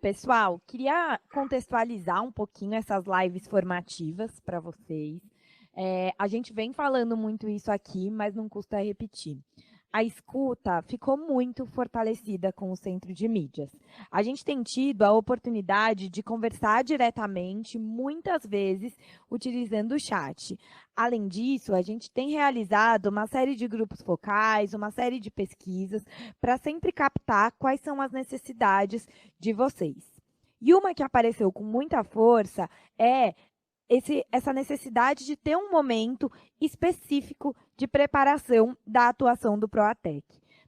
Pessoal, queria contextualizar um pouquinho essas lives formativas para vocês. A gente vem falando muito isso aqui, mas não custa repetir. A escuta ficou muito fortalecida com o Centro de Mídias. A gente tem tido a oportunidade de conversar diretamente, muitas vezes, utilizando o chat. Além disso, a gente tem realizado uma série de grupos focais, uma série de pesquisas, para sempre captar quais são as necessidades de vocês. E uma que apareceu com muita força é essa necessidade de ter um momento específico de preparação da atuação do Proatec.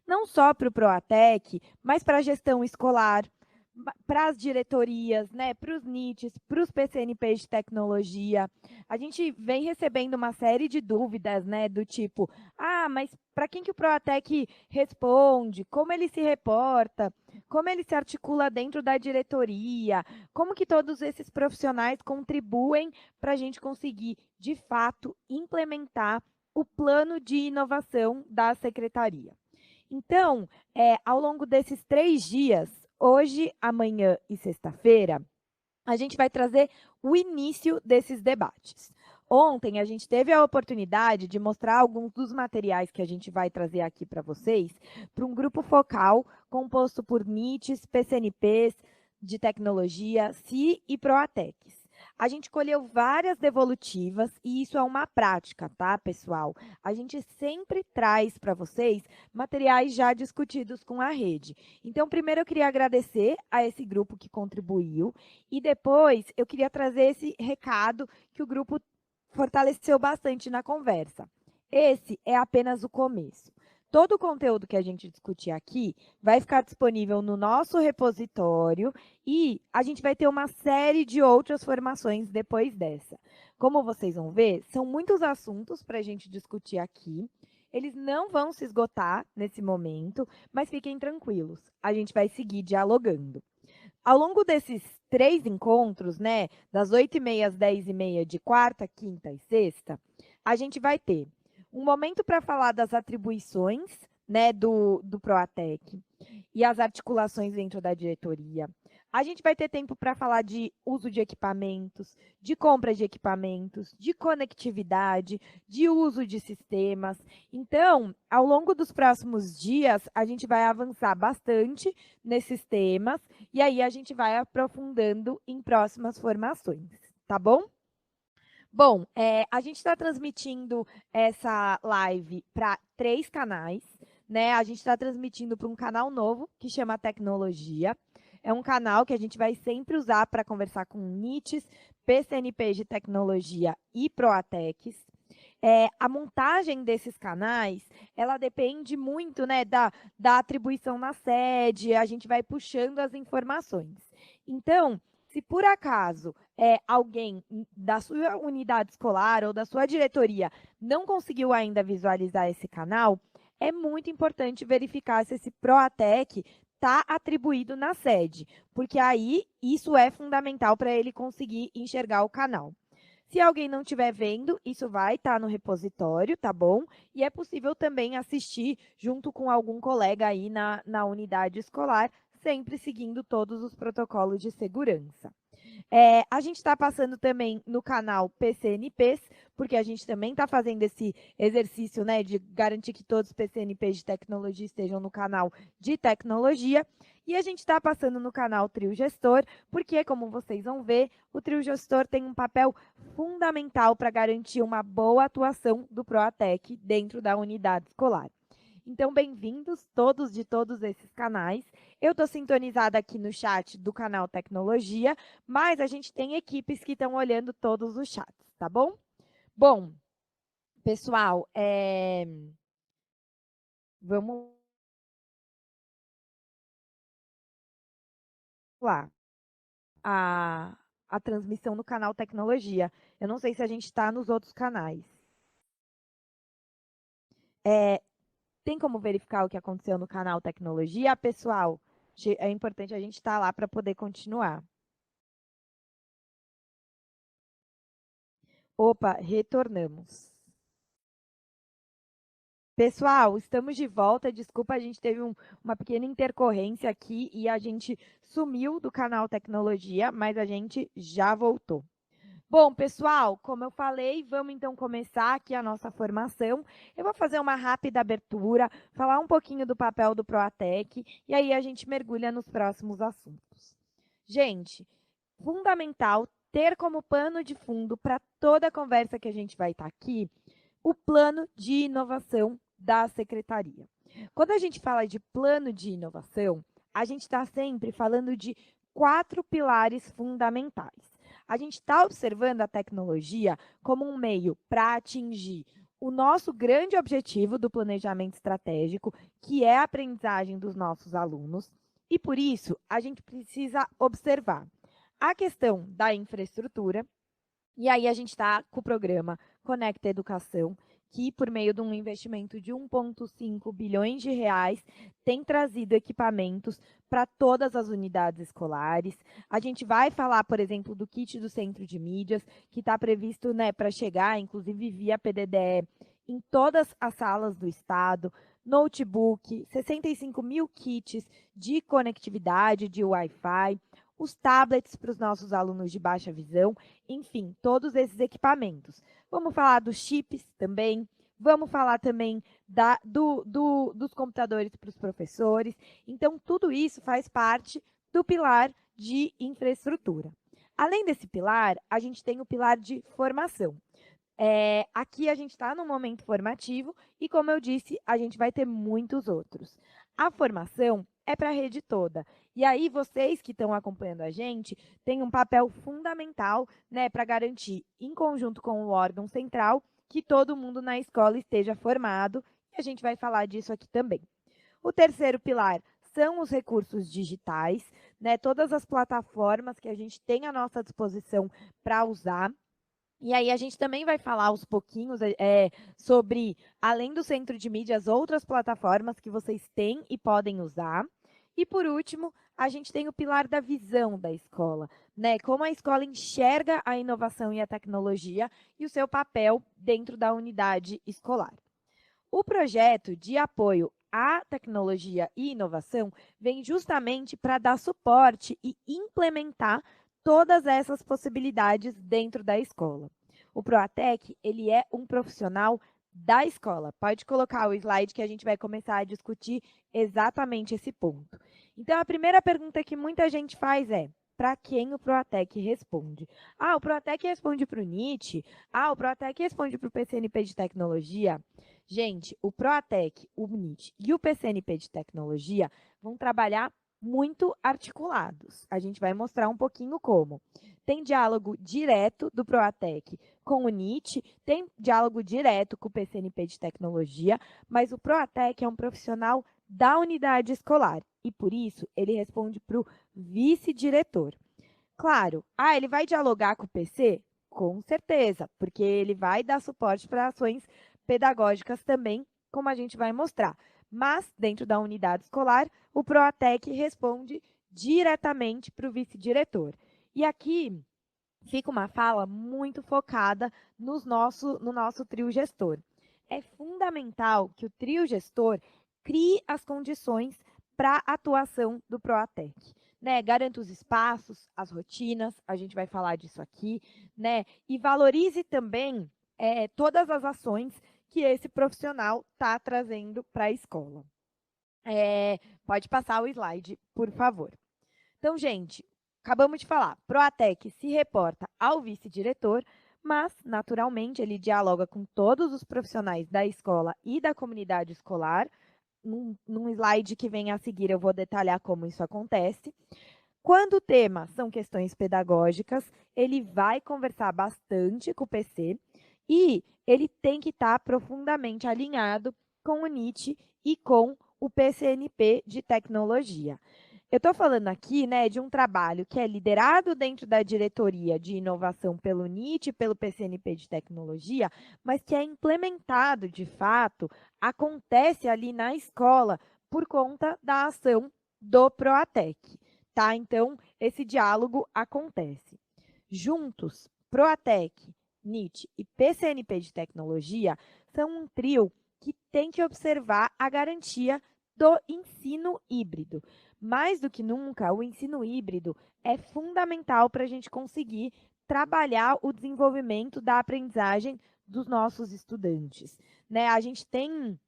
Não só para o Proatec, mas para a gestão escolar, para as diretorias, né, para os NITs, para os PCNPs de tecnologia. A gente vem recebendo uma série de dúvidas, né, do tipo, mas para quem que o Proatec responde? Como ele se reporta? Como ele se articula dentro da diretoria? Como que todos esses profissionais contribuem para a gente conseguir, de fato, implementar o plano de inovação da secretaria? Então, ao longo desses 3 dias, hoje, amanhã e sexta-feira, a gente vai trazer o início desses debates. Ontem, a gente teve a oportunidade de mostrar alguns dos materiais que a gente vai trazer aqui para vocês, para um grupo focal composto por NITs, PCNPs de tecnologia, CI e Proatecs. A gente colheu várias devolutivas e isso é uma prática, tá, pessoal? A gente sempre traz para vocês materiais já discutidos com a rede. Então, primeiro eu queria agradecer a esse grupo que contribuiu e depois eu queria trazer esse recado que o grupo fortaleceu bastante na conversa. Esse é apenas o começo. Todo o conteúdo que a gente discutir aqui vai ficar disponível no nosso repositório e a gente vai ter uma série de outras formações depois dessa. Como vocês vão ver, são muitos assuntos para a gente discutir aqui. Eles não vão se esgotar nesse momento, mas fiquem tranquilos, a gente vai seguir dialogando. Ao longo desses 3 encontros, né, das 8h30 às 10h30 de quarta, quinta e sexta, a gente vai ter um momento para falar das atribuições, né, do Proatec e as articulações dentro da diretoria. A gente vai ter tempo para falar de uso de equipamentos, de compra de equipamentos, de conectividade, de uso de sistemas. Então, ao longo dos próximos dias, a gente vai avançar bastante nesses temas e aí a gente vai aprofundando em próximas formações, tá bom? Bom, a gente está transmitindo essa live para 3 canais, né? A gente está transmitindo para um canal novo que chama Tecnologia. É um canal que a gente vai sempre usar para conversar com NITs, PCNPs de tecnologia e Proatecs. A montagem desses canais, ela depende muito, né, da atribuição na sede, a gente vai puxando as informações. Então, se por acaso alguém da sua unidade escolar ou da sua diretoria não conseguiu ainda visualizar esse canal, é muito importante verificar se esse Proatec está atribuído na sede, porque aí isso é fundamental para ele conseguir enxergar o canal. Se alguém não estiver vendo, isso vai estar no repositório, tá bom? E é possível também assistir junto com algum colega aí na unidade escolar, sempre seguindo todos os protocolos de segurança. A gente está passando também no canal PCNPs, porque a gente também está fazendo esse exercício, né, de garantir que todos os PCNPs de tecnologia estejam no canal de tecnologia. E a gente está passando no canal Trio Gestor, porque, como vocês vão ver, o Trio Gestor tem um papel fundamental para garantir uma boa atuação do Proatec dentro da unidade escolar. Então, bem-vindos todos de todos esses canais. Eu estou sintonizada aqui no chat do canal Tecnologia, mas a gente tem equipes que estão olhando todos os chats, tá bom? Bom, pessoal, vamos lá. A transmissão no canal Tecnologia. Eu não sei se a gente está nos outros canais. Tem como verificar o que aconteceu no canal Tecnologia, pessoal? É importante a gente estar lá para poder continuar. Opa, retornamos. Pessoal, estamos de volta. Desculpa, a gente teve uma pequena intercorrência aqui e a gente sumiu do canal Tecnologia, mas a gente já voltou. Bom, pessoal, como eu falei, vamos então começar aqui a nossa formação. Eu vou fazer uma rápida abertura, falar um pouquinho do papel do Proatec e aí a gente mergulha nos próximos assuntos. Gente, fundamental ter como pano de fundo para toda a conversa que a gente vai estar aqui o plano de inovação da secretaria. Quando a gente fala de plano de inovação, a gente está sempre falando de 4 pilares fundamentais. A gente está observando a tecnologia como um meio para atingir o nosso grande objetivo do planejamento estratégico, que é a aprendizagem dos nossos alunos, e por isso a gente precisa observar a questão da infraestrutura, e aí a gente está com o programa Conecta Educação, que por meio de um investimento de 1,5 bilhões de reais, tem trazido equipamentos para todas as unidades escolares. A gente vai falar, por exemplo, do kit do Centro de Mídias, que está previsto, né, para chegar, inclusive via PDDE, em todas as salas do estado, notebook, 65 mil kits de conectividade, de Wi-Fi, os tablets para os nossos alunos de baixa visão, enfim, todos esses equipamentos. Vamos falar dos chips também, vamos falar também dos computadores para os professores. Então, tudo isso faz parte do pilar de infraestrutura. Além desse pilar, a gente tem o pilar de formação. Aqui a gente está no momento formativo e, como eu disse, a gente vai ter muitos outros. A formação é para a rede toda. E aí, vocês que estão acompanhando a gente têm um papel fundamental, né, para garantir, em conjunto com o órgão central, que todo mundo na escola esteja formado, e a gente vai falar disso aqui também. O terceiro pilar são os recursos digitais, né, todas as plataformas que a gente tem à nossa disposição para usar. E aí a gente também vai falar aos pouquinhos sobre, além do centro de mídias, outras plataformas que vocês têm e podem usar. E por último, a gente tem o pilar da visão da escola, né? Como a escola enxerga a inovação e a tecnologia e o seu papel dentro da unidade escolar. O projeto de apoio à tecnologia e inovação vem justamente para dar suporte e implementar todas essas possibilidades dentro da escola. O Proatec, ele é um profissional da escola. Pode colocar o slide que a gente vai começar a discutir exatamente esse ponto. Então, a primeira pergunta que muita gente faz é: para quem o Proatec responde? Ah, o Proatec responde para o NIT? Ah, o Proatec responde para o PCNP de Tecnologia? Gente, o Proatec, o NIT e o PCNP de Tecnologia vão trabalhar muito articulados. A gente vai mostrar um pouquinho como. Tem diálogo direto do Proatec com o NIT, tem diálogo direto com o PCNP de Tecnologia, mas o Proatec é um profissional da unidade escolar e, por isso, ele responde para o vice-diretor. Claro, ele vai dialogar com o PC? Com certeza, porque ele vai dar suporte para ações pedagógicas também, como a gente vai mostrar. Mas, dentro da unidade escolar, o Proatec responde diretamente para o vice-diretor. E aqui fica uma fala muito focada no nosso trio gestor. É fundamental que o trio gestor crie as condições para a atuação do Proatec. Né, garanta os espaços, as rotinas, a gente vai falar disso aqui, né, e valorize também todas as ações que esse profissional está trazendo para a escola. Pode passar o slide, por favor. Então, gente, acabamos de falar, Proatec se reporta ao vice-diretor, mas, naturalmente, ele dialoga com todos os profissionais da escola e da comunidade escolar. Num slide que vem a seguir, eu vou detalhar como isso acontece. Quando o tema são questões pedagógicas, ele vai conversar bastante com o PC e ele tem que estar profundamente alinhado com o NIT e com o PCNP de tecnologia. Eu estou falando aqui, né, de um trabalho que é liderado dentro da diretoria de inovação pelo NIT e pelo PCNP de tecnologia, mas que é implementado de fato, acontece ali na escola por conta da ação do Proatec, tá? Então, esse diálogo acontece. Juntos, Proatec, NIT e PCNP de tecnologia são um trio que tem que observar a garantia do ensino híbrido. Mais do que nunca, o ensino híbrido é fundamental para a gente conseguir trabalhar o desenvolvimento da aprendizagem dos nossos estudantes, né? A gente tem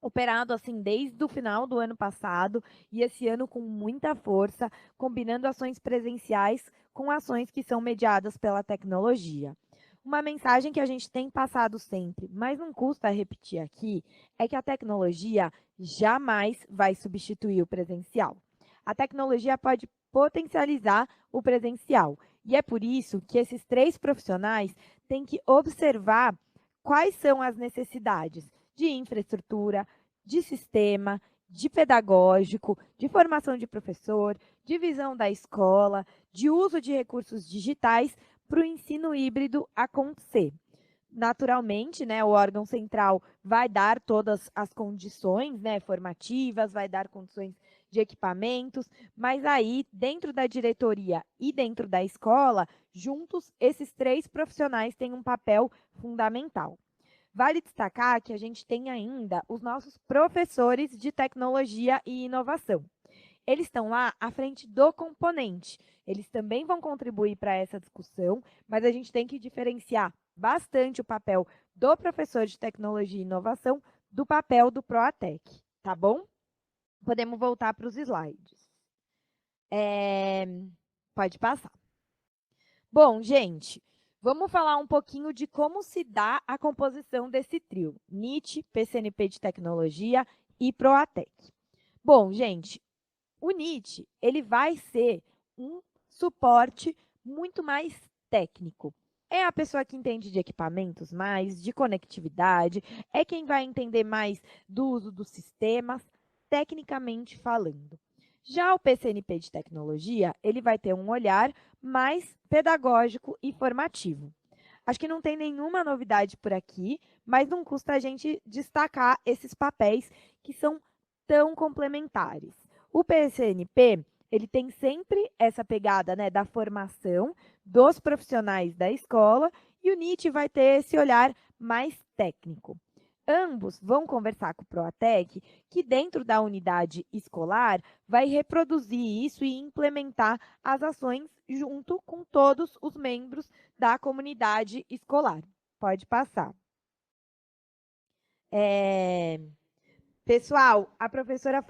operado assim desde o final do ano passado e esse ano com muita força, combinando ações presenciais com ações que são mediadas pela tecnologia. Uma mensagem que a gente tem passado sempre, mas não custa repetir aqui, é que a tecnologia jamais vai substituir o presencial. A tecnologia pode potencializar o presencial, e é por isso que esses 3 profissionais têm que observar quais são as necessidades de infraestrutura, de sistema, de pedagógico, de formação de professor, de visão da escola, de uso de recursos digitais para o ensino híbrido acontecer. Naturalmente, né, o órgão central vai dar todas as condições, né, formativas, vai dar condições de equipamentos, mas aí, dentro da diretoria e dentro da escola, juntos, esses 3 profissionais têm um papel fundamental. Vale destacar que a gente tem ainda os nossos professores de tecnologia e inovação. Eles estão lá à frente do componente. Eles também vão contribuir para essa discussão, mas a gente tem que diferenciar bastante o papel do professor de tecnologia e inovação do papel do Proatec, tá bom? Podemos voltar para os slides. Pode passar. Bom, gente, vamos falar um pouquinho de como se dá a composição desse trio, NIT, PCNP de Tecnologia e Proatec. Bom, gente, o NIT, ele vai ser um suporte muito mais técnico. É a pessoa que entende de equipamentos mais, de conectividade, é quem vai entender mais do uso dos sistemas, tecnicamente falando. Já o PCNP de Tecnologia, ele vai ter um olhar mais pedagógico e formativo. Acho que não tem nenhuma novidade por aqui, mas não custa a gente destacar esses papéis que são tão complementares. O PCNP, ele tem sempre essa pegada, né, da formação dos profissionais da escola e o NIT vai ter esse olhar mais técnico. Ambos vão conversar com o Proatec, que dentro da unidade escolar vai reproduzir isso e implementar as ações junto com todos os membros da comunidade escolar. Pode passar. Pessoal, a professora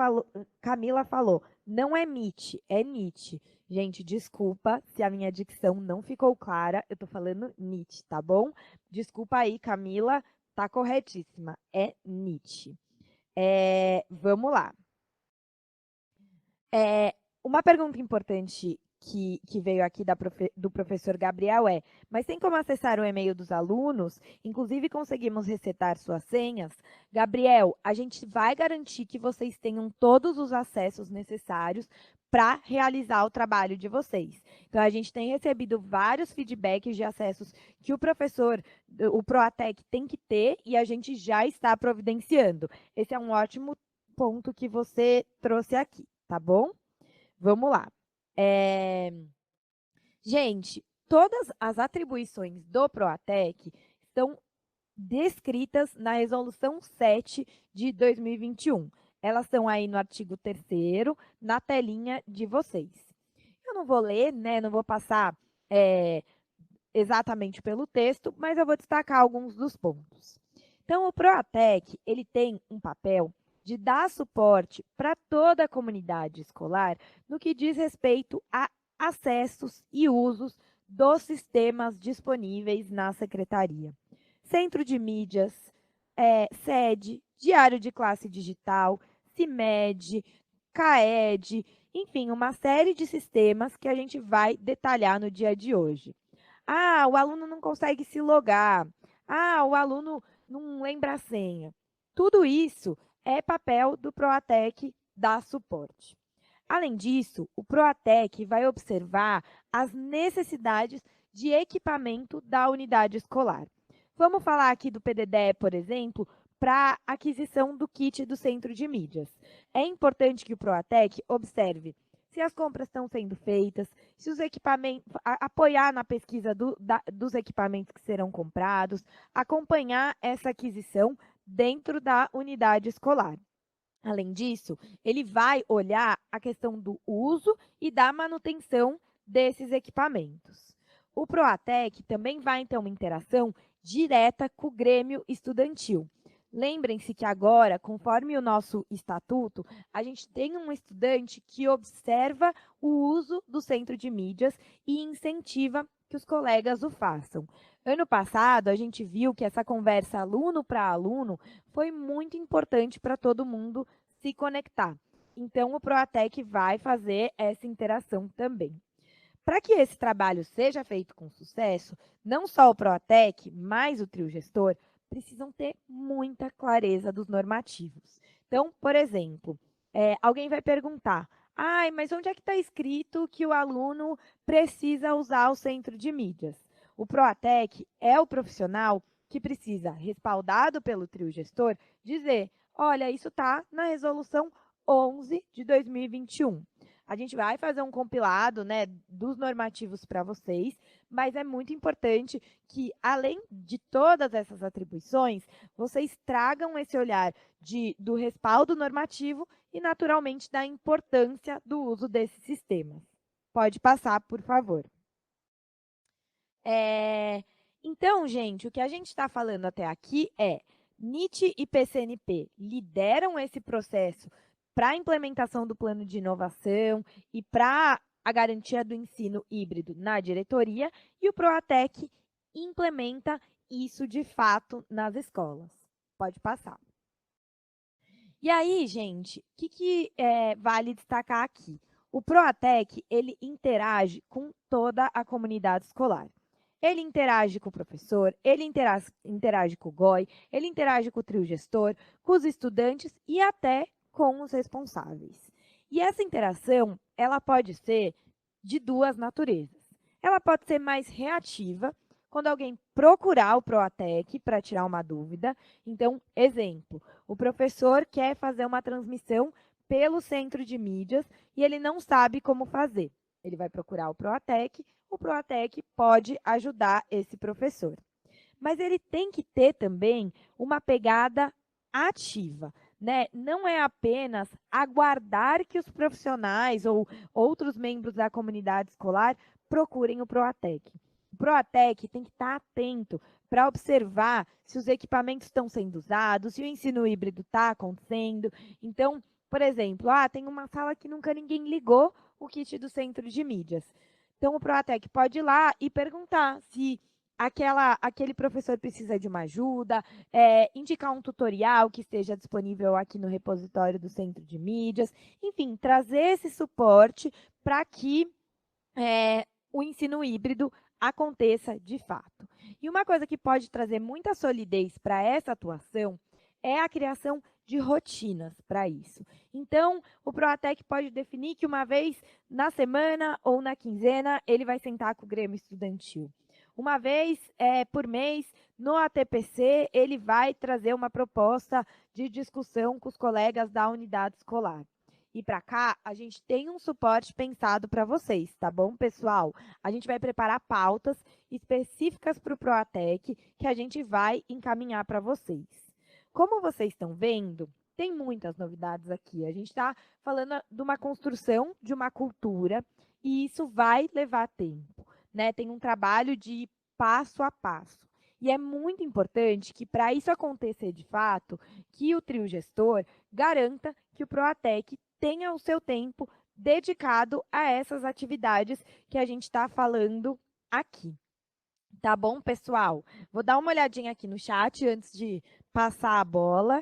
Camila falou, não é MIT, é NIT. Gente, desculpa se a minha dicção não ficou clara, eu tô falando NIT, tá bom? Desculpa aí, Camila, tá corretíssima, é NIT. Vamos lá. Uma pergunta importante que veio aqui do professor Gabriel mas tem como acessar o e-mail dos alunos? Inclusive, conseguimos resetar suas senhas? Gabriel, a gente vai garantir que vocês tenham todos os acessos necessários para realizar o trabalho de vocês. Então, a gente tem recebido vários feedbacks de acessos que o professor, o Proatec, tem que ter e a gente já está providenciando. Esse é um ótimo ponto que você trouxe aqui, tá bom? Vamos lá. Gente, todas as atribuições do Proatec estão descritas na Resolução 7 de 2021. Elas estão aí no artigo 3º, na telinha de vocês. Eu não vou ler, né? Não vou passar exatamente pelo texto, mas eu vou destacar alguns dos pontos. Então, o Proatec, ele tem um papel de dar suporte para toda a comunidade escolar no que diz respeito a acessos e usos dos sistemas disponíveis na secretaria. Centro de mídias, sede, diário de classe digital, CIMED, CAED, enfim, uma série de sistemas que a gente vai detalhar no dia de hoje. Ah, o aluno não consegue se logar. Ah, o aluno não lembra a senha. Tudo isso é papel do Proatec dar suporte. Além disso, o Proatec vai observar as necessidades de equipamento da unidade escolar. Vamos falar aqui do PDD, por exemplo, para aquisição do kit do centro de mídias. É importante que o Proatec observe se as compras estão sendo feitas, se os equipamentos, apoiar na pesquisa dos equipamentos que serão comprados, acompanhar essa aquisição dentro da unidade escolar. Além disso, ele vai olhar a questão do uso e da manutenção desses equipamentos. O Proatec também vai ter uma interação direta com o Grêmio Estudantil. Lembrem-se que agora, conforme o nosso estatuto, a gente tem um estudante que observa o uso do centro de mídias e incentiva que os colegas o façam. Ano passado, a gente viu que essa conversa aluno para aluno foi muito importante para todo mundo se conectar. Então, o Proatec vai fazer essa interação também. Para que esse trabalho seja feito com sucesso, não só o Proatec, mas o trio gestor, precisam ter muita clareza dos normativos. Então, por exemplo, alguém vai perguntar, mas onde é que está escrito que o aluno precisa usar o centro de mídias? O Proatec é o profissional que precisa, respaldado pelo trio gestor, dizer, olha, isso está na resolução 11 de 2021. A gente vai fazer um compilado, né, dos normativos para vocês, mas é muito importante que, além de todas essas atribuições, vocês tragam esse olhar do respaldo normativo e, naturalmente, da importância do uso desses sistemas. Pode passar, por favor. Então, gente, o que a gente está falando até aqui é NIT e PCNP lideram esse processo para a implementação do plano de inovação e para a garantia do ensino híbrido na diretoria, e o Proatec implementa isso de fato nas escolas. Pode passar. E aí, gente, o que vale destacar aqui? O Proatec, ele interage com toda a comunidade escolar. Ele interage com o professor, ele interage com o GOI, ele interage com o trio gestor, com os estudantes e até com os responsáveis. E essa interação, ela pode ser de duas naturezas. Ela pode ser mais reativa, quando alguém procurar o Proatec para tirar uma dúvida. Então, exemplo, o professor quer fazer uma transmissão pelo centro de mídias e ele não sabe como fazer. Ele vai procurar o Proatec pode ajudar esse professor. Mas ele tem que ter também uma pegada ativa, né? Não é apenas aguardar que os profissionais ou outros membros da comunidade escolar procurem o Proatec. O Proatec tem que estar atento para observar se os equipamentos estão sendo usados, se o ensino híbrido está acontecendo. Então, por exemplo, tem uma sala que nunca ninguém ligou o kit do centro de mídias. Então, o Proatec pode ir lá e perguntar se aquele professor precisa de uma ajuda, indicar um tutorial que esteja disponível aqui no repositório do Centro de Mídias, enfim, trazer esse suporte para que o ensino híbrido aconteça de fato. E uma coisa que pode trazer muita solidez para essa atuação é a criação de rotinas para isso. Então, o Proatec pode definir que uma vez na semana ou na quinzena ele vai sentar com o Grêmio Estudantil. Uma vez por mês, no ATPC, ele vai trazer uma proposta de discussão com os colegas da unidade escolar. E para cá, a gente tem um suporte pensado para vocês, tá bom, pessoal? A gente vai preparar pautas específicas para o Proatec que a gente vai encaminhar para vocês. Como vocês estão vendo, tem muitas novidades aqui. A gente está falando de uma construção de uma cultura e isso vai levar tempo, né? Tem um trabalho de passo a passo. E é muito importante que, para isso acontecer de fato, que o trio gestor garanta que o Proatec tenha o seu tempo dedicado a essas atividades que a gente está falando aqui. Tá bom, pessoal? Vou dar uma olhadinha aqui no chat antes de passar a bola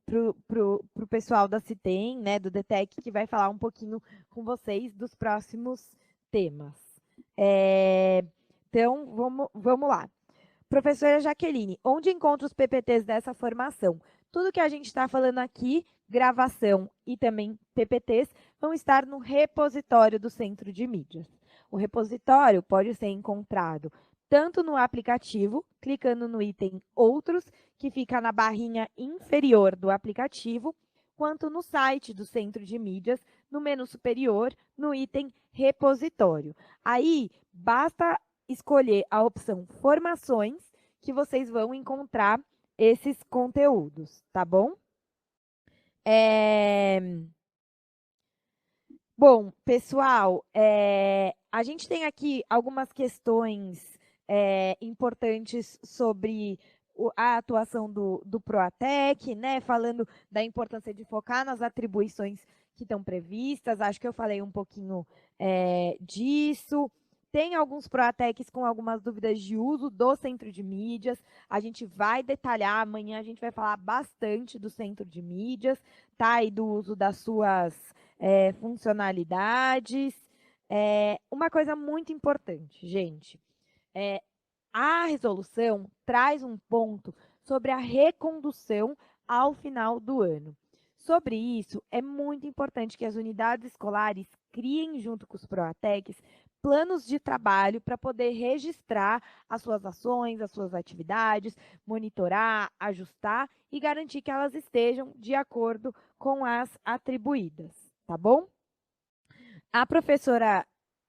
para o pessoal da CITEM, né, do DTEC, que vai falar um pouquinho com vocês dos próximos temas. Então, vamos lá. Professora Jaqueline, onde encontra os PPTs dessa formação? Tudo que a gente está falando aqui, gravação e também PPTs, vão estar no repositório do Centro de Mídias. O repositório pode ser encontrado tanto no aplicativo, clicando no item Outros, que fica na barrinha inferior do aplicativo, quanto no site do Centro de Mídias, no menu superior, no item Repositório. Aí, basta escolher a opção Formações, que vocês vão encontrar esses conteúdos, tá bom? Bom, pessoal, a gente tem aqui algumas questões importantes sobre a atuação do Proatec, né? Falando da importância de focar nas atribuições que estão previstas. Acho que eu falei um pouquinho disso. Tem alguns Proatecs com algumas dúvidas de uso do centro de mídias. A gente vai detalhar, amanhã a gente vai falar bastante do centro de mídias, tá? E do uso das suas funcionalidades. Uma coisa muito importante, gente, a resolução traz um ponto sobre a recondução ao final do ano. Sobre isso, é muito importante que as unidades escolares criem, junto com os Proatecs, planos de trabalho para poder registrar as suas ações, as suas atividades, monitorar, ajustar e garantir que elas estejam de acordo com as atribuídas, tá bom? A professora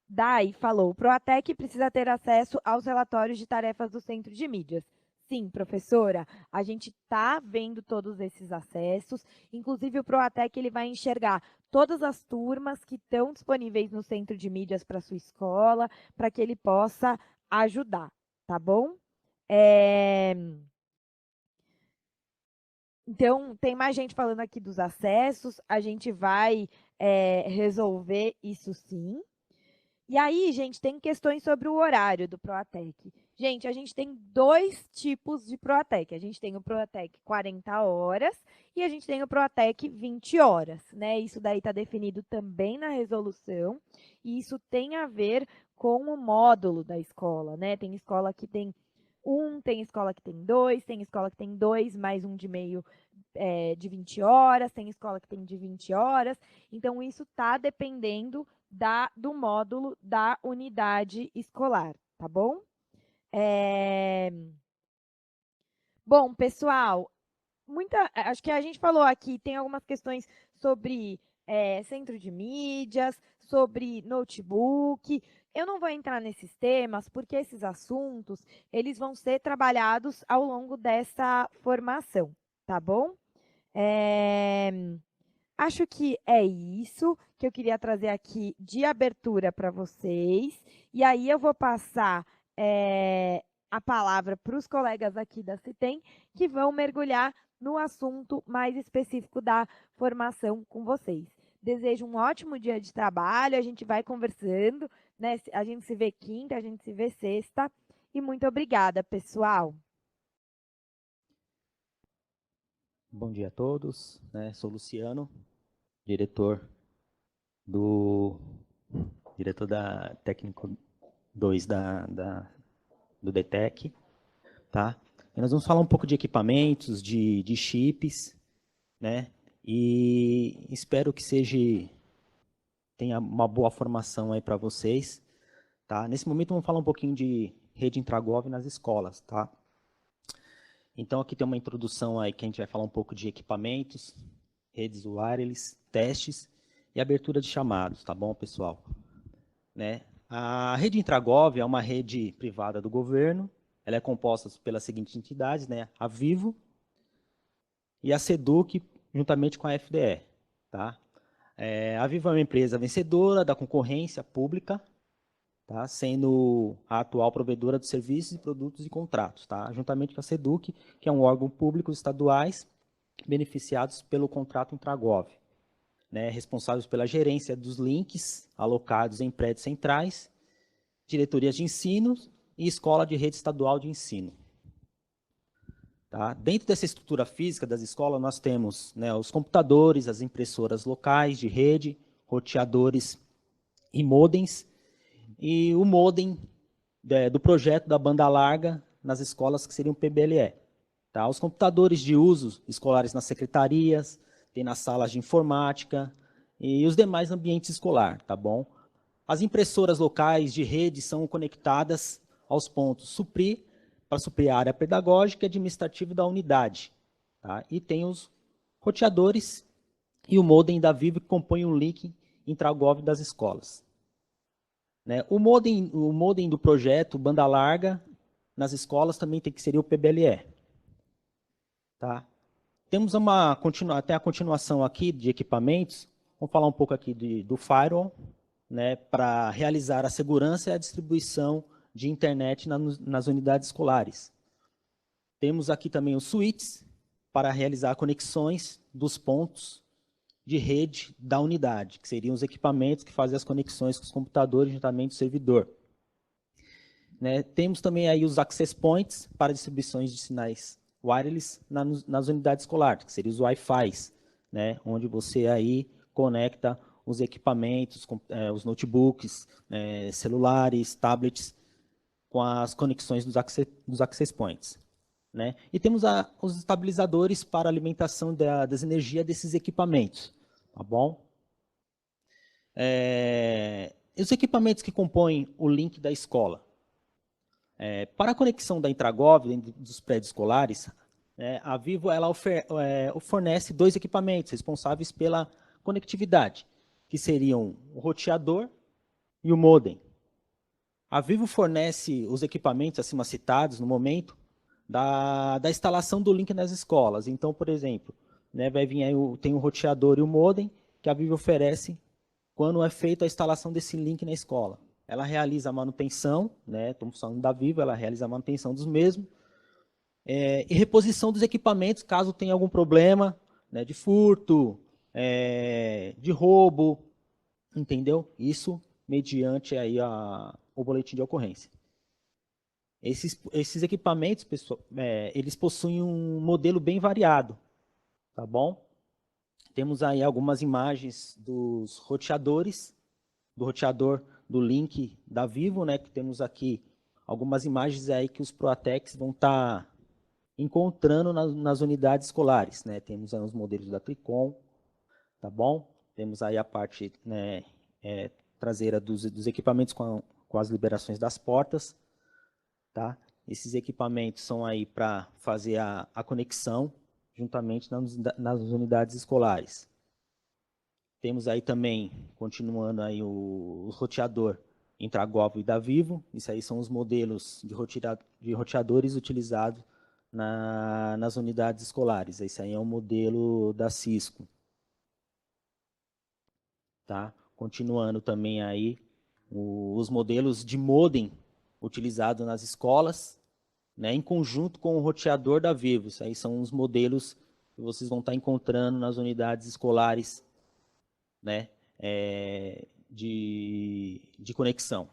Dai falou, o Proatec precisa ter acesso aos relatórios de tarefas do Centro de Mídias. Sim, professora, a gente está vendo todos esses acessos, inclusive o Proatec ele vai enxergar todas as turmas que estão disponíveis no Centro de Mídias para sua escola, para que ele possa ajudar, tá bom? Então, tem mais gente falando aqui dos acessos, a gente vai resolver isso sim. E aí, gente, tem questões sobre o horário do Proatec. Gente, a gente tem dois tipos de Proatec. A gente tem o Proatec 40 horas e a gente tem o Proatec 20 horas, né? Isso daí está definido também na resolução e isso tem a ver com o módulo da escola, né? Tem escola que tem um, tem escola que tem dois, tem escola que tem dois, mais um de meio de 20 horas, tem escola que tem de 20 horas. Então, isso está dependendo do módulo da unidade escolar, tá bom? Bom, pessoal, acho que a gente falou aqui, tem algumas questões sobre centro de mídias, sobre notebook. Eu não vou entrar nesses temas, porque esses assuntos, eles vão ser trabalhados ao longo dessa formação, tá bom? Acho que é isso que eu queria trazer aqui de abertura para vocês. E aí eu vou passar a palavra para os colegas aqui da CITEM, que vão mergulhar no assunto mais específico da formação com vocês. Desejo um ótimo dia de trabalho, a gente vai conversando, né? A gente se vê quinta, a gente se vê sexta. E muito obrigada, pessoal. Bom dia a todos, né? Sou Luciano, diretor do da técnico 2 do DTEC, tá? E nós vamos falar um pouco de equipamentos, de chips, né? E espero que tenha uma boa formação aí para vocês, tá? Nesse momento vamos falar um pouquinho de rede Intragov nas escolas, tá? Então aqui tem uma introdução aí que a gente vai falar um pouco de equipamentos, redes wireless, testes e abertura de chamados, tá bom, pessoal? Né? A rede Intragov é uma rede privada do governo, ela é composta pelas seguintes entidades, né? A Vivo e a Seduc, juntamente com a FDE. Tá? A Vivo é uma empresa vencedora da concorrência pública, tá? Sendo a atual provedora de serviços, produtos e contratos, tá? Juntamente com a Seduc, que é um órgão público estaduais beneficiados pelo contrato Intragov, né, responsáveis pela gerência dos links alocados em prédios centrais, diretorias de ensino e escola de rede estadual de ensino. Tá? Dentro dessa estrutura física das escolas, nós temos, né, os computadores, as impressoras locais de rede, roteadores e modems, e o modem do projeto da banda larga nas escolas, que seriam PBLE. Tá? Os computadores de uso escolares nas secretarias, tem nas salas de informática e os demais ambientes escolares, tá bom? As impressoras locais de rede são conectadas aos pontos para suprir a área pedagógica e administrativa da unidade. Tá? E tem os roteadores e o modem da Vivo que compõem o link Intragov das escolas. Né? O modem do projeto banda larga nas escolas também tem que ser o PBLE. tá? Temos até a continuação aqui de equipamentos. Vamos falar um pouco aqui do firewall, né, para realizar a segurança e a distribuição de internet nas unidades escolares. Temos aqui também os switches para realizar conexões dos pontos de rede da unidade, que seriam os equipamentos que fazem as conexões com os computadores juntamente com o servidor. Né, temos também aí os access points para distribuições de sinais wireless nas unidades escolares, que seriam os Wi-Fi, né, onde você aí conecta os equipamentos, os notebooks, celulares, tablets, com as conexões dos access points. Né? E temos os estabilizadores para alimentação das energias desses equipamentos. Tá bom? Os equipamentos que compõem o link da escola. Para a conexão da Intragov, dos prédios escolares, a Vivo ela fornece 2 equipamentos responsáveis pela conectividade, que seriam o roteador e o modem. A Vivo fornece os equipamentos acima citados, no momento, da instalação do link nas escolas. Então, por exemplo, né, vai vir aí tem o roteador e o modem, que a Vivo oferece quando é feita a instalação desse link na escola. Ela realiza a manutenção, né, estamos falando da Vivo, ela realiza a manutenção dos mesmos, e reposição dos equipamentos, caso tenha algum problema, né, de furto, de roubo, entendeu? Isso mediante aí o boletim de ocorrência. Esses equipamentos, pessoal, eles possuem um modelo bem variado, tá bom? Temos aí algumas imagens dos roteadores, do roteador do link da Vivo, né? Que temos aqui algumas imagens aí que os Proatecs vão estar encontrando nas unidades escolares, né? Temos aí os modelos da Tricom, tá bom? Temos aí a parte, né, traseira dos equipamentos com as liberações das portas, tá? Esses equipamentos são aí para fazer a conexão juntamente nas unidades escolares. Temos aí também, continuando aí o roteador Intragov e da Vivo. Isso aí são os modelos de roteadores utilizados nas unidades escolares. Esse aí é um modelo da Cisco. Tá? Continuando também aí os modelos de modem utilizados nas escolas, né, em conjunto com o roteador da Vivo. Isso aí são os modelos que vocês vão estar encontrando nas unidades escolares, né, de conexão.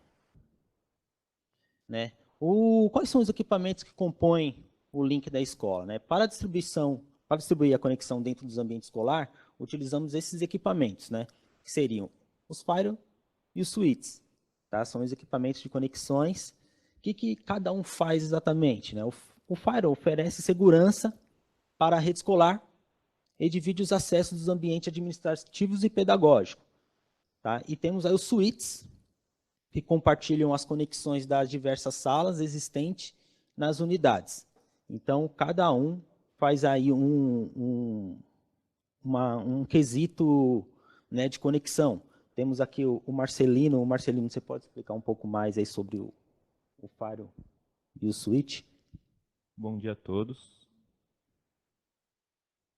Né? Quais são os equipamentos que compõem o link da escola? Né? Para distribuir a conexão dentro dos ambientes escolar, utilizamos esses equipamentos, né, que seriam os firewall e os switches. Tá? São os equipamentos de conexões. O que cada um faz exatamente? Né? O firewall oferece segurança para a rede escolar e divide os acessos dos ambientes administrativos e pedagógicos. Tá? E temos aí os switches, que compartilham as conexões das diversas salas existentes nas unidades. Então, cada um faz aí um quesito, né, de conexão. Temos aqui o Marcelino. Marcelino, você pode explicar um pouco mais aí sobre o firewall e o switch? Bom dia a todos.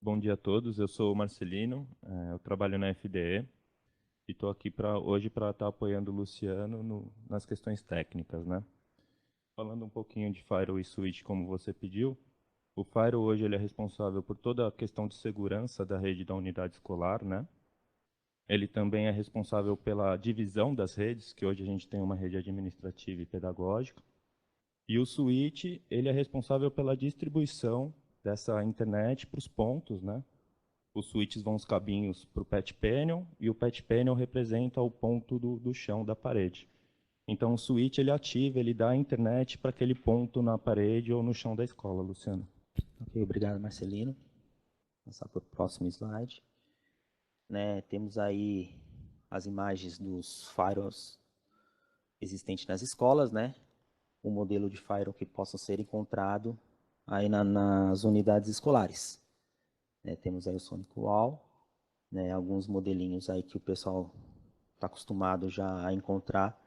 Bom dia a todos, eu sou o Marcelino, eu trabalho na FDE e estou aqui hoje para estar apoiando o Luciano nas questões técnicas, né? Falando um pouquinho de firewall e switch, como você pediu, o firewall hoje ele é responsável por toda a questão de segurança da rede da unidade escolar, né? Ele também é responsável pela divisão das redes, que hoje a gente tem uma rede administrativa e pedagógica. E o switch, ele é responsável pela distribuição dessa internet para os pontos, né? Os switches vão os cabinhos para o patch panel, e o patch panel representa o ponto do chão da parede. Então, o switch ele ativa, ele dá a internet para aquele ponto na parede ou no chão da escola, Luciano. Ok, obrigado, Marcelino. Vou passar para o próximo slide. Né, temos aí as imagens dos firewalls existentes nas escolas, né? O modelo de firewall que possa ser encontrado aí nas unidades escolares. Temos aí o Sonic Wall, né, alguns modelinhos aí que o pessoal está acostumado já a encontrar,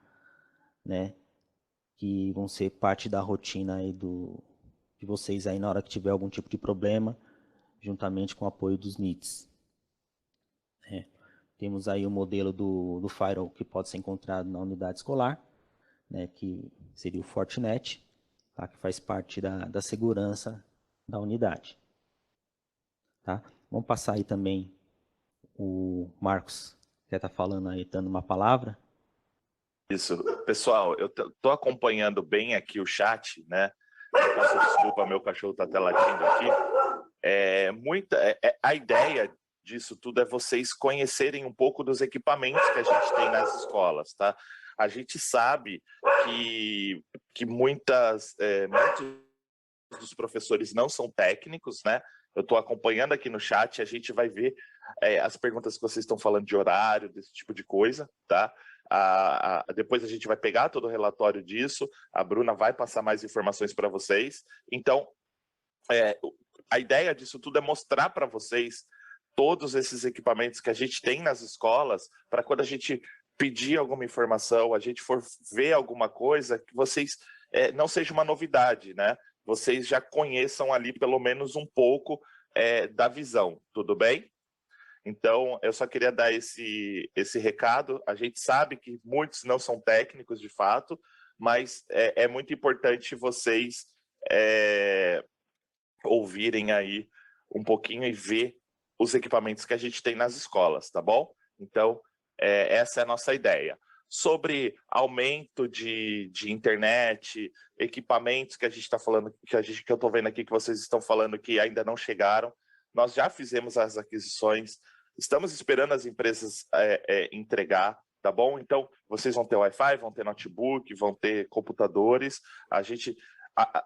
né, que vão ser parte da rotina aí de vocês aí na hora que tiver algum tipo de problema, juntamente com o apoio dos NITs. Temos aí o modelo do firewall que pode ser encontrado na unidade escolar, né, que seria o Fortinet, tá, que faz parte da segurança da unidade. Tá? Vamos passar aí também o Marcos, que está falando aí, dando uma palavra. Isso, pessoal, eu estou acompanhando bem aqui o chat, né? Peço desculpa, meu cachorro está até latindo aqui. A ideia disso tudo é vocês conhecerem um pouco dos equipamentos que a gente tem nas escolas, tá? A gente sabe que muitos dos professores não são técnicos, né? Eu estou acompanhando aqui no chat, a gente vai ver as perguntas que vocês estão falando de horário, desse tipo de coisa, tá? Depois a gente vai pegar todo o relatório disso, a Bruna vai passar mais informações para vocês. Então, a ideia disso tudo é mostrar para vocês todos esses equipamentos que a gente tem nas escolas, para quando a gente pedir alguma informação, a gente for ver alguma coisa, que vocês não seja uma novidade, né? Vocês já conheçam ali pelo menos um pouco da visão, tudo bem? Então, eu só queria dar esse recado. A gente sabe que muitos não são técnicos, de fato, mas é muito importante vocês ouvirem aí um pouquinho e ver os equipamentos que a gente tem nas escolas, tá bom? Então, essa é a nossa ideia. Sobre aumento de internet, equipamentos que a gente está falando, que eu estou vendo aqui que vocês estão falando que ainda não chegaram, nós já fizemos as aquisições, estamos esperando as empresas entregar, tá bom? Então, vocês vão ter Wi-Fi, vão ter notebook, vão ter computadores.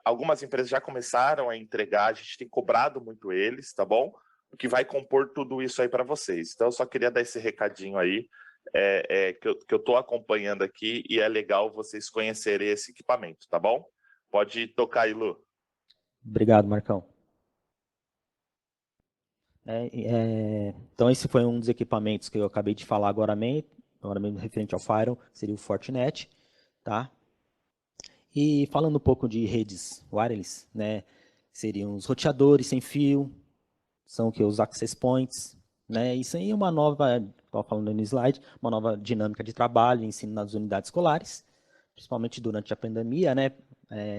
Algumas empresas já começaram a entregar, a gente tem cobrado muito eles, tá bom? O que vai compor tudo isso aí para vocês. Então, eu só queria dar esse recadinho aí, que eu estou acompanhando aqui, e é legal vocês conhecerem esse equipamento, tá bom? Pode tocar aí, Lu. Obrigado, Marcão. Então, esse foi um dos equipamentos que eu acabei de falar agora mesmo referente ao Firewall, seria o Fortinet, tá? E falando um pouco de redes wireless, né, seriam os roteadores sem fio, são que os access points, né? Isso aí é uma nova, estava falando no slide, uma nova dinâmica de trabalho, ensino nas unidades escolares, principalmente durante a pandemia, né?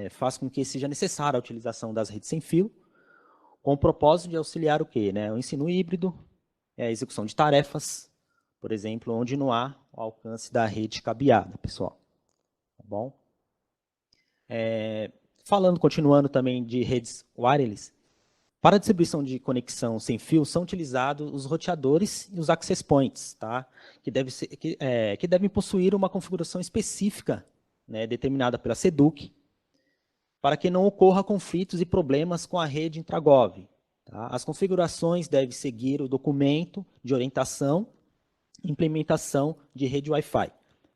Faz com que seja necessária a utilização das redes sem fio, com o propósito de auxiliar o quê? Né? O ensino híbrido, a execução de tarefas, por exemplo, onde não há o alcance da rede cabeada, pessoal. Tá bom? Continuando também de redes wireless, para a distribuição de conexão sem fio, são utilizados os roteadores e os access points, tá? que devem possuir uma configuração específica, né, determinada pela SEDUC, para que não ocorra conflitos e problemas com a rede intragov. Tá? As configurações devem seguir o documento de orientação e implementação de rede Wi-Fi,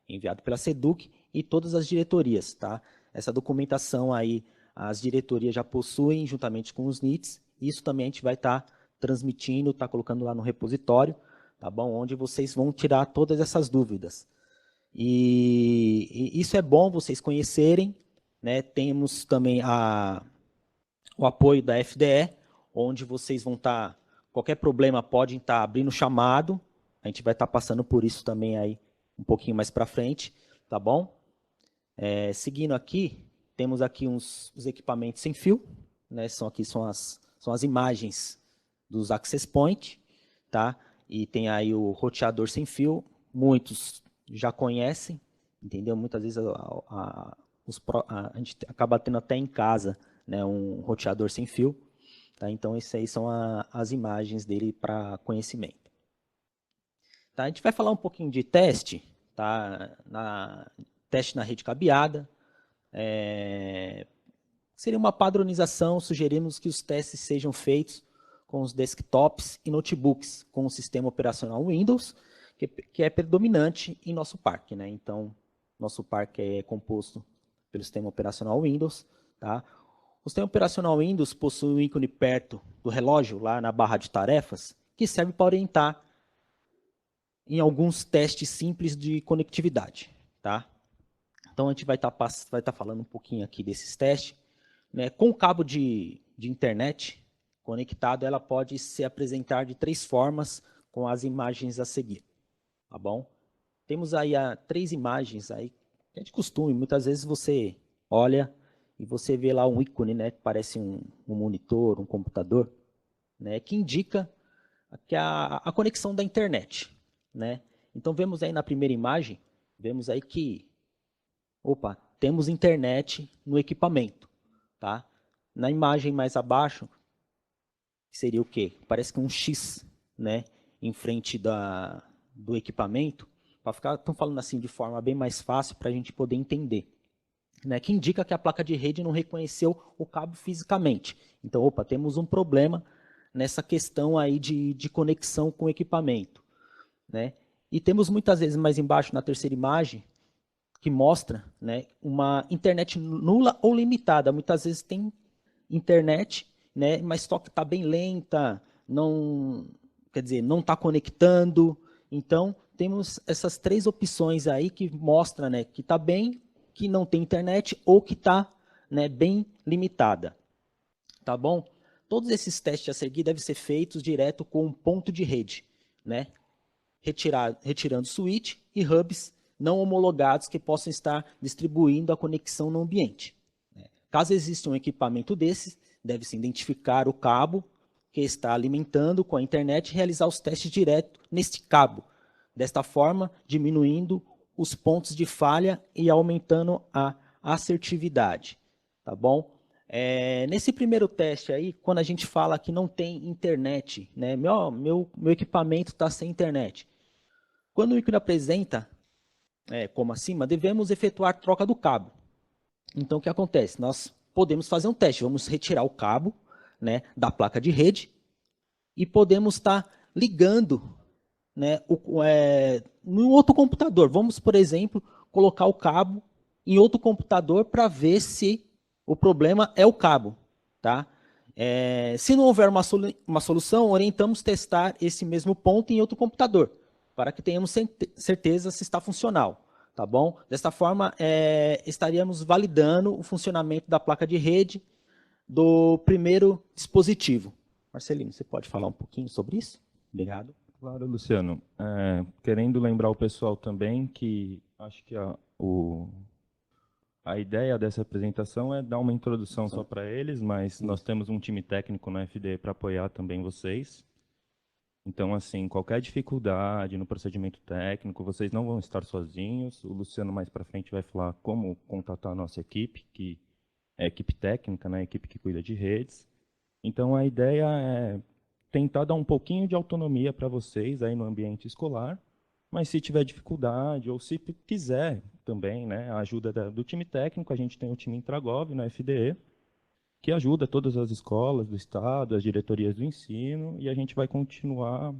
enviado pela SEDUC e todas as diretorias. Tá? Essa documentação aí, as diretorias já possuem, juntamente com os NITs. Isso também a gente vai estar transmitindo, colocando lá no repositório, tá bom? Onde vocês vão tirar todas essas dúvidas. E isso é bom vocês conhecerem, né? Temos também o apoio da FDE, onde vocês vão estar, qualquer problema podem estar abrindo chamado, a gente vai estar passando por isso também aí um pouquinho mais para frente, tá bom? Seguindo aqui, temos aqui os equipamentos sem fio, né? São as imagens dos access point, tá? E tem aí o roteador sem fio, muitos já conhecem, entendeu? Muitas vezes a gente acaba tendo até em casa, né, um roteador sem fio, tá? Então, essas aí são as imagens dele para conhecimento. Tá? A gente vai falar um pouquinho de teste, tá? Teste na rede cabeada. Seria uma padronização, sugerimos que os testes sejam feitos com os desktops e notebooks com o sistema operacional Windows, que é predominante em nosso parque, né? Então, nosso parque é composto pelo sistema operacional Windows, tá? O sistema operacional Windows possui um ícone perto do relógio, lá na barra de tarefas, que serve para orientar em alguns testes simples de conectividade, tá? Então, a gente vai estar falando um pouquinho aqui desses testes, né? Com o cabo de internet, conectado, ela pode se apresentar de 3 formas com as imagens a seguir, tá bom? Temos aí 3 imagens aí, que é de costume, muitas vezes você olha e você vê lá um ícone, né, que parece um monitor, um computador, né, que indica que a conexão da internet, né? Então vemos aí na primeira imagem, vemos aí que, temos internet no equipamento, tá? Na imagem mais abaixo, seria o quê? Parece que um X, né, em frente do equipamento, para ficar, estão falando assim de forma bem mais fácil para a gente poder entender, né, que indica que a placa de rede não reconheceu o cabo fisicamente. Então, temos um problema nessa questão aí de conexão com o equipamento, né? E temos muitas vezes mais embaixo na terceira imagem que mostra, né, uma internet nula ou limitada. Muitas vezes tem internet, né, mas só que está bem lenta, não, quer dizer, não está conectando. Então, temos essas 3 opções aí que mostram, né, que está bem, que não tem internet ou que está, né, bem limitada. Tá bom? Todos esses testes a seguir devem ser feitos direto com um ponto de rede, né? Retirando switch e hubs não homologados que possam estar distribuindo a conexão no ambiente. Caso exista um equipamento desses, deve-se identificar o cabo que está alimentando com a internet e realizar os testes direto neste cabo. Desta forma, diminuindo os pontos de falha e aumentando a assertividade. Tá bom? Nesse primeiro teste aí, quando a gente fala que não tem internet, né, meu equipamento está sem internet. Quando o ícone apresenta, como acima, devemos efetuar troca do cabo. Então, o que acontece? Nós podemos fazer um teste, vamos retirar o cabo, né, da placa de rede e podemos estar ligando, né, no outro computador. Vamos, por exemplo, colocar o cabo em outro computador para ver se o problema é o cabo. Tá? Se não houver uma solução, orientamos testar esse mesmo ponto em outro computador, para que tenhamos certeza se está funcional. Tá bom? Desta forma, estaríamos validando o funcionamento da placa de rede do primeiro dispositivo. Marcelino, você pode falar um pouquinho sobre isso? Obrigado. Claro, Luciano. Querendo lembrar o pessoal também que acho que a ideia dessa apresentação é dar uma introdução só para eles, mas nós temos um time técnico na FDE para apoiar também vocês. Então, assim, qualquer dificuldade no procedimento técnico, vocês não vão estar sozinhos. O Luciano mais para frente vai falar como contatar a nossa equipe, que é a equipe técnica, né, a equipe que cuida de redes. Então, a ideia é tentar dar um pouquinho de autonomia para vocês aí no ambiente escolar, mas se tiver dificuldade ou se quiser também, né, a ajuda do time técnico, a gente tem o time Intragov na FDE, que ajuda todas as escolas do estado, as diretorias do ensino, e a gente vai continuar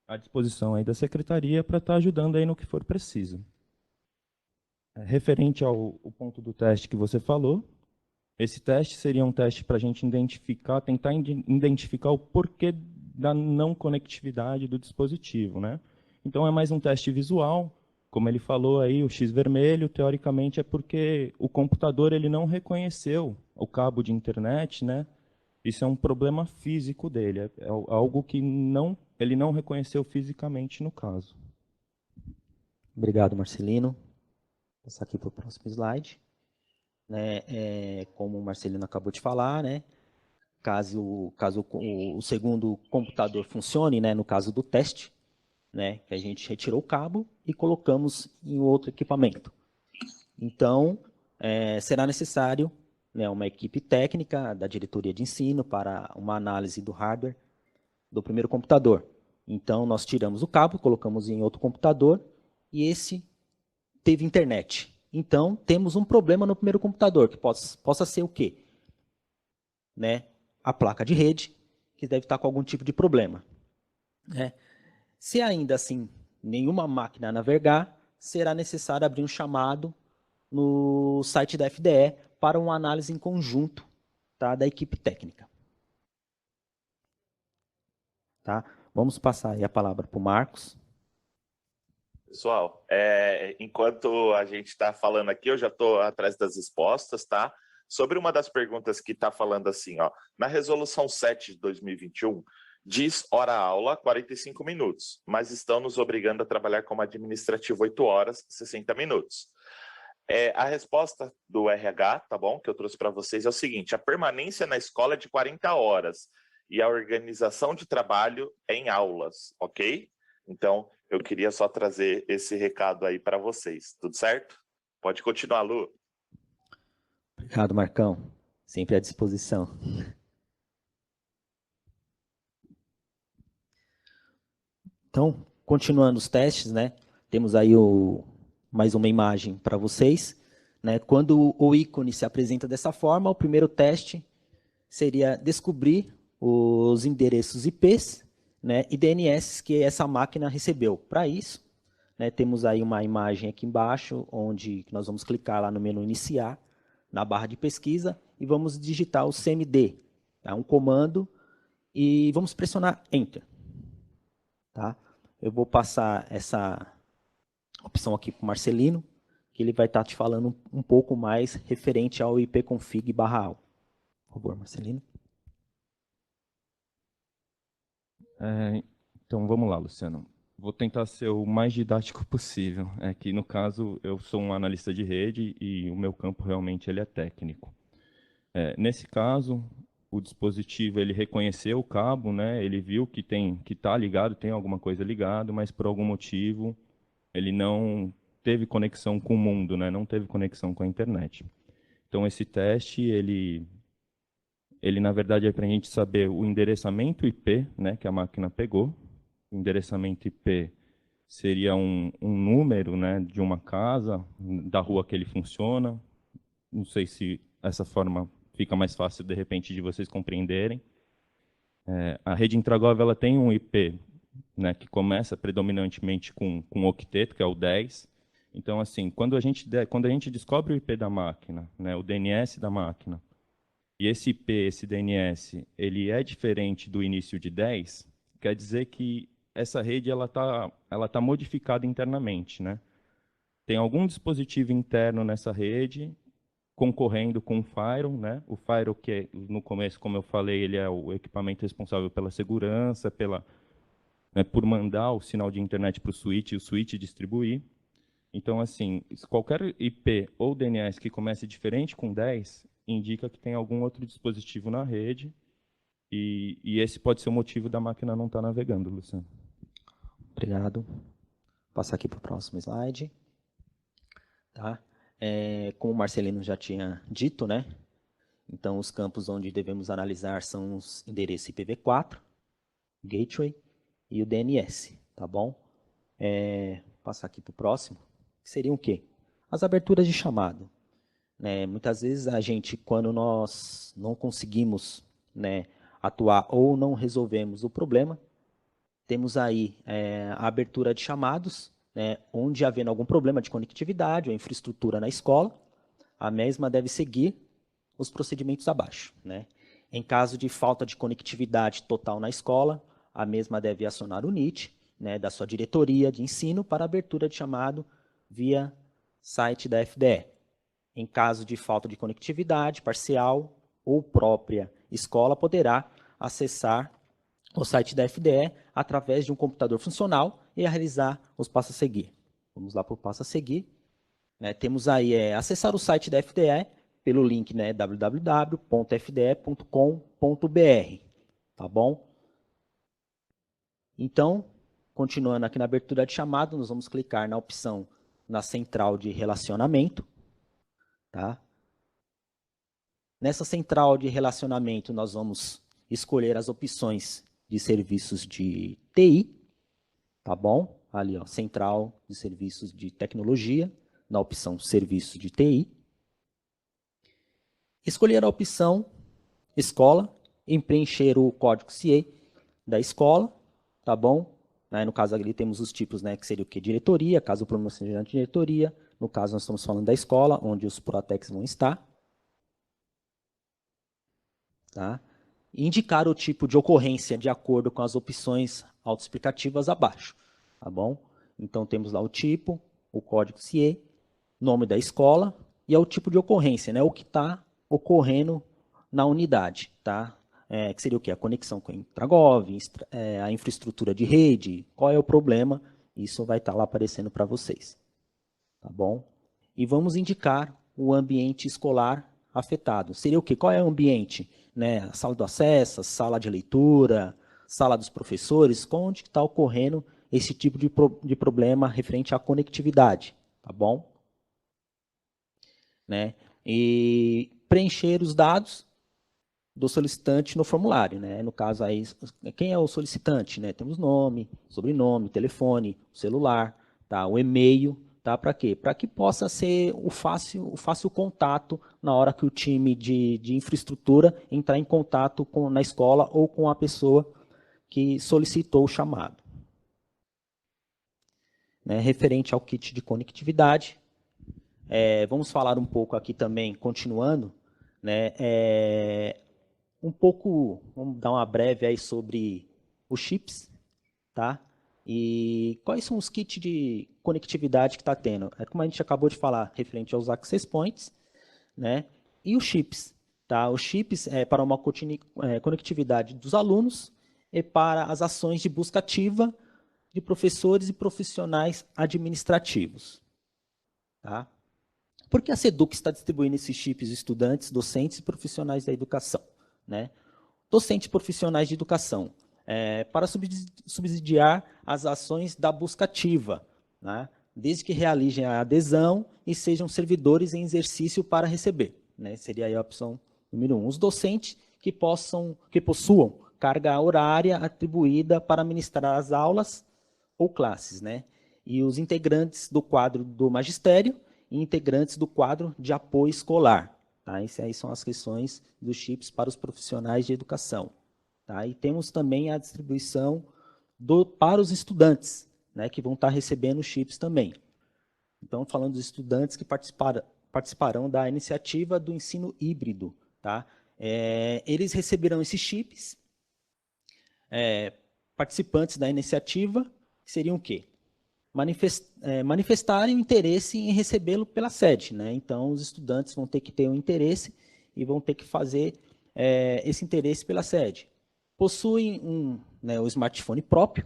à disposição aí da secretaria para estar ajudando aí no que for preciso. Referente ao ponto do teste que você falou, esse teste seria um teste para a gente tentar identificar o porquê da não conectividade do dispositivo, né? Então é mais um teste visual, como ele falou aí, o X vermelho, teoricamente é porque o computador ele não reconheceu o cabo de internet, né? Isso é um problema físico dele, é algo que ele não reconheceu fisicamente no caso. Obrigado, Marcelino. Vou passar aqui para o próximo slide. Como o Marcelino acabou de falar, né? Caso o segundo computador funcione, né, no caso do teste, né, que a gente retirou o cabo e colocamos em outro equipamento. Então, será necessário, né, uma equipe técnica da diretoria de ensino para uma análise do hardware do primeiro computador. Então, nós tiramos o cabo, colocamos em outro computador e esse teve internet. Então, temos um problema no primeiro computador, que possa ser o quê? Né, a placa de rede, que deve estar com algum tipo de problema. Se ainda assim nenhuma máquina navegar, será necessário abrir um chamado no site da FDE para uma análise em conjunto, tá, da equipe técnica. Tá? Vamos passar aí a palavra para o Marcos. Pessoal, enquanto a gente está falando aqui, eu já estou atrás das respostas, tá? sobre uma das perguntas que está falando assim, ó, na resolução 7 de 2021, diz hora-aula 45 minutos, mas estão nos obrigando a trabalhar como administrativo 8 horas, 60 minutos. A resposta do RH, tá bom, que eu trouxe para vocês é o seguinte: a permanência na escola é de 40 horas e a organização de trabalho é em aulas, ok? Então, eu queria só trazer esse recado aí para vocês, tudo certo? Pode continuar, Lu. Obrigado, Marcão. Sempre à disposição. Então, continuando os testes, né? Temos aí mais uma imagem para vocês. Né? Quando o ícone se apresenta dessa forma, o primeiro teste seria descobrir os endereços IPs, né, e DNS que essa máquina recebeu. Para isso, né, temos aí uma imagem aqui embaixo, onde nós vamos clicar lá no menu iniciar, na barra de pesquisa, e vamos digitar o CMD, tá? Um comando, e vamos pressionar Enter. Tá? Eu vou passar essa opção aqui para o Marcelino, que ele vai estar te falando um pouco mais referente ao ipconfig/all. Por favor, Marcelino. Então, vamos lá, Luciano. Vou tentar ser o mais didático possível. É que, no caso, eu sou um analista de rede e o meu campo realmente ele é técnico. Nesse caso, o dispositivo ele reconheceu o cabo, né? Ele viu que está ligado, tem alguma coisa ligado, mas por algum motivo ele não teve conexão com o mundo, né? Não teve conexão com a internet. Então, esse teste, ele na verdade, é para a gente saber o endereçamento IP, né, que a máquina pegou. O endereçamento IP seria um número, né, de uma casa, da rua que ele funciona. Não sei se essa forma fica mais fácil, de repente, de vocês compreenderem. A rede Intragov ela tem um IP, né, que começa predominantemente com octeto, que é o 10. Então, assim, quando a gente descobre o IP da máquina, né, o DNS da máquina, e esse IP, esse DNS, ele é diferente do início de 10, quer dizer que essa rede ela tá modificada internamente, né? Tem algum dispositivo interno nessa rede concorrendo com o Firewall, né? O Firewall, que no começo, como eu falei, ele é o equipamento responsável pela segurança, né, por mandar o sinal de internet para o switch e o switch distribuir. Então, assim, qualquer IP ou DNS que comece diferente com 10 indica que tem algum outro dispositivo na rede e esse pode ser o motivo da máquina não estar navegando, Luciano. Obrigado. Vou passar aqui para o próximo slide. Tá? Como o Marcelino já tinha dito, né? Então, os campos onde devemos analisar são os endereços IPv4, Gateway e o DNS, tá bom? Vou passar aqui para o próximo. Seriam o quê? As aberturas de chamado. Muitas vezes a gente, quando nós não conseguimos, né, atuar ou não resolvemos o problema, temos aí a abertura de chamados, né, onde havendo algum problema de conectividade ou infraestrutura na escola, a mesma deve seguir os procedimentos abaixo. Né? Em caso de falta de conectividade total na escola, a mesma deve acionar o NIT, né, da sua diretoria de ensino para abertura de chamado via site da FDE. Em caso de falta de conectividade parcial ou própria escola, poderá acessar o site da FDE através de um computador funcional e realizar os passos a seguir. Vamos lá para o passo a seguir. Temos aí acessar o site da FDE pelo link, né, www.fde.com.br. Tá bom? Então, continuando aqui na abertura de chamado, nós vamos clicar na opção na central de relacionamento. Tá? Nessa central de relacionamento, nós vamos escolher as opções de serviços de TI, tá bom? Ali, ó, central de serviços de tecnologia, na opção serviços de TI. Escolher a opção escola e preencher o código CIE da escola, tá bom? No caso ali temos os tipos, né, que seria o que? Diretoria, caso o problema seja de diretoria. No caso nós estamos falando da escola, onde os Protecs vão estar. Tá? E indicar o tipo de ocorrência de acordo com as opções autoexplicativas abaixo. Tá bom? Então temos lá o tipo, o código CIE, nome da escola e é o tipo de ocorrência, né? O que está ocorrendo na unidade, tá? Que seria o quê? A conexão com a Intragov, a infraestrutura de rede, qual é o problema, isso vai estar lá aparecendo para vocês, tá bom? E vamos indicar o ambiente escolar afetado. Seria o quê? Qual é o ambiente? Né? A sala do acesso, a sala de leitura, sala dos professores, onde está ocorrendo esse tipo de problema referente à conectividade, tá bom? Né? E preencher os dados do solicitante no formulário, né? No caso aí, quem é o solicitante, né? Temos nome, sobrenome, telefone, celular, tá? O e-mail, tá? Para quê? Para que possa ser o fácil contato na hora que o time de infraestrutura entrar em contato na escola ou com a pessoa que solicitou o chamado. Né? Referente ao kit de conectividade, vamos falar um pouco aqui também, continuando, né? Vamos dar uma breve aí sobre os chips, tá? E quais são os kits de conectividade que está tendo? Como a gente acabou de falar, referente aos access points, né? E os chips, tá? Os chips é para uma conectividade dos alunos e para as ações de busca ativa de professores e profissionais administrativos, tá? Por que a SEDUC está distribuindo esses chips estudantes, docentes e profissionais da educação? Né? Docentes profissionais de educação, para subsidiar as ações da busca ativa, né? Desde que realizem a adesão e sejam servidores em exercício para receber. Né? Seria aí a opção número 1. Os docentes que possuam carga horária atribuída para ministrar as aulas ou classes, né? E os integrantes do quadro do magistério e integrantes do quadro de apoio escolar. Tá? Essas aí são as questões dos chips para os profissionais de educação. Tá? E temos também a distribuição para os estudantes, né, que vão estar recebendo chips também. Então, falando dos estudantes que participarão da iniciativa do ensino híbrido. Tá? Eles receberão esses chips, participantes da iniciativa, que seriam o quê? Manifestarem o interesse em recebê-lo pela sede. Né? Então, os estudantes vão ter que ter um interesse e vão ter que fazer esse interesse pela sede. Possuem um smartphone próprio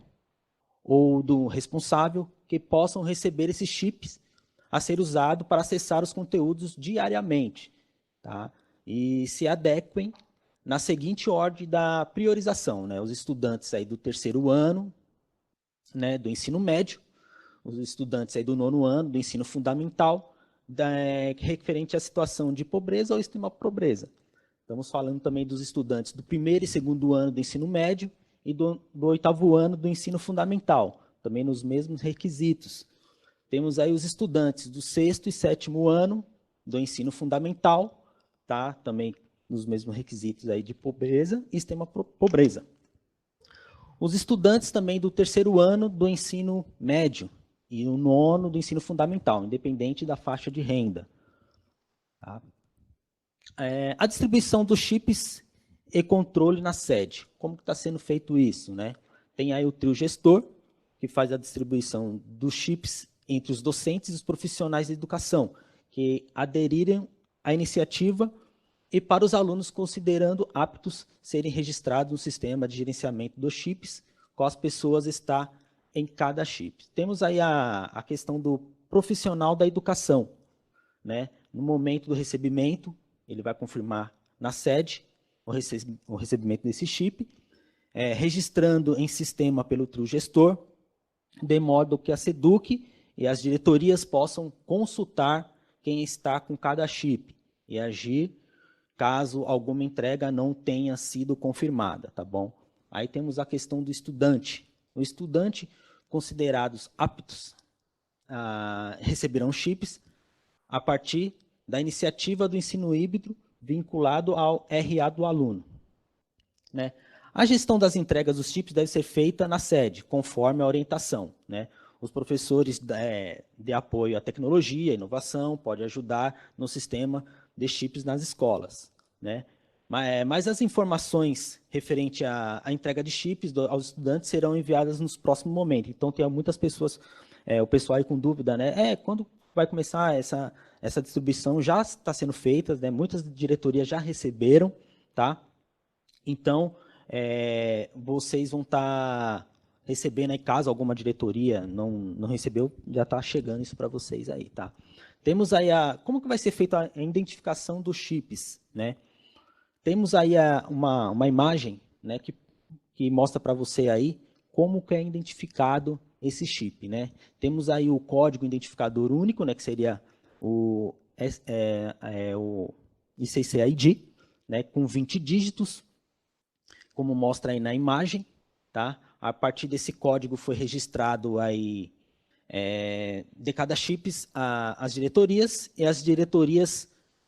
ou do responsável que possam receber esses chips a ser usado para acessar os conteúdos diariamente. Tá? E se adequem na seguinte ordem da priorização. Né? Os estudantes aí do terceiro ano, né, do ensino médio, os estudantes aí do nono ano, do ensino fundamental, referente à situação de pobreza ou extrema pobreza. Estamos falando também dos estudantes do primeiro e segundo ano do ensino médio e do oitavo ano do ensino fundamental, também nos mesmos requisitos. Temos aí os estudantes do sexto e sétimo ano do ensino fundamental, tá? Também nos mesmos requisitos aí de pobreza e extrema pobreza. Os estudantes também do terceiro ano do ensino médio e o nono do ensino fundamental, independente da faixa de renda. Tá? A distribuição dos chips e controle na sede. Como está sendo feito isso? Né? Tem aí o trio gestor, que faz a distribuição dos chips entre os docentes e os profissionais de educação, que aderirem à iniciativa e para os alunos considerando aptos serem registrados no sistema de gerenciamento dos chips, quais pessoas está em cada chip. Temos aí a questão do profissional da educação. Né? No momento do recebimento, ele vai confirmar na sede o recebimento desse chip, registrando em sistema pelo trio gestor, de modo que a SEDUC e as diretorias possam consultar quem está com cada chip e agir caso alguma entrega não tenha sido confirmada, tá bom? Aí temos a questão do estudante. O estudante considerados aptos receberão chips a partir da iniciativa do ensino híbrido vinculado ao RA do aluno. Né? A gestão das entregas dos chips deve ser feita na sede, conforme a orientação. Né? Os professores de apoio à tecnologia e inovação podem ajudar no sistema de chips nas escolas. Né? Mas as informações referentes à entrega de chips aos estudantes serão enviadas nos próximos momentos. Então, tem muitas pessoas, o pessoal aí com dúvida, né? Quando vai começar essa distribuição já está sendo feita, né? Muitas diretorias já receberam, tá? Então, vocês vão estar recebendo aí, caso alguma diretoria não recebeu, já está chegando isso para vocês aí, tá? Temos aí como que vai ser feita a identificação dos chips, né? Temos aí uma imagem, né, que mostra para você aí como que é identificado esse chip, né? Temos aí o código identificador único, né, que seria o ICC-ID, né, com 20 dígitos, como mostra aí na imagem, tá? A partir desse código foi registrado aí de cada chips as diretorias e as diretorias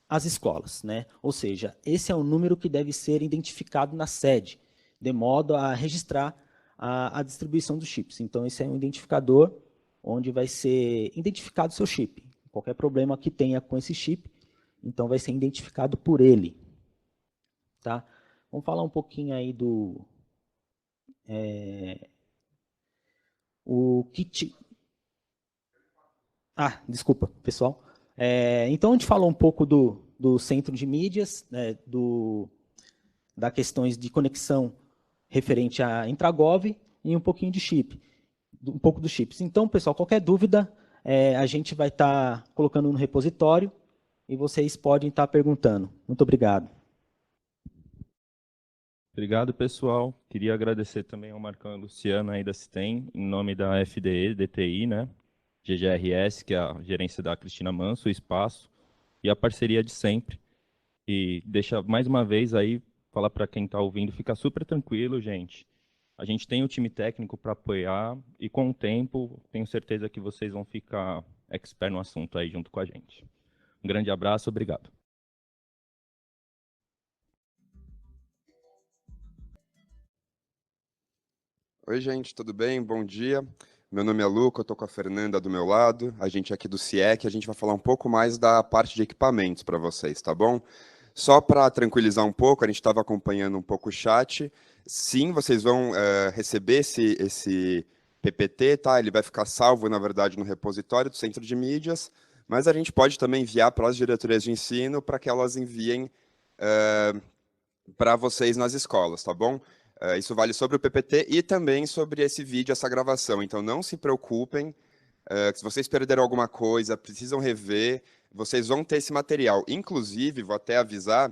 as escolas, né? Ou seja, esse é o número que deve ser identificado na sede, de modo a registrar a distribuição dos chips. Então, esse é um identificador onde vai ser identificado o seu chip. Qualquer problema que tenha com esse chip, então vai ser identificado por ele. Tá? Vamos falar um pouquinho aí do o kit. Desculpa, pessoal. Então, a gente falou um pouco do centro de mídias, né, da questões de conexão referente à Intragov e um pouquinho de chip, um pouco dos chips. Então, pessoal, qualquer dúvida, a gente vai estar colocando no repositório e vocês podem estar perguntando. Muito obrigado. Obrigado, pessoal. Queria agradecer também ao Marcão e ao Luciano aí da Citem, em nome da FDE, DTI, né? GGRS, que é a gerência da Cristina Manso, o espaço, e a parceria de sempre. E deixa mais uma vez aí, falar para quem está ouvindo, fica super tranquilo, gente. A gente tem o time técnico para apoiar e com o tempo, tenho certeza que vocês vão ficar expert no assunto aí junto com a gente. Um grande abraço, obrigado. Oi, gente, tudo bem? Bom dia. Meu nome é Luca, eu estou com a Fernanda do meu lado, a gente é aqui do CIEC, a gente vai falar um pouco mais da parte de equipamentos para vocês, tá bom? Só para tranquilizar um pouco, a gente estava acompanhando um pouco o chat. Sim, vocês vão receber esse PPT, tá? Ele vai ficar salvo, na verdade, no repositório do Centro de Mídias, mas a gente pode também enviar para as diretorias de ensino para que elas enviem para vocês nas escolas, tá bom? Isso vale sobre o PPT e também sobre esse vídeo, essa gravação. Então, não se preocupem, se vocês perderam alguma coisa, precisam rever, vocês vão ter esse material. Inclusive, vou até avisar,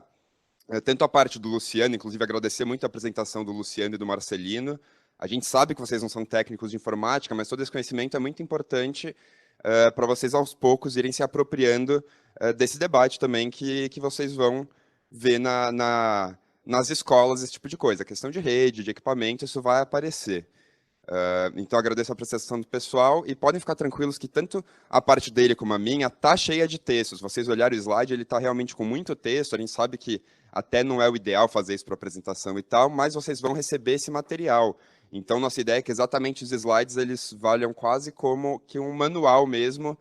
tanto a parte do Luciano, inclusive agradecer muito a apresentação do Luciano e do Marcelino. A gente sabe que vocês não são técnicos de informática, mas todo esse conhecimento é muito importante para vocês, aos poucos, irem se apropriando desse debate também que vocês vão ver nas escolas, esse tipo de coisa. A questão de rede, de equipamento, isso vai aparecer. Então, agradeço a apreciação do pessoal e podem ficar tranquilos que tanto a parte dele como a minha está cheia de textos. Se vocês olharem o slide, ele está realmente com muito texto. A gente sabe que até não é o ideal fazer isso para apresentação e tal, mas vocês vão receber esse material. Então, nossa ideia é que exatamente os slides eles valham quase como que um manual mesmo,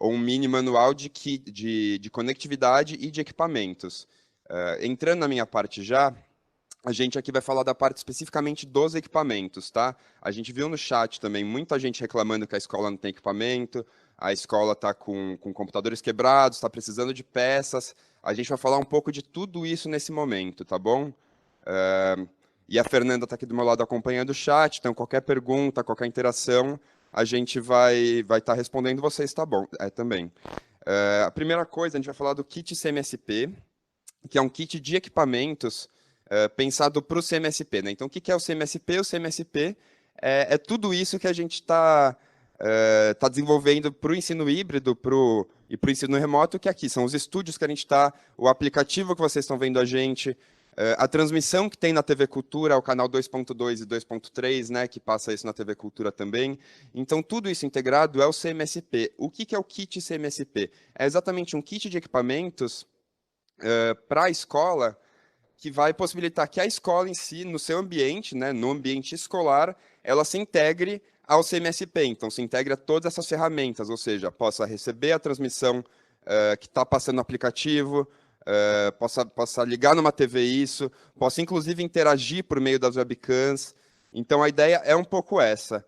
ou um mini manual de conectividade e de equipamentos. Entrando na minha parte já, a gente aqui vai falar da parte especificamente dos equipamentos, tá? A gente viu no chat também muita gente reclamando que a escola não tem equipamento, a escola está com computadores quebrados, está precisando de peças. A gente vai falar um pouco de tudo isso nesse momento, tá bom? E a Fernanda está aqui do meu lado acompanhando o chat, então qualquer pergunta, qualquer interação, a gente vai estar respondendo vocês, tá bom? Também. A primeira coisa, a gente vai falar do kit CMSP, que é um kit de equipamentos pensado para o CMSP, né? Então, o que é o CMSP? O CMSP é tudo isso que a gente está desenvolvendo para o ensino híbrido e para o ensino remoto, que aqui são os estúdios que a gente está, o aplicativo que vocês estão vendo a gente, a transmissão que tem na TV Cultura, o canal 2.2 e 2.3, né, que passa isso na TV Cultura também. Então, tudo isso integrado é o CMSP. O que é o kit CMSP? É exatamente um kit de equipamentos para a escola, que vai possibilitar que a escola em si, no seu ambiente, né, no ambiente escolar, ela se integre ao CMSP. Então, se integre a todas essas ferramentas, ou seja, possa receber a transmissão que está passando no aplicativo, possa ligar numa TV isso, possa inclusive interagir por meio das webcams. Então, a ideia é um pouco essa.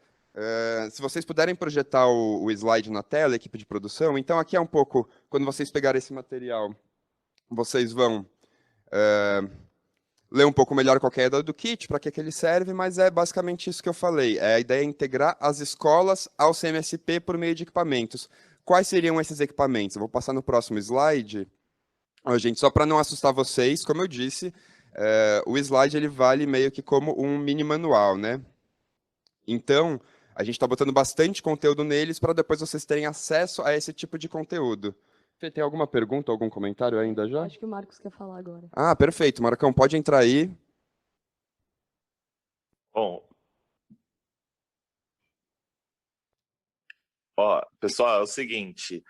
Se vocês puderem projetar o slide na tela, equipe de produção, então aqui é um pouco, quando vocês pegarem esse material, vocês vão ler um pouco melhor qual que é a ideia do kit, para que ele serve, mas é basicamente isso que eu falei. A ideia é integrar as escolas ao CMSP por meio de equipamentos. Quais seriam esses equipamentos? Eu vou passar no próximo slide. Gente, só para não assustar vocês, como eu disse, o slide ele vale meio que como um mini manual, né? Então, a gente está botando bastante conteúdo neles para depois vocês terem acesso a esse tipo de conteúdo. Fê, tem alguma pergunta, algum comentário ainda já? Acho que o Marcos quer falar agora. Ah, perfeito. Marcão, pode entrar aí. Bom, ó, pessoal, é o seguinte,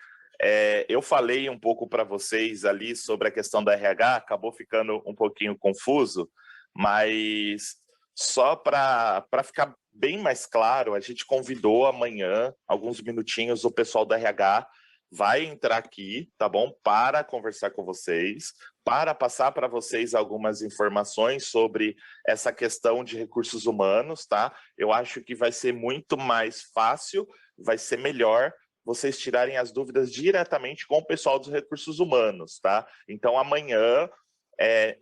eu falei um pouco para vocês ali sobre a questão da RH, acabou ficando um pouquinho confuso, mas só para ficar bem mais claro, a gente convidou amanhã, alguns minutinhos, o pessoal da RH vai entrar aqui, tá bom? Para conversar com vocês, para passar para vocês algumas informações sobre essa questão de recursos humanos, tá? Eu acho que vai ser muito mais fácil, vai ser melhor vocês tirarem as dúvidas diretamente com o pessoal dos recursos humanos, tá? Então, amanhã,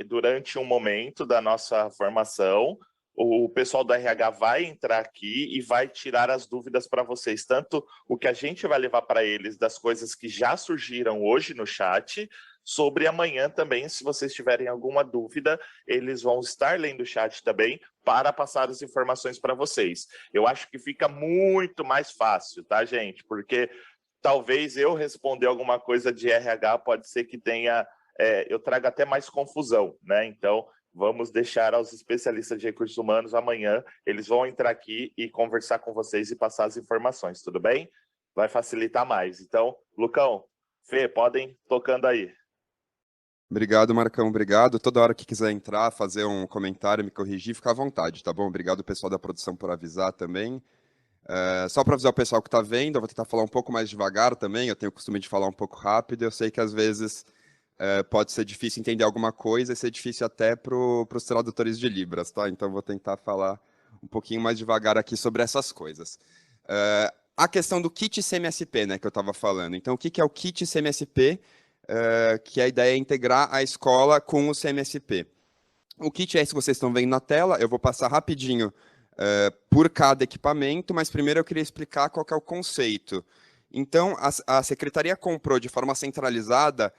durante um momento da nossa formação, o pessoal do RH vai entrar aqui e vai tirar as dúvidas para vocês, tanto o que a gente vai levar para eles das coisas que já surgiram hoje no chat, sobre amanhã também, se vocês tiverem alguma dúvida, eles vão estar lendo o chat também para passar as informações para vocês. Eu acho que fica muito mais fácil, tá, gente? Porque talvez eu responder alguma coisa de RH pode ser que tenha, eu traga até mais confusão, né? Então, vamos deixar aos especialistas de recursos humanos amanhã, eles vão entrar aqui e conversar com vocês e passar as informações, tudo bem? Vai facilitar mais. Então, Lucão, Fê, podem tocando aí. Obrigado, Marcão, obrigado. Toda hora que quiser entrar, fazer um comentário, me corrigir, fica à vontade, tá bom? Obrigado, pessoal da produção, por avisar também. Só para avisar o pessoal que está vendo, eu vou tentar falar um pouco mais devagar também, eu tenho o costume de falar um pouco rápido, eu sei que às vezes pode ser difícil entender alguma coisa e ser difícil até para os tradutores de Libras, tá? Então, vou tentar falar um pouquinho mais devagar aqui sobre essas coisas. A questão do kit CMSP, né, que eu estava falando. Então, o que é o kit CMSP? Que a ideia é integrar a escola com o CMSP. O kit é esse que vocês estão vendo na tela, eu vou passar rapidinho por cada equipamento, mas primeiro eu queria explicar qual que é o conceito. Então, a secretaria comprou de forma centralizada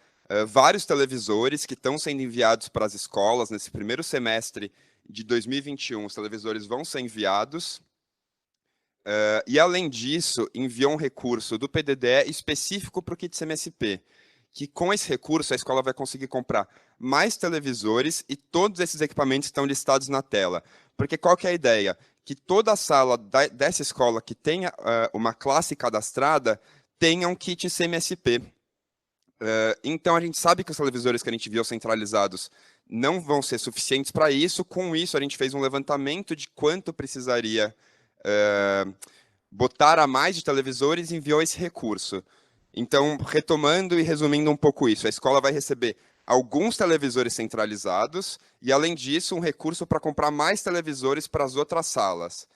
vários televisores que estão sendo enviados para as escolas. Nesse primeiro semestre de 2021, os televisores vão ser enviados. E, além disso, enviou um recurso do PDDE específico para o kit CMSP, que com esse recurso a escola vai conseguir comprar mais televisores e todos esses equipamentos estão listados na tela. Porque qual que é a ideia? Que toda a sala dessa escola que tenha uma classe cadastrada tenha um kit CMSP. Então, a gente sabe que os televisores que a gente viu centralizados não vão ser suficientes para isso. Com isso, a gente fez um levantamento de quanto precisaria botar a mais de televisores e enviou esse recurso. Então, retomando e resumindo um pouco isso, a escola vai receber alguns televisores centralizados e, além disso, um recurso para comprar mais televisores para as outras salas.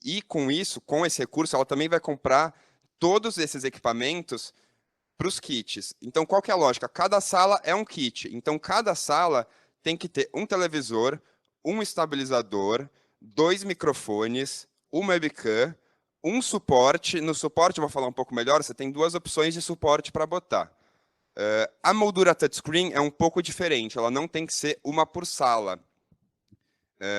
E, com isso, com esse recurso, ela também vai comprar todos esses equipamentos para os kits. Então, qual que é a lógica? Cada sala é um kit. Então, cada sala tem que ter um televisor, um estabilizador, 2 microfones, uma webcam, um suporte. No suporte, eu vou falar um pouco melhor, você tem 2 opções de suporte para botar. A moldura touchscreen é um pouco diferente, ela não tem que ser uma por sala.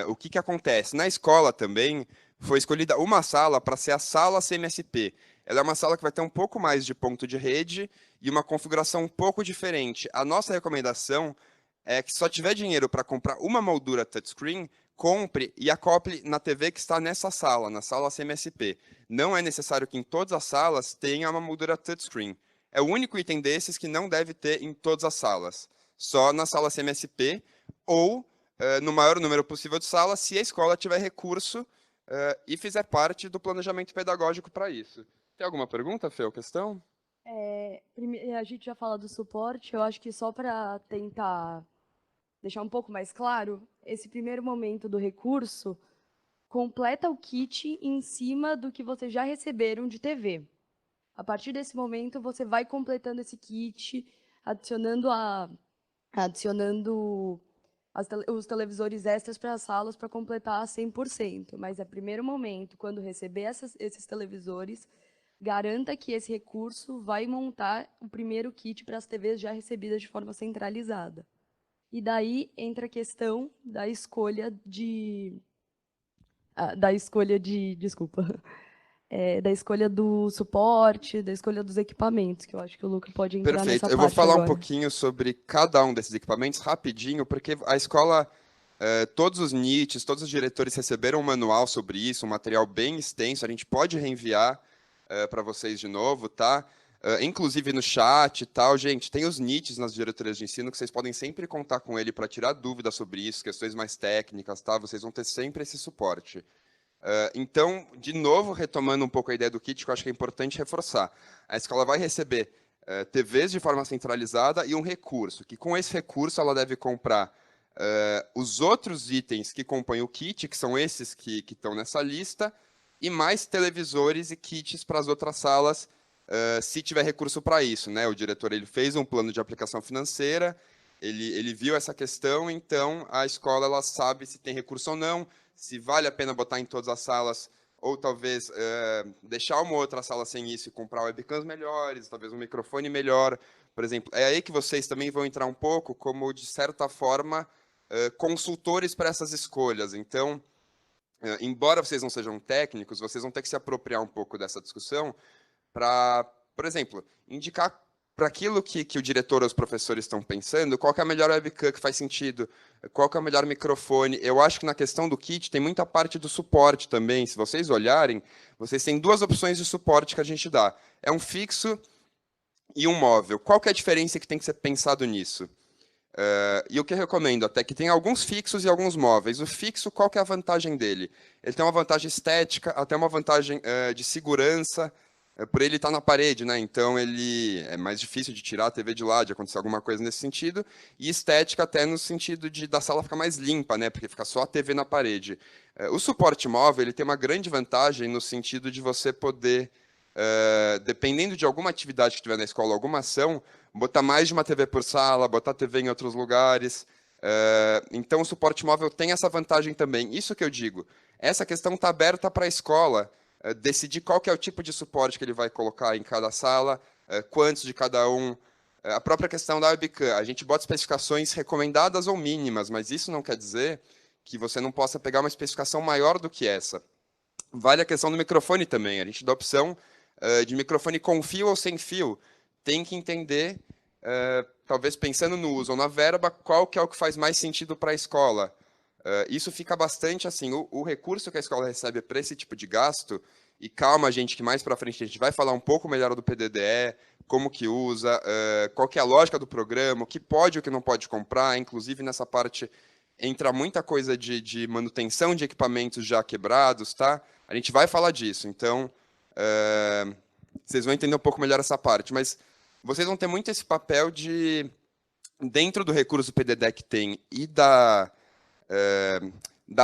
O que acontece? Na escola também foi escolhida uma sala para ser a sala CMSP. Ela é uma sala que vai ter um pouco mais de ponto de rede e uma configuração um pouco diferente. A nossa recomendação é que, se só tiver dinheiro para comprar uma moldura touchscreen, compre e acople na TV que está nessa sala, na sala CMSP. Não é necessário que em todas as salas tenha uma moldura touchscreen. É o único item desses que não deve ter em todas as salas. Só na sala CMSP ou no maior número possível de salas, se a escola tiver recurso e fizer parte do planejamento pedagógico para isso. Tem alguma pergunta, Fê, ou questão? A gente já fala do suporte, eu acho que só para tentar deixar um pouco mais claro, esse primeiro momento do recurso completa o kit em cima do que vocês já receberam de TV. A partir desse momento, você vai completando esse kit, adicionando os televisores extras para as salas para completar 100%. Mas, a primeiro momento, quando receber esses televisores, garanta que esse recurso vai montar o primeiro kit para as TVs já recebidas de forma centralizada. E daí entra a questão da escolha da escolha do suporte, da escolha dos equipamentos, que eu acho que o Luca pode entrar Perfeito. nessa Eu vou parte falar um agora. pouquinho sobre cada um desses equipamentos rapidinho, porque a escola, todos os NITs, todos os diretores receberam um manual sobre isso, um material bem extenso, a gente pode reenviar para vocês de novo, tá? Inclusive no chat e tal, gente, tem os NITs nas diretorias de ensino que vocês podem sempre contar com ele para tirar dúvidas sobre isso, questões mais técnicas, tá? Vocês vão ter sempre esse suporte. Então, de novo, retomando um pouco a ideia do kit, que eu acho que é importante reforçar. A escola vai receber TVs de forma centralizada e um recurso, que com esse recurso ela deve comprar os outros itens que compõem o kit, que são esses que estão nessa lista, e mais televisores e kits para as outras salas, se tiver recurso para isso, né? O diretor ele fez um plano de aplicação financeira, ele viu essa questão, então a escola ela sabe se tem recurso ou não, se vale a pena botar em todas as salas, ou talvez deixar uma outra sala sem isso e comprar webcams melhores, talvez um microfone melhor, por exemplo. É aí que vocês também vão entrar um pouco como, de certa forma, consultores para essas escolhas. Então, embora vocês não sejam técnicos, vocês vão ter que se apropriar um pouco dessa discussão para, por exemplo, indicar para aquilo que o diretor ou os professores estão pensando, qual que é a melhor webcam que faz sentido, qual que é o melhor microfone. Eu acho que na questão do kit tem muita parte do suporte também. Se vocês olharem, vocês têm duas opções de suporte que a gente dá. É um fixo e um móvel. Qual que é a diferença que tem que ser pensado nisso? E o que eu recomendo até que tem alguns fixos e alguns móveis. O fixo, qual que é a vantagem dele? Ele tem uma vantagem estética, até uma vantagem de segurança, por ele estar na parede, né? Então ele é mais difícil de tirar a TV de lá, de acontecer alguma coisa nesse sentido, e estética até no sentido da sala ficar mais limpa, né? Porque fica só a TV na parede. O suporte móvel ele tem uma grande vantagem no sentido de você poder, dependendo de alguma atividade que tiver na escola, alguma ação, botar mais de uma TV por sala, botar TV em outros lugares. Então o suporte móvel tem essa vantagem também. Isso que eu digo, essa questão está aberta para a escola decidir qual que é o tipo de suporte que ele vai colocar em cada sala, quantos de cada um. A própria questão da webcam, a gente bota especificações recomendadas ou mínimas, mas isso não quer dizer que você não possa pegar uma especificação maior do que essa. Vale a questão do microfone também, a gente dá a opção de microfone com fio ou sem fio. Tem que entender, talvez pensando no uso ou na verba, qual que é o que faz mais sentido para a escola. Isso fica bastante assim, o recurso que a escola recebe para esse tipo de gasto, e calma, gente, que mais para frente a gente vai falar um pouco melhor do PDDE, como que usa, qual que é a lógica do programa, o que pode e o que não pode comprar, inclusive nessa parte entra muita coisa de manutenção de equipamentos já quebrados, tá? A gente vai falar disso, então vocês vão entender um pouco melhor essa parte, mas vocês vão ter muito esse papel de, dentro do recurso PDDE que tem e da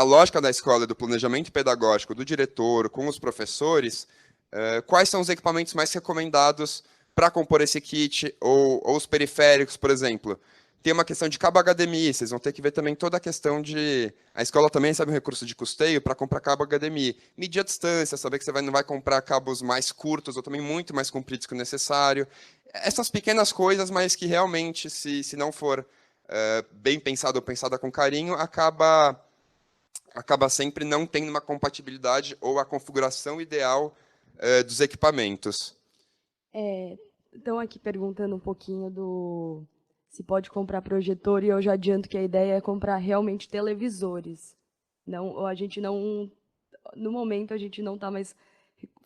lógica da escola, do planejamento pedagógico, do diretor, com os professores, quais são os equipamentos mais recomendados para compor esse kit, ou os periféricos, por exemplo. Tem uma questão de cabo HDMI, vocês vão ter que ver também toda a questão de... A escola também recebe um recurso de custeio para comprar cabo HDMI. Medir a distância, saber que você não vai comprar cabos mais curtos ou também muito mais compridos que o necessário. Essas pequenas coisas, mas que realmente, se não for bem pensado ou pensada com carinho, acaba sempre não tendo uma compatibilidade ou a configuração ideal dos equipamentos. Estão aqui perguntando um pouquinho se pode comprar projetor, e eu já adianto que a ideia é comprar realmente televisores. Não, a gente não, no momento, a gente não está mais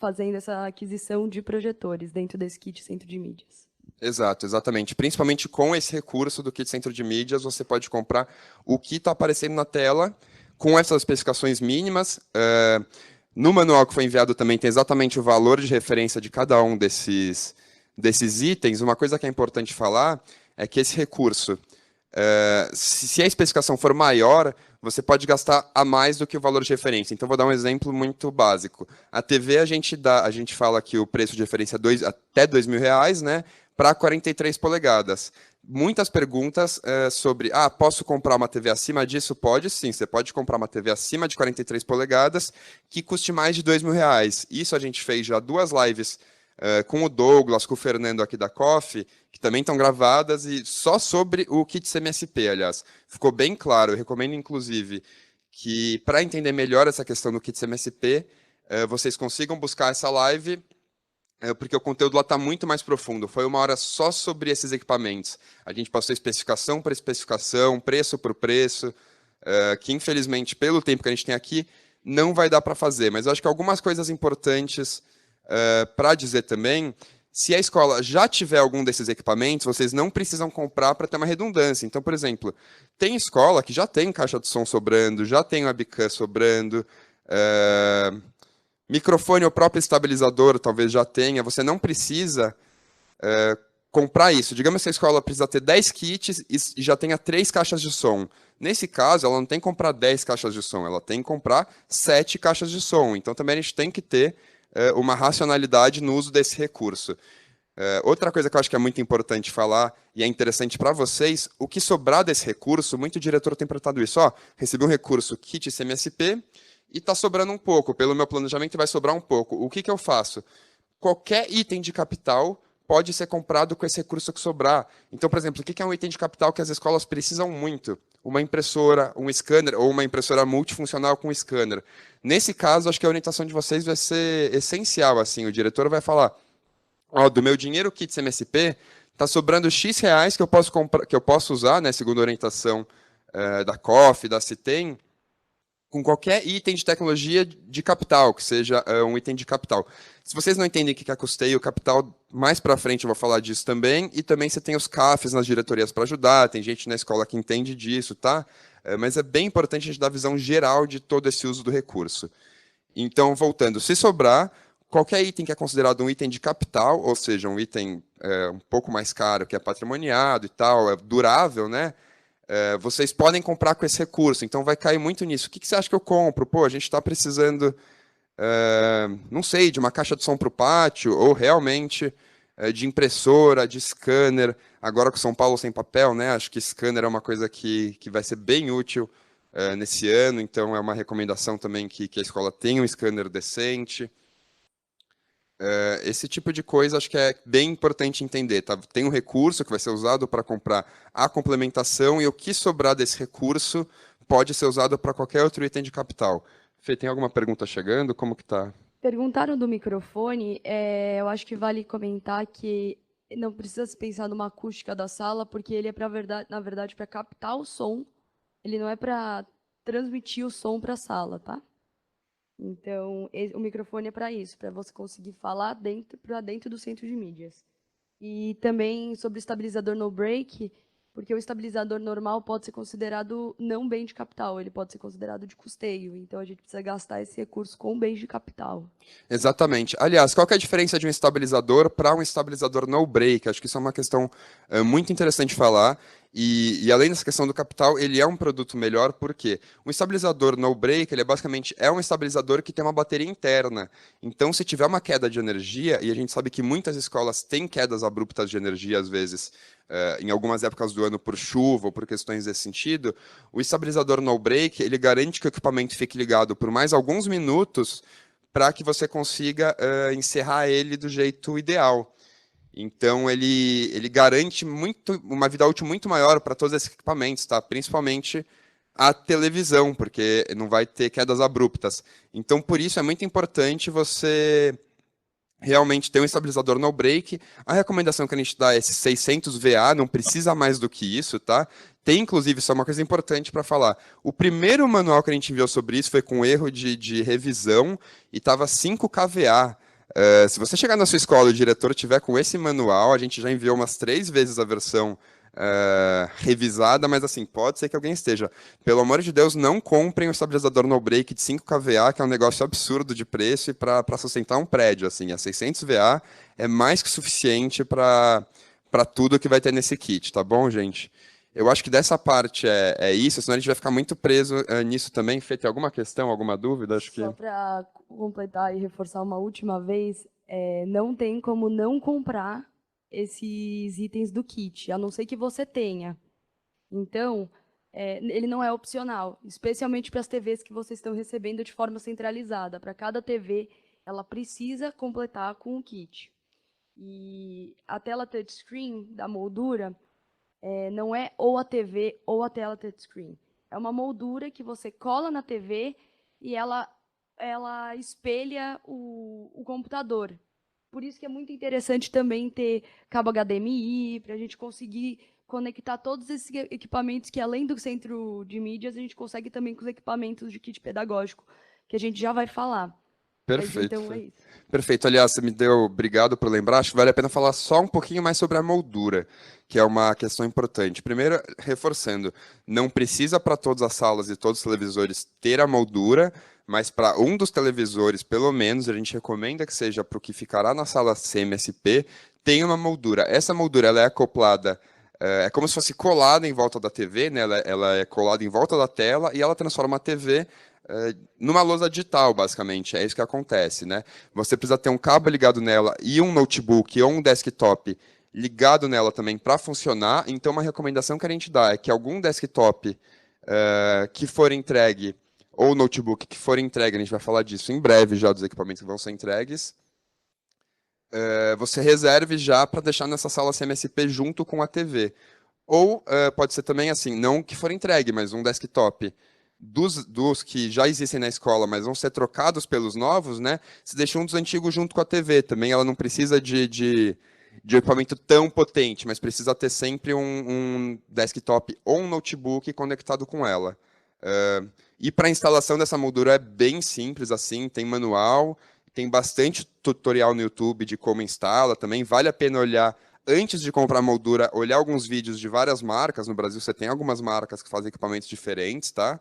fazendo essa aquisição de projetores dentro desse kit centro de mídias. Exato, exatamente. Principalmente com esse recurso do kit centro de mídias, você pode comprar o que está aparecendo na tela, com essas especificações mínimas. No manual que foi enviado também tem exatamente o valor de referência de cada um desses itens. Uma coisa que é importante falar é que esse recurso, Se a especificação for maior, você pode gastar a mais do que o valor de referência. Então, vou dar um exemplo muito básico. A TV, a gente fala que o preço de referência é até R$ 2.000, né, para 43 polegadas. Muitas perguntas sobre, posso comprar uma TV acima disso? Pode sim, você pode comprar uma TV acima de 43 polegadas que custe mais de R$ 2.000. Isso a gente fez já 2 lives com o Douglas, com o Fernando aqui da COF, que também estão gravadas, e só sobre o kit CMSP, aliás. Ficou bem claro, eu recomendo, inclusive, que para entender melhor essa questão do kit CMSP, vocês consigam buscar essa live, porque o conteúdo lá está muito mais profundo. Foi 1 hora só sobre esses equipamentos. A gente passou especificação por especificação, preço por preço, que infelizmente, pelo tempo que a gente tem aqui, não vai dar para fazer. Mas eu acho que algumas coisas importantes para dizer também, se a escola já tiver algum desses equipamentos, vocês não precisam comprar para ter uma redundância. Então, por exemplo, tem escola que já tem caixa de som sobrando, já tem webcam sobrando, microfone ou próprio estabilizador talvez já tenha, você não precisa comprar isso. Digamos que a escola precisa ter 10 kits e já tenha 3 caixas de som. Nesse caso, ela não tem que comprar 10 caixas de som, ela tem que comprar 7 caixas de som. Então, também a gente tem que ter uma racionalidade no uso desse recurso. Outra coisa que eu acho que é muito importante falar, e é interessante para vocês, o que sobrar desse recurso, muito diretor tem perguntado isso, recebi um recurso kit CMSP e está sobrando um pouco, pelo meu planejamento vai sobrar um pouco. O que eu faço? Qualquer item de capital pode ser comprado com esse recurso que sobrar. Então, por exemplo, o que é um item de capital que as escolas precisam muito? Uma impressora, um scanner, ou uma impressora multifuncional com scanner. Nesse caso, acho que a orientação de vocês vai ser essencial. Assim, o diretor vai falar, do meu dinheiro kit CMSP, está sobrando X reais que eu posso comprar, que eu posso usar, né, segundo a orientação da COF, da CITEM, com qualquer item de tecnologia de capital, que seja um item de capital. Se vocês não entendem o que é custeio capital, mais para frente eu vou falar disso também, e também você tem os CAFs nas diretorias para ajudar, tem gente na escola que entende disso, tá? Mas é bem importante a gente dar a visão geral de todo esse uso do recurso. Então, voltando, se sobrar, qualquer item que é considerado um item de capital, ou seja, um item um pouco mais caro, que é patrimoniado e tal, é durável, né? Vocês podem comprar com esse recurso, então vai cair muito nisso. O que você acha que eu compro? Pô, a gente está precisando, não sei, de uma caixa de som para o pátio, ou realmente de impressora, de scanner. Agora com São Paulo sem papel, né? Acho que scanner é uma coisa que vai ser bem útil nesse ano, então é uma recomendação também que a escola tenha um scanner decente. Esse tipo de coisa acho que é bem importante entender. Tá? Tem um recurso que vai ser usado para comprar a complementação e o que sobrar desse recurso pode ser usado para qualquer outro item de capital. Fê, tem alguma pergunta chegando? Como que está? Perguntaram do microfone, eu acho que vale comentar que não precisa se pensar numa acústica da sala, porque ele é, na verdade, para captar o som, ele não é para transmitir o som para a sala, tá? Então, o microfone é para isso, para você conseguir falar para dentro do centro de mídias. E também sobre o estabilizador no break, porque o estabilizador normal pode ser considerado não bem de capital, ele pode ser considerado de custeio. Então, a gente precisa gastar esse recurso com bens de capital. Exatamente. Aliás, qual que é a diferença de um estabilizador para um estabilizador no break? Acho que isso é uma questão muito interessante de falar. E além dessa questão do capital, ele é um produto melhor, porque um estabilizador no break, ele basicamente é um estabilizador que tem uma bateria interna. Então, se tiver uma queda de energia, e a gente sabe que muitas escolas têm quedas abruptas de energia, às vezes, em algumas épocas do ano por chuva ou por questões desse sentido, o estabilizador no break, ele garante que o equipamento fique ligado por mais alguns minutos para que você consiga encerrar ele do jeito ideal. Então, ele garante uma vida útil muito maior para todos esses equipamentos, tá? Principalmente a televisão, porque não vai ter quedas abruptas. Então, por isso, é muito importante você realmente ter um estabilizador no break. A recomendação que a gente dá é esse 600 VA, não precisa mais do que isso, tá? Tem, inclusive, só uma coisa importante para falar. O primeiro manual que a gente enviou sobre isso foi com erro de revisão e estava 5 kVA. Se você chegar na sua escola e o diretor tiver com esse manual, a gente já enviou umas 3 vezes a versão revisada, mas assim, pode ser que alguém esteja. Pelo amor de Deus, não comprem um estabilizador no break de 5 kVA, que é um negócio absurdo de preço e para sustentar um prédio. Assim, a 600 VA é mais que suficiente para tudo que vai ter nesse kit, tá bom, gente? Eu acho que dessa parte é isso, senão a gente vai ficar muito preso nisso também. Fê, tem alguma questão, alguma dúvida? Acho que... Só para completar e reforçar uma última vez, não tem como não comprar esses itens do kit, a não ser que você tenha. Então, ele não é opcional, especialmente para as TVs que vocês estão recebendo de forma centralizada. Para cada TV, ela precisa completar com o kit. E a tela touchscreen da moldura não é ou a TV ou a tela touchscreen. É uma moldura que você cola na TV e ela espelha o computador. Por isso que é muito interessante também ter cabo HDMI, para a gente conseguir conectar todos esses equipamentos que, além do centro de mídias, a gente consegue também com os equipamentos de kit pedagógico, que a gente já vai falar. Mas, Perfeito. então, é isso. Perfeito. Aliás, você me deu obrigado por lembrar. Acho que vale a pena falar só um pouquinho mais sobre a moldura, que é uma questão importante. Primeiro, reforçando, não precisa para todas as salas e todos os televisores ter a moldura, mas para um dos televisores, pelo menos, a gente recomenda que seja para o que ficará na sala CMSP, tem uma moldura. Essa moldura ela é acoplada, é como se fosse colada em volta da TV, né? Ela é colada em volta da tela e ela transforma a TV numa lousa digital, basicamente. É isso que acontece, né? Você precisa ter um cabo ligado nela e um notebook ou um desktop ligado nela também para funcionar. Então, uma recomendação que a gente dá é que algum desktop que for entregue, ou notebook que for entregue, a gente vai falar disso em breve já, dos equipamentos que vão ser entregues, você reserve já para deixar nessa sala CMSP junto com a TV. Ou pode ser também assim, não que for entregue, mas um desktop dos que já existem na escola, mas vão ser trocados pelos novos, né? Se deixa um dos antigos junto com a TV. Também ela não precisa de equipamento tão potente, mas precisa ter sempre um desktop ou um notebook conectado com ela. E para a instalação dessa moldura é bem simples, assim, tem manual, tem bastante tutorial no YouTube de como instala, também vale a pena olhar antes de comprar a moldura, olhar alguns vídeos de várias marcas. No Brasil você tem algumas marcas que fazem equipamentos diferentes, tá?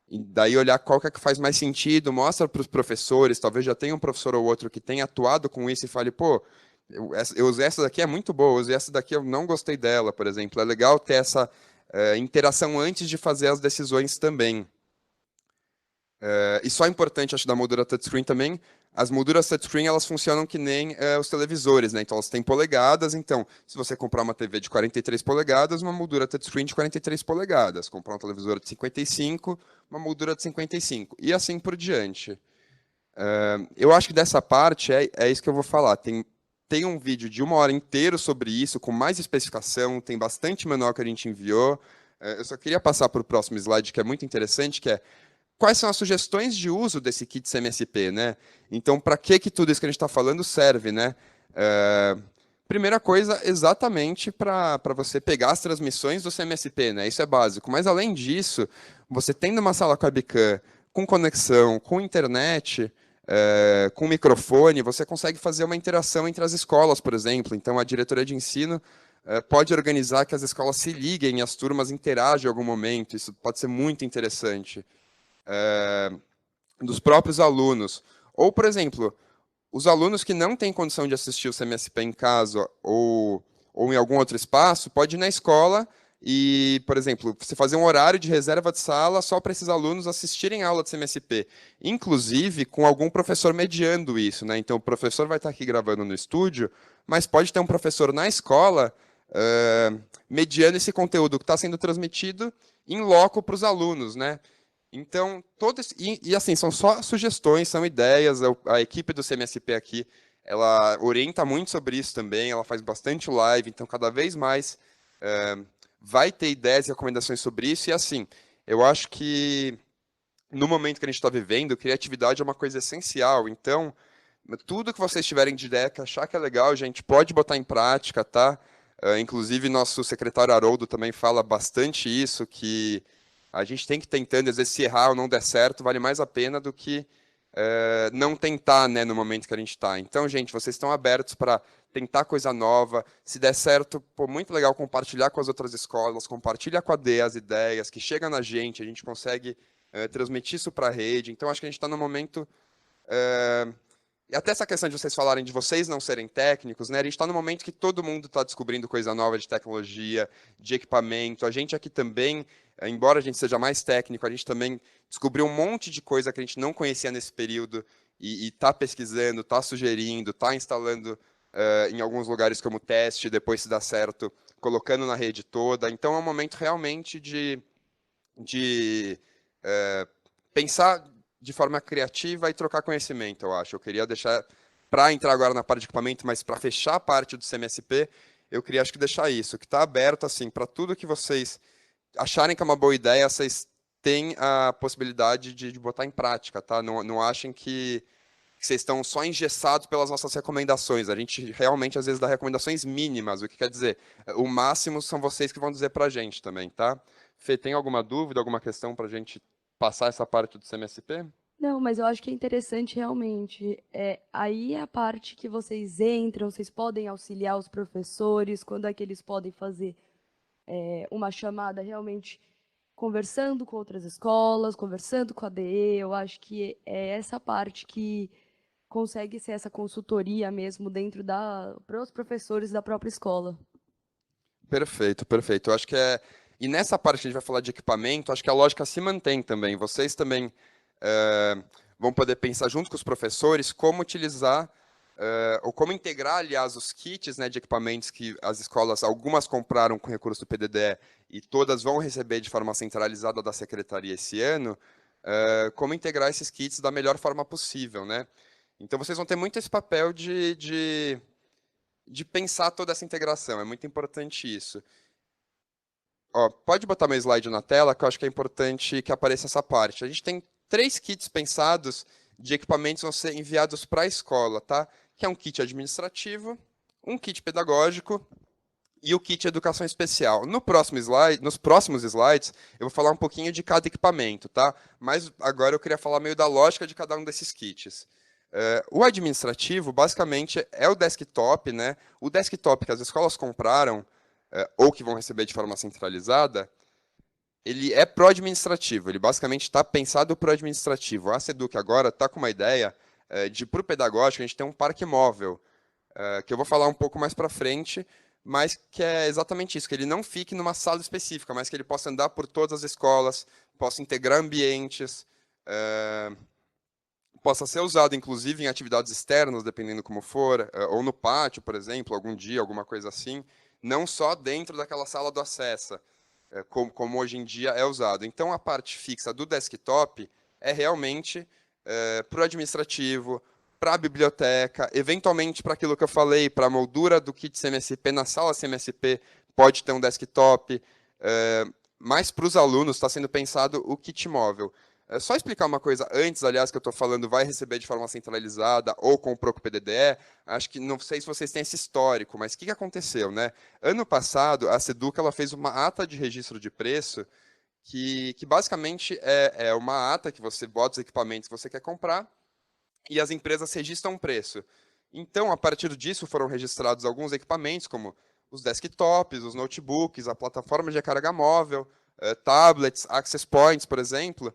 E daí olhar qual que é que faz mais sentido, mostra para os professores, talvez já tenha um professor ou outro que tenha atuado com isso e fale, pô, eu usei essa daqui, é muito boa, eu usei essa daqui, eu não gostei dela, por exemplo. É legal ter essa interação antes de fazer as decisões também. E só é importante, acho, da moldura touchscreen também, as molduras touchscreen, elas funcionam que nem os televisores, né? Então, elas têm polegadas, então, se você comprar uma TV de 43 polegadas, uma moldura touchscreen de 43 polegadas. Comprar um televisor de 55, uma moldura de 55, e assim por diante. Eu acho que dessa parte é isso que eu vou falar. Tem um vídeo de 1 hora inteiro sobre isso, com mais especificação, tem bastante manual que a gente enviou. Eu só queria passar para o próximo slide, que é muito interessante, que é quais são as sugestões de uso desse kit CMSP, né? Então, para que tudo isso que a gente está falando serve, né? Primeira coisa, exatamente para você pegar as transmissões do CMSP, né? Isso é básico. Mas, além disso, você tendo uma sala com webcam, com conexão, com internet, com microfone, você consegue fazer uma interação entre as escolas, por exemplo. Então, a diretoria de ensino pode organizar que as escolas se liguem e as turmas interagem em algum momento. Isso pode ser muito interessante. Dos próprios alunos. Ou, por exemplo, os alunos que não têm condição de assistir o CMSP em casa ou em algum outro espaço, pode ir na escola e, por exemplo, você fazer um horário de reserva de sala só para esses alunos assistirem a aula de CMSP, inclusive com algum professor mediando isso, né? Então, o professor vai estar aqui gravando no estúdio, mas pode ter um professor na escola mediando esse conteúdo que está sendo transmitido em loco para os alunos, né? Então, assim, são só sugestões, são ideias. A equipe do CMSP aqui, ela orienta muito sobre isso também, ela faz bastante live, então cada vez mais vai ter ideias e recomendações sobre isso. E assim, eu acho que no momento que a gente está vivendo, criatividade é uma coisa essencial. Então, tudo que vocês tiverem de ideia, que achar que é legal, a gente pode botar em prática, tá? Inclusive, nosso secretário Haroldo também fala bastante isso, que a gente tem que ir tentando, às vezes, se errar ou não der certo, vale mais a pena do que não tentar, né, no momento que a gente está. Então, gente, vocês estão abertos para tentar coisa nova. Se der certo, pô, muito legal compartilhar com as outras escolas, compartilhar com a DE as ideias, que chega na gente, a gente consegue transmitir isso para a rede. Então, acho que a gente está num momento E até essa questão de vocês falarem de vocês não serem técnicos, né? A gente está no momento que todo mundo está descobrindo coisa nova de tecnologia, de equipamento. A gente aqui também, embora a gente seja mais técnico, a gente também descobriu um monte de coisa que a gente não conhecia nesse período e está pesquisando, está sugerindo, está instalando em alguns lugares como teste, depois se dá certo, colocando na rede toda. Então é um momento realmente de pensar de forma criativa e trocar conhecimento, eu acho. Eu queria deixar, para entrar agora na parte de equipamento, mas para fechar a parte do CMSP, eu queria, acho que, deixar isso, que está aberto, assim, para tudo que vocês acharem que é uma boa ideia, vocês têm a possibilidade de botar em prática, tá? Não achem que vocês estão só engessados pelas nossas recomendações. A gente realmente, às vezes, dá recomendações mínimas, o que quer dizer, o máximo são vocês que vão dizer para a gente também, tá? Fê, tem alguma dúvida, alguma questão para a gente passar essa parte do CMSP? Não, mas eu acho que é interessante realmente. Aí é a parte que vocês entram, vocês podem auxiliar os professores, quando é que eles podem fazer uma chamada realmente conversando com outras escolas, conversando com a ADE. Eu acho que é essa parte que consegue ser essa consultoria mesmo dentro para os professores da própria escola. Perfeito, perfeito. Eu acho que e nessa parte que a gente vai falar de equipamento, acho que a lógica se mantém também. Vocês também vão poder pensar junto com os professores como utilizar ou como integrar, aliás, os kits, né, de equipamentos que as escolas, algumas compraram com recurso do PDDE e todas vão receber de forma centralizada da secretaria esse ano, como integrar esses kits da melhor forma possível, né? Então, vocês vão ter muito esse papel de pensar toda essa integração. É muito importante isso. Ó, pode botar meu slide na tela, que eu acho que é importante que apareça essa parte. A gente tem 3 kits pensados de equipamentos que vão ser enviados para a escola, tá? Que é um kit administrativo, um kit pedagógico e o kit educação especial. No próximo slide, nos próximos slides, eu vou falar um pouquinho de cada equipamento, tá? Mas agora eu queria falar meio da lógica de cada um desses kits. O administrativo, basicamente, é o desktop, né? O desktop que as escolas compraram, ou que vão receber de forma centralizada, ele é pró-administrativo, ele basicamente está pensado para o administrativo. A Seduc agora está com uma ideia de, para o pedagógico, a gente tem um parque móvel, que eu vou falar um pouco mais para frente, mas que é exatamente isso, que ele não fique numa sala específica, mas que ele possa andar por todas as escolas, possa integrar ambientes, possa ser usado, inclusive, em atividades externas, dependendo como for, ou no pátio, por exemplo, algum dia, alguma coisa assim, não só dentro daquela sala do acesso, como hoje em dia é usado. Então, a parte fixa do desktop é realmente para o administrativo, para a biblioteca, eventualmente para aquilo que eu falei, para a moldura do kit CMSP, na sala CMSP pode ter um desktop, mas para os alunos está sendo pensado o kit móvel. Só explicar uma coisa antes, aliás, que eu estou falando, vai receber de forma centralizada ou comprou com o PDDE, acho que não sei se vocês têm esse histórico, mas o que aconteceu, né? Ano passado, a Seduc ela fez uma ata de registro de preço que basicamente é uma ata que você bota os equipamentos que você quer comprar e as empresas registram um preço. Então, a partir disso, foram registrados alguns equipamentos, como os desktops, os notebooks, a plataforma de carga móvel, tablets, access points, por exemplo.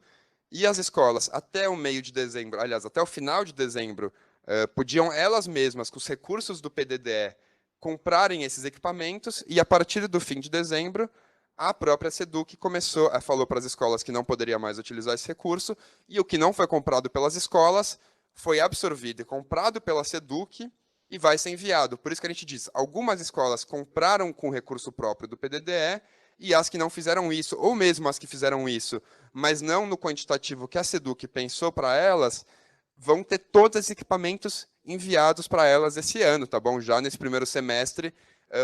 E as escolas, até o meio de dezembro, aliás, até o final de dezembro, podiam elas mesmas, com os recursos do PDDE, comprarem esses equipamentos, e a partir do fim de dezembro, a própria Seduc falou para as escolas que não poderia mais utilizar esse recurso, e o que não foi comprado pelas escolas foi absorvido e comprado pela Seduc e vai ser enviado. Por isso que a gente diz, algumas escolas compraram com recurso próprio do PDDE, e as que não fizeram isso, ou mesmo as que fizeram isso, mas não no quantitativo que a Seduc pensou para elas, vão ter todos esses equipamentos enviados para elas esse ano, tá bom? Já nesse primeiro semestre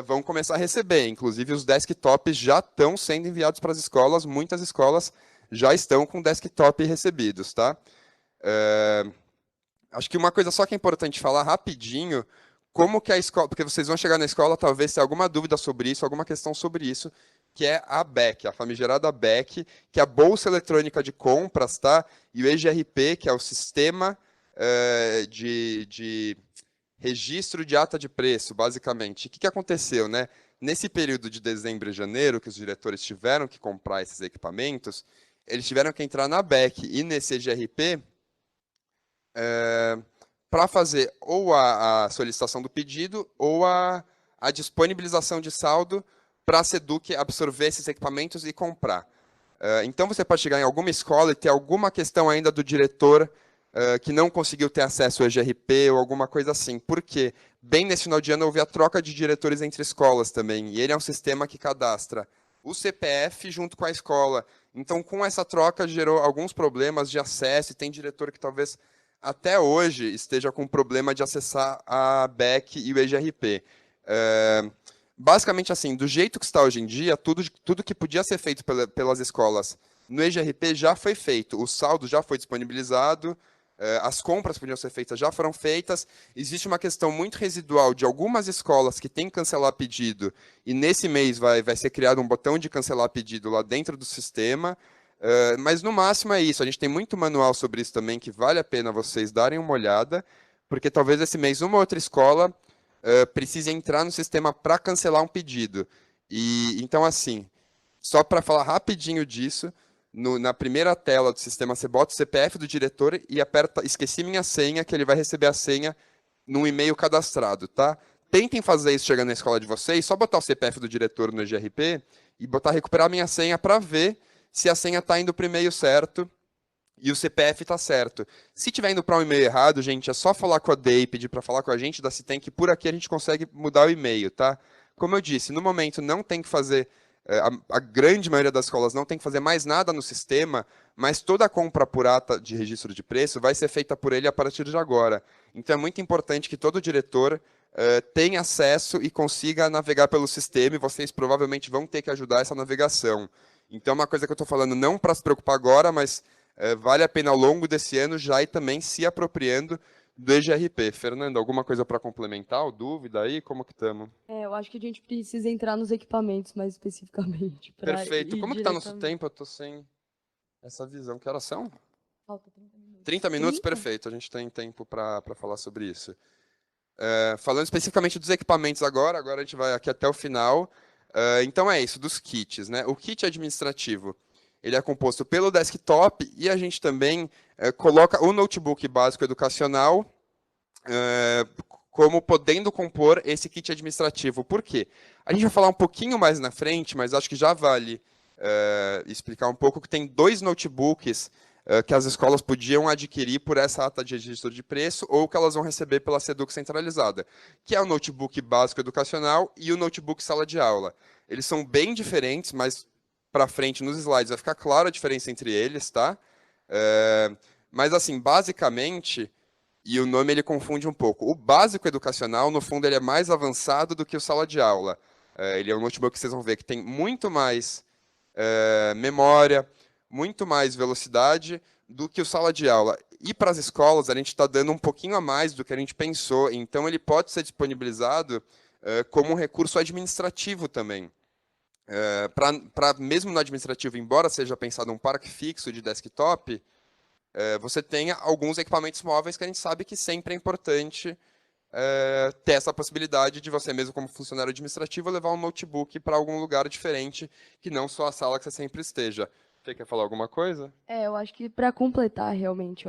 vão começar a receber. Inclusive, os desktops já estão sendo enviados para as escolas, muitas escolas já estão com desktop recebidos, tá? Acho que uma coisa só que é importante falar rapidinho, como que a escola, porque vocês vão chegar na escola, talvez ter alguma dúvida sobre isso, alguma questão sobre isso, que é a BEC, a famigerada BEC, que é a Bolsa Eletrônica de Compras, tá? E o EGRP, que é o Sistema de Registro de Ata de Preço, basicamente. O que aconteceu, né? Nesse período de dezembro e janeiro, que os diretores tiveram que comprar esses equipamentos, eles tiveram que entrar na BEC e nesse EGRP para fazer ou a solicitação do pedido ou a disponibilização de saldo para a SEDUC absorver esses equipamentos e comprar. Então, você pode chegar em alguma escola e ter alguma questão ainda do diretor que não conseguiu ter acesso ao EGRP ou alguma coisa assim. Por quê? Bem nesse final de ano houve a troca de diretores entre escolas também, e ele é um sistema que cadastra o CPF junto com a escola. Então, com essa troca, gerou alguns problemas de acesso, e tem diretor que talvez até hoje esteja com problema de acessar a BEC e o EGRP. Basicamente, assim, do jeito que está hoje em dia, tudo que podia ser feito pelas escolas no EGRP já foi feito, o saldo já foi disponibilizado, as compras que podiam ser feitas já foram feitas. Existe uma questão muito residual de algumas escolas que têm que cancelar pedido, e nesse mês vai ser criado um botão de cancelar pedido lá dentro do sistema, mas no máximo é isso. A gente tem muito manual sobre isso também, que vale a pena vocês darem uma olhada, porque talvez esse mês uma outra escola precise entrar no sistema para cancelar um pedido. E então, assim, só para falar rapidinho disso, na primeira tela do sistema, você bota o CPF do diretor e aperta esqueci minha senha, que ele vai receber a senha num e-mail cadastrado, tá? Tentem fazer isso chegando na escola de vocês, só botar o CPF do diretor no EGRP e botar recuperar minha senha para ver se a senha está indo para o e-mail certo e o CPF está certo. Se estiver indo para um e-mail errado, gente, é só falar com a DEI, pedir para falar com a gente da Citem, que por aqui a gente consegue mudar o e-mail, tá? Como eu disse, no momento não tem que fazer, a grande maioria das escolas não tem que fazer mais nada no sistema, mas toda a compra por ata de registro de preço vai ser feita por ele a partir de agora. Então é muito importante que todo diretor tenha acesso e consiga navegar pelo sistema, e vocês provavelmente vão ter que ajudar essa navegação. Então, uma coisa que eu estou falando não para se preocupar agora, mas vale a pena ao longo desse ano já ir também se apropriando do EGRP. Fernando, alguma coisa para complementar? Ou dúvida aí? Como que estamos? Eu acho que a gente precisa entrar nos equipamentos mais especificamente. Perfeito. Como que está nosso tempo? Eu estou sem essa visão. Que horas são? Falta 30 minutos. 30 minutos? Perfeito. A gente tem tempo para falar sobre isso. Falando especificamente dos equipamentos agora a gente vai aqui até o final. Então é isso, dos kits, né? O kit administrativo, ele é composto pelo desktop, e a gente também coloca o notebook básico educacional como podendo compor esse kit administrativo. Por quê? A gente vai falar um pouquinho mais na frente, mas acho que já vale explicar um pouco que tem 2 notebooks que as escolas podiam adquirir por essa ata de registro de preço, ou que elas vão receber pela SEDUC centralizada, que é o notebook básico educacional e o notebook sala de aula. Eles são bem diferentes, mas para frente nos slides vai ficar clara a diferença entre eles, tá? Mas assim, basicamente, e o nome ele confunde um pouco. O básico educacional, no fundo, ele é mais avançado do que o sala de aula. Ele é um notebook que vocês vão ver que tem muito mais memória, muito mais velocidade do que o sala de aula. E para as escolas, a gente está dando um pouquinho a mais do que a gente pensou. Então, ele pode ser disponibilizado como um recurso administrativo também. Mesmo no administrativo, embora seja pensado um parque fixo de desktop, você tenha alguns equipamentos móveis que a gente sabe que sempre é importante ter essa possibilidade de você mesmo, como funcionário administrativo, levar um notebook para algum lugar diferente, que não só a sala que você sempre esteja. Você quer falar alguma coisa? Eu acho que para completar realmente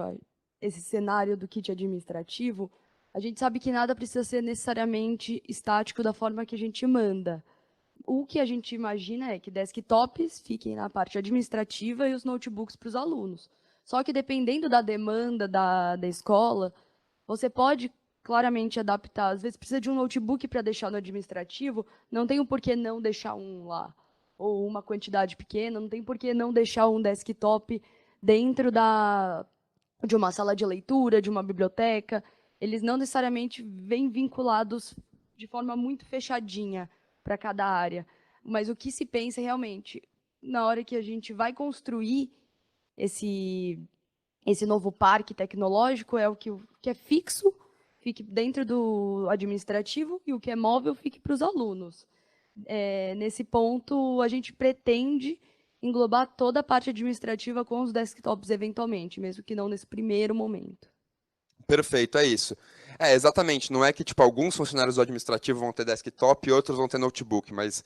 esse cenário do kit administrativo, a gente sabe que nada precisa ser necessariamente estático da forma que a gente manda. O que a gente imagina é que desktops fiquem na parte administrativa e os notebooks para os alunos. Só que dependendo da demanda da escola, você pode claramente adaptar. Às vezes precisa de um notebook para deixar no administrativo, não tem um porquê não deixar um lá. Ou uma quantidade pequena, não tem por que não deixar um desktop dentro de uma sala de leitura, de uma biblioteca. Eles não necessariamente vêm vinculados de forma muito fechadinha para cada área. Mas o que se pensa realmente, na hora que a gente vai construir esse novo parque tecnológico, é o que é fixo, fique dentro do administrativo, e o que é móvel fique para os alunos. Nesse ponto, a gente pretende englobar toda a parte administrativa com os desktops eventualmente, mesmo que não nesse primeiro momento. Perfeito, é isso. Exatamente, não é que alguns funcionários do administrativo vão ter desktop e outros vão ter notebook, mas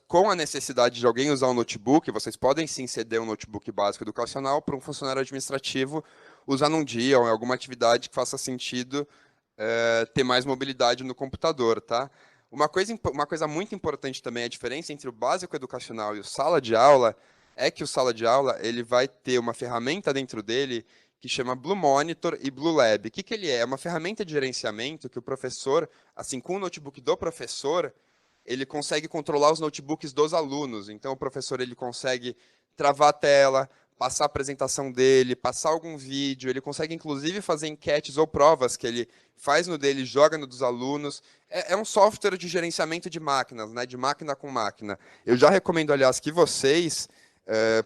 com a necessidade de alguém usar um notebook, vocês podem sim ceder um notebook básico educacional para um funcionário administrativo usar num dia ou em alguma atividade que faça sentido ter mais mobilidade no computador, tá? Uma coisa muito importante também, a diferença entre o básico educacional e o sala de aula, é que o sala de aula ele vai ter uma ferramenta dentro dele que chama Blue Monitor e Blue Lab. O que, que ele é? É uma ferramenta de gerenciamento que o professor, assim, com o notebook do professor, ele consegue controlar os notebooks dos alunos. Então, o professor ele consegue travar a tela, passar a apresentação dele, passar algum vídeo, ele consegue, inclusive, fazer enquetes ou provas que ele faz no dele, joga no dos alunos. É um software de gerenciamento de máquinas, né, de máquina com máquina. Eu já recomendo, aliás, que vocês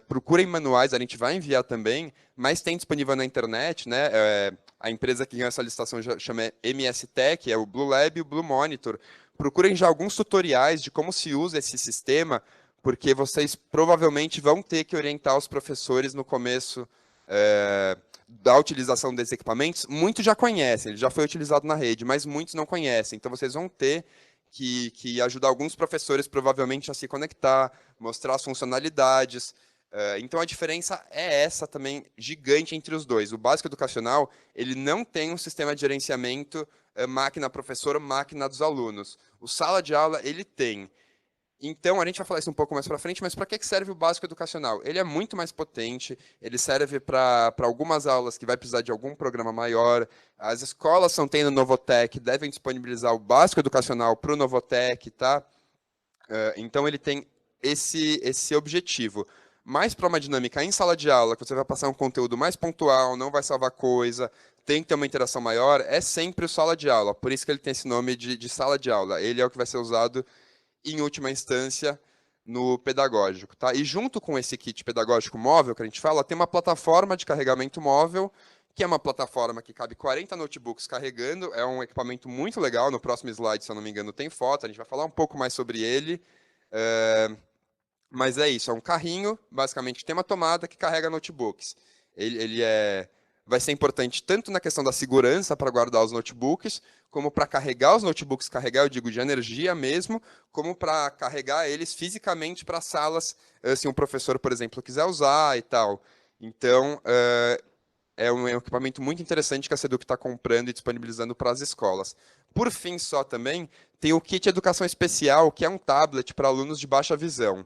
procurem manuais, a gente vai enviar também, mas tem disponível na internet, né? A empresa que ganhou essa licitação chama MS Tech, é o Blue Lab e o Blue Monitor. Procurem já alguns tutoriais de como se usa esse sistema, porque vocês provavelmente vão ter que orientar os professores no começo da utilização desses equipamentos. Muitos já conhecem, ele já foi utilizado na rede, mas muitos não conhecem. Então, vocês vão ter que ajudar alguns professores, provavelmente, a se conectar, mostrar as funcionalidades. Então, a diferença é essa também, gigante entre os dois. O básico educacional, ele não tem um sistema de gerenciamento máquina-professor, máquina dos alunos. O sala de aula, ele tem. Então, a gente vai falar isso um pouco mais para frente, mas para que serve o básico educacional? Ele é muito mais potente, ele serve para algumas aulas que vai precisar de algum programa maior. As escolas estão tendo Novotec, devem disponibilizar o básico educacional para o Novotec, tá? Então, ele tem esse objetivo. Mas para uma dinâmica em sala de aula, que você vai passar um conteúdo mais pontual, não vai salvar coisa, tem que ter uma interação maior, é sempre o sala de aula. Por isso que ele tem esse nome de sala de aula. Ele é o que vai ser usado em última instância, no pedagógico. Tá? E junto com esse kit pedagógico móvel que a gente fala, tem uma plataforma de carregamento móvel, que é uma plataforma que cabe 40 notebooks carregando, é um equipamento muito legal, no próximo slide, se eu não me engano, tem foto, a gente vai falar um pouco mais sobre ele, mas é isso, é um carrinho, basicamente, que tem uma tomada que carrega notebooks. Ele vai ser importante tanto na questão da segurança para guardar os notebooks, como para carregar os notebooks, carregar, eu digo, de energia mesmo, como para carregar eles fisicamente para salas, se um professor, por exemplo, quiser usar e tal. Então, é um equipamento muito interessante que a Seduc está comprando e disponibilizando para as escolas. Por fim, só também, tem o kit Educação Especial, que é um tablet para alunos de baixa visão.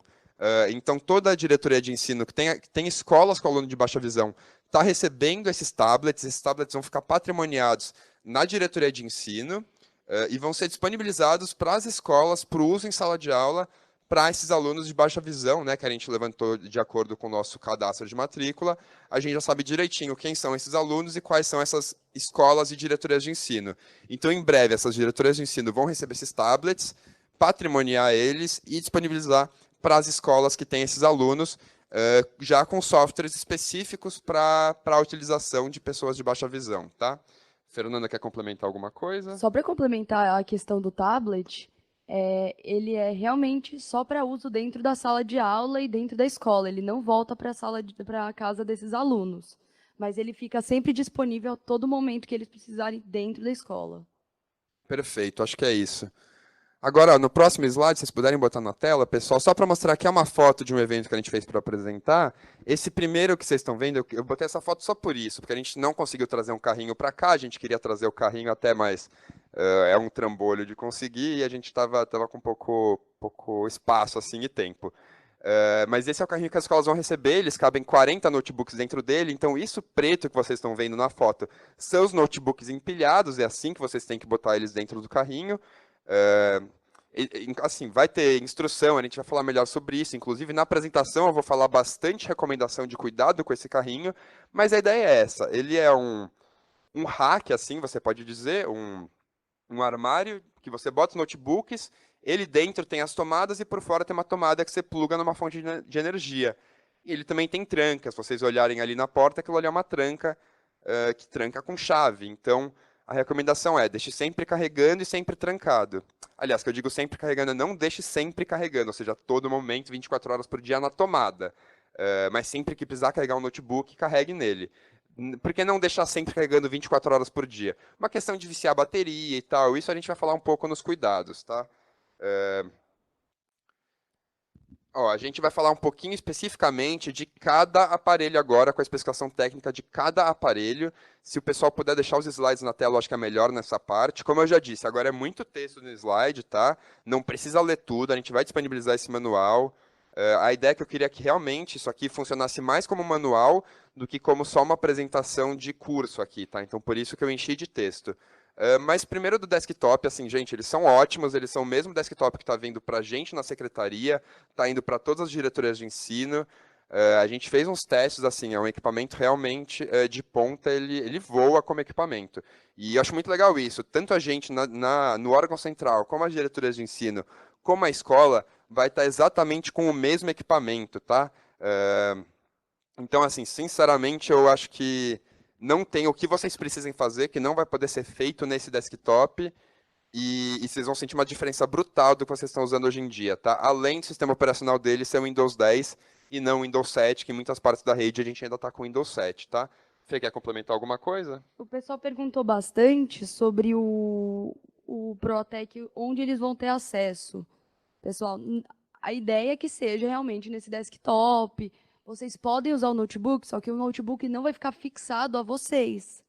Então, toda a diretoria de ensino que tem escolas com aluno de baixa visão está recebendo esses tablets vão ficar patrimoniados na diretoria de ensino e vão ser disponibilizados para as escolas, para o uso em sala de aula, para esses alunos de baixa visão, né, que a gente levantou de acordo com o nosso cadastro de matrícula. A gente já sabe direitinho quem são esses alunos e quais são essas escolas e diretorias de ensino. Então, em breve, essas diretorias de ensino vão receber esses tablets, patrimoniar eles e disponibilizar para as escolas que têm esses alunos, já com softwares específicos para a utilização de pessoas de baixa visão. Tá? Fernanda, quer complementar alguma coisa? Só para complementar a questão do tablet, ele é realmente só para uso dentro da sala de aula e dentro da escola. Ele não volta para a casa desses alunos, mas ele fica sempre disponível a todo momento que eles precisarem dentro da escola. Perfeito, acho que é isso. Agora, no próximo slide, se vocês puderem botar na tela, pessoal, só para mostrar que é uma foto de um evento que a gente fez para apresentar. Esse primeiro que vocês estão vendo, eu botei essa foto só por isso, porque a gente não conseguiu trazer um carrinho para cá, a gente queria trazer o carrinho até, mas é um trambolho de conseguir e a gente estava com pouco espaço assim e tempo. Mas esse é o carrinho que as escolas vão receber, eles cabem 40 notebooks dentro dele, então isso preto que vocês estão vendo na foto são os notebooks empilhados, é assim que vocês têm que botar eles dentro do carrinho. Assim, vai ter instrução, a gente vai falar melhor sobre isso, inclusive na apresentação eu vou falar bastante recomendação de cuidado com esse carrinho, mas a ideia é essa, ele é um rack, assim, você pode dizer, um armário que você bota os notebooks, ele dentro tem as tomadas e por fora tem uma tomada que você pluga numa fonte de energia. E ele também tem trancas, se vocês olharem ali na porta, aquilo ali é uma tranca que tranca com chave, então a recomendação é, deixe sempre carregando e sempre trancado. Aliás, que eu digo sempre carregando, não deixe sempre carregando, ou seja, a todo momento, 24 horas por dia na tomada. Mas sempre que precisar carregar um notebook, carregue nele. Por que não deixar sempre carregando 24 horas por dia? Uma questão de viciar a bateria e tal, isso a gente vai falar um pouco nos cuidados, tá? Ó, a gente vai falar um pouquinho especificamente de cada aparelho agora, com a especificação técnica de cada aparelho. Se o pessoal puder deixar os slides na tela, eu acho que é melhor nessa parte. Como eu já disse, agora é muito texto no slide, tá? Não precisa ler tudo, a gente vai disponibilizar esse manual. A ideia é que eu queria que realmente isso aqui funcionasse mais como manual do que como só uma apresentação de curso aqui, tá? Então, por isso que eu enchi de texto. Mas primeiro do desktop, assim, gente, eles são ótimos, eles são o mesmo desktop que está vindo para a gente na secretaria, está indo para todas as diretorias de ensino. A gente fez uns testes, assim, é um equipamento realmente de ponta, ele voa como equipamento. E eu acho muito legal isso, tanto a gente no órgão central, como as diretorias de ensino, como a escola, vai estar exatamente com o mesmo equipamento, tá? Então, assim, sinceramente, eu acho que não tem o que vocês precisem fazer, que não vai poder ser feito nesse desktop, e vocês vão sentir uma diferença brutal do que vocês estão usando hoje em dia, tá? Além do sistema operacional dele ser o Windows 10 e não o Windows 7, que em muitas partes da rede a gente ainda está com o Windows 7, tá? Fê, quer complementar alguma coisa? O pessoal perguntou bastante sobre o Protec, onde eles vão ter acesso. Pessoal, a ideia é que seja realmente nesse desktop. Vocês podem usar o notebook, só que o notebook não vai ficar fixado a vocês.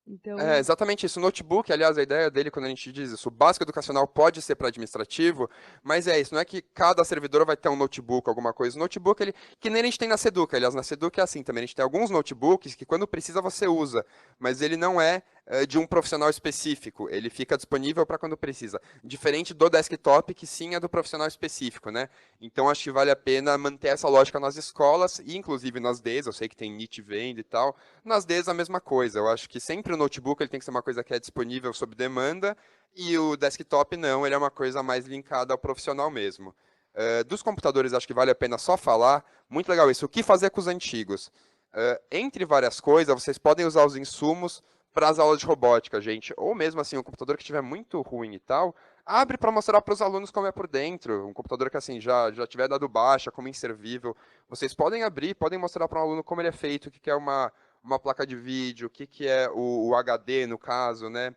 Então, É exatamente isso. O notebook, aliás, a ideia dele, quando a gente diz isso, o básico educacional pode ser para administrativo, mas é isso, não é que cada servidor vai ter um notebook, alguma coisa. O notebook, ele, que nem a gente tem na Seduc, aliás, na Seduc é assim também, a gente tem alguns notebooks que quando precisa você usa, mas ele não é de um profissional específico, ele fica disponível para quando precisa. Diferente do desktop, que sim é do profissional específico, né? Então acho que vale a pena manter essa lógica nas escolas, e inclusive nas DEs, eu sei que tem NIT venda e tal, nas DEs a mesma coisa, eu acho que sempre o notebook ele tem que ser uma coisa que é disponível sob demanda, e o desktop não, ele é uma coisa mais linkada ao profissional mesmo. Dos computadores, acho que vale a pena só falar, muito legal isso, o que fazer com os antigos? Entre várias coisas, vocês podem usar os insumos para as aulas de robótica, gente, ou mesmo assim, um computador que estiver muito ruim e tal, abre para mostrar para os alunos como é por dentro, um computador que assim já tiver dado baixa, como inservível, vocês podem abrir, podem mostrar para um aluno como ele é feito, o que é uma placa de vídeo, o que é o HD, no caso, né?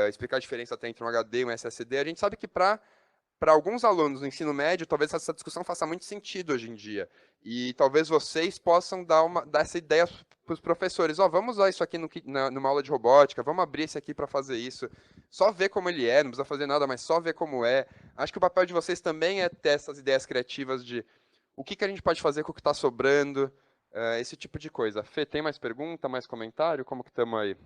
Explicar a diferença até entre um HD e um SSD. A gente sabe que para alguns alunos no ensino médio, talvez essa discussão faça muito sentido hoje em dia. E talvez vocês possam dar essa ideia para os professores. Vamos usar isso aqui numa aula de robótica, vamos abrir esse aqui para fazer isso. Só ver como ele é, não precisa fazer nada, mas só ver como é. Acho que o papel de vocês também é ter essas ideias criativas de o que a gente pode fazer com o que está sobrando, esse tipo de coisa. Fê, tem mais pergunta, mais comentário? Como que estamos aí?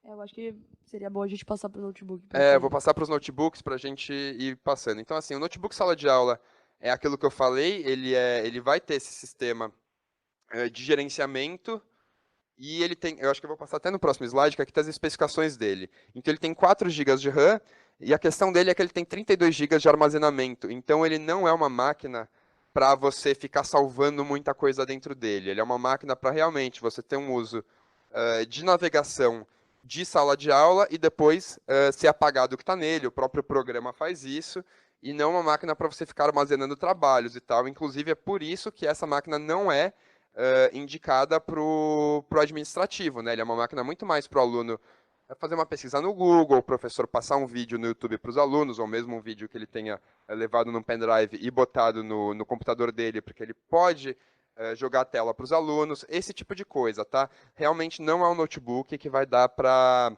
eu acho que seria bom a gente passar para o notebook. Eu vou passar para os notebooks para a gente ir passando. Então, assim, o notebook sala de aula é aquilo que eu falei, ele vai ter esse sistema de gerenciamento e ele tem, eu acho que eu vou passar até no próximo slide, que aqui tem as especificações dele. Então, ele tem 4 GB de RAM e a questão dele é que ele tem 32 GB de armazenamento. Então, ele não é uma máquina para você ficar salvando muita coisa dentro dele. Ele é uma máquina para realmente você ter um uso de navegação de sala de aula e depois ser apagado o que está nele. O próprio programa faz isso e não uma máquina para você ficar armazenando trabalhos e tal. Inclusive, é por isso que essa máquina não é indicada para o administrativo. Né? Ele é uma máquina muito mais para o aluno fazer uma pesquisa no Google, o professor passar um vídeo no YouTube para os alunos, ou mesmo um vídeo que ele tenha levado num pendrive e botado no computador dele, porque ele pode jogar a tela para os alunos, esse tipo de coisa, tá? Realmente não é um notebook que vai dar para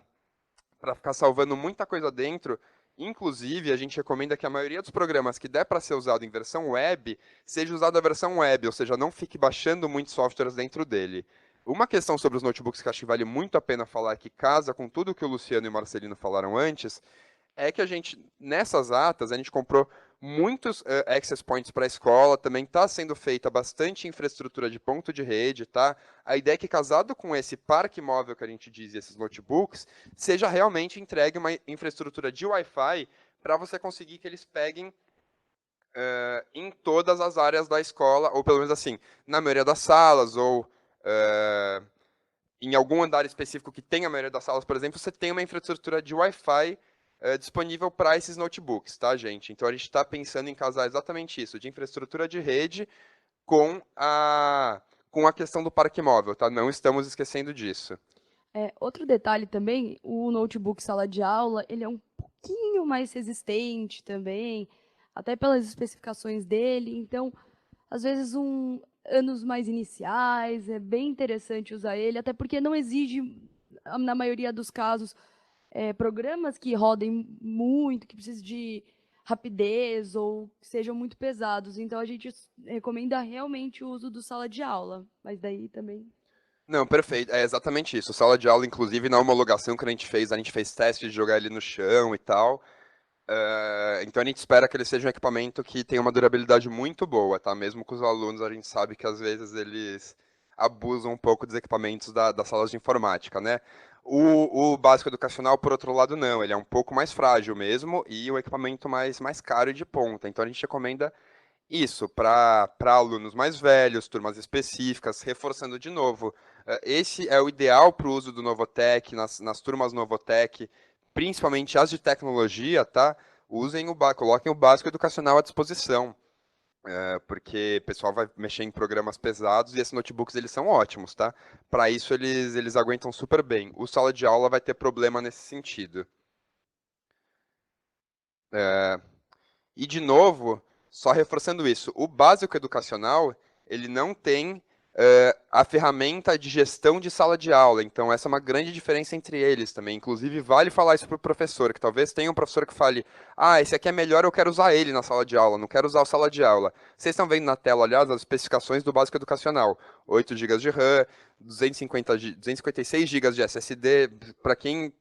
ficar salvando muita coisa dentro. Inclusive, a gente recomenda que a maioria dos programas que der para ser usado em versão web, seja usado a versão web, ou seja, não fique baixando muitos softwares dentro dele. Uma questão sobre os notebooks que acho que vale muito a pena falar, que casa com tudo que o Luciano e o Marcelino falaram antes, é que a gente, nessas atas, a gente comprou muitos access points para a escola, também está sendo feita bastante infraestrutura de ponto de rede, tá? A ideia é que, casado com esse parque móvel que a gente diz, e esses notebooks, seja realmente entregue uma infraestrutura de Wi-Fi para você conseguir que eles peguem em todas as áreas da escola, ou pelo menos assim, na maioria das salas, ou em algum andar específico que tenha a maioria das salas, por exemplo, você tem uma infraestrutura de Wi-Fi disponível para esses notebooks, tá, gente? Então, a gente está pensando em casar exatamente isso, de infraestrutura de rede com a questão do parque móvel, tá? Não estamos esquecendo disso. Outro detalhe também, o notebook sala de aula, ele é um pouquinho mais resistente também, até pelas especificações dele. Então, às vezes, anos mais iniciais, é bem interessante usar ele, até porque não exige, na maioria dos casos, programas que rodem muito, que precisem de rapidez ou que sejam muito pesados. Então, a gente recomenda realmente o uso do sala de aula, mas daí também... Não, perfeito. É exatamente isso. Sala de aula, inclusive, na homologação que a gente fez teste de jogar ele no chão e tal. Então a gente espera que ele seja um equipamento que tenha uma durabilidade muito boa, tá? Mesmo com os alunos, a gente sabe que às vezes eles abusam um pouco dos equipamentos das salas de informática, né? O básico educacional, por outro lado, não. Ele é um pouco mais frágil mesmo e o equipamento mais caro e de ponta. Então a gente recomenda isso para alunos mais velhos, turmas específicas, reforçando de novo. Esse é o ideal para o uso do Novotec, nas turmas Novotec, principalmente as de tecnologia, tá? Coloquem o básico educacional à disposição, porque o pessoal vai mexer em programas pesados e esses notebooks eles são ótimos, tá? Para isso eles aguentam super bem. O sala de aula vai ter problema nesse sentido. E, de novo, só reforçando isso, o básico educacional, ele não tem a ferramenta de gestão de sala de aula. Então, essa é uma grande diferença entre eles também. Inclusive, vale falar isso para o professor, que talvez tenha um professor que fale, esse aqui é melhor, eu quero usar ele na sala de aula, não quero usar o sala de aula. Vocês estão vendo na tela, aliás, as especificações do básico educacional. 8 GB de RAM, 256 GB de SSD. Para quem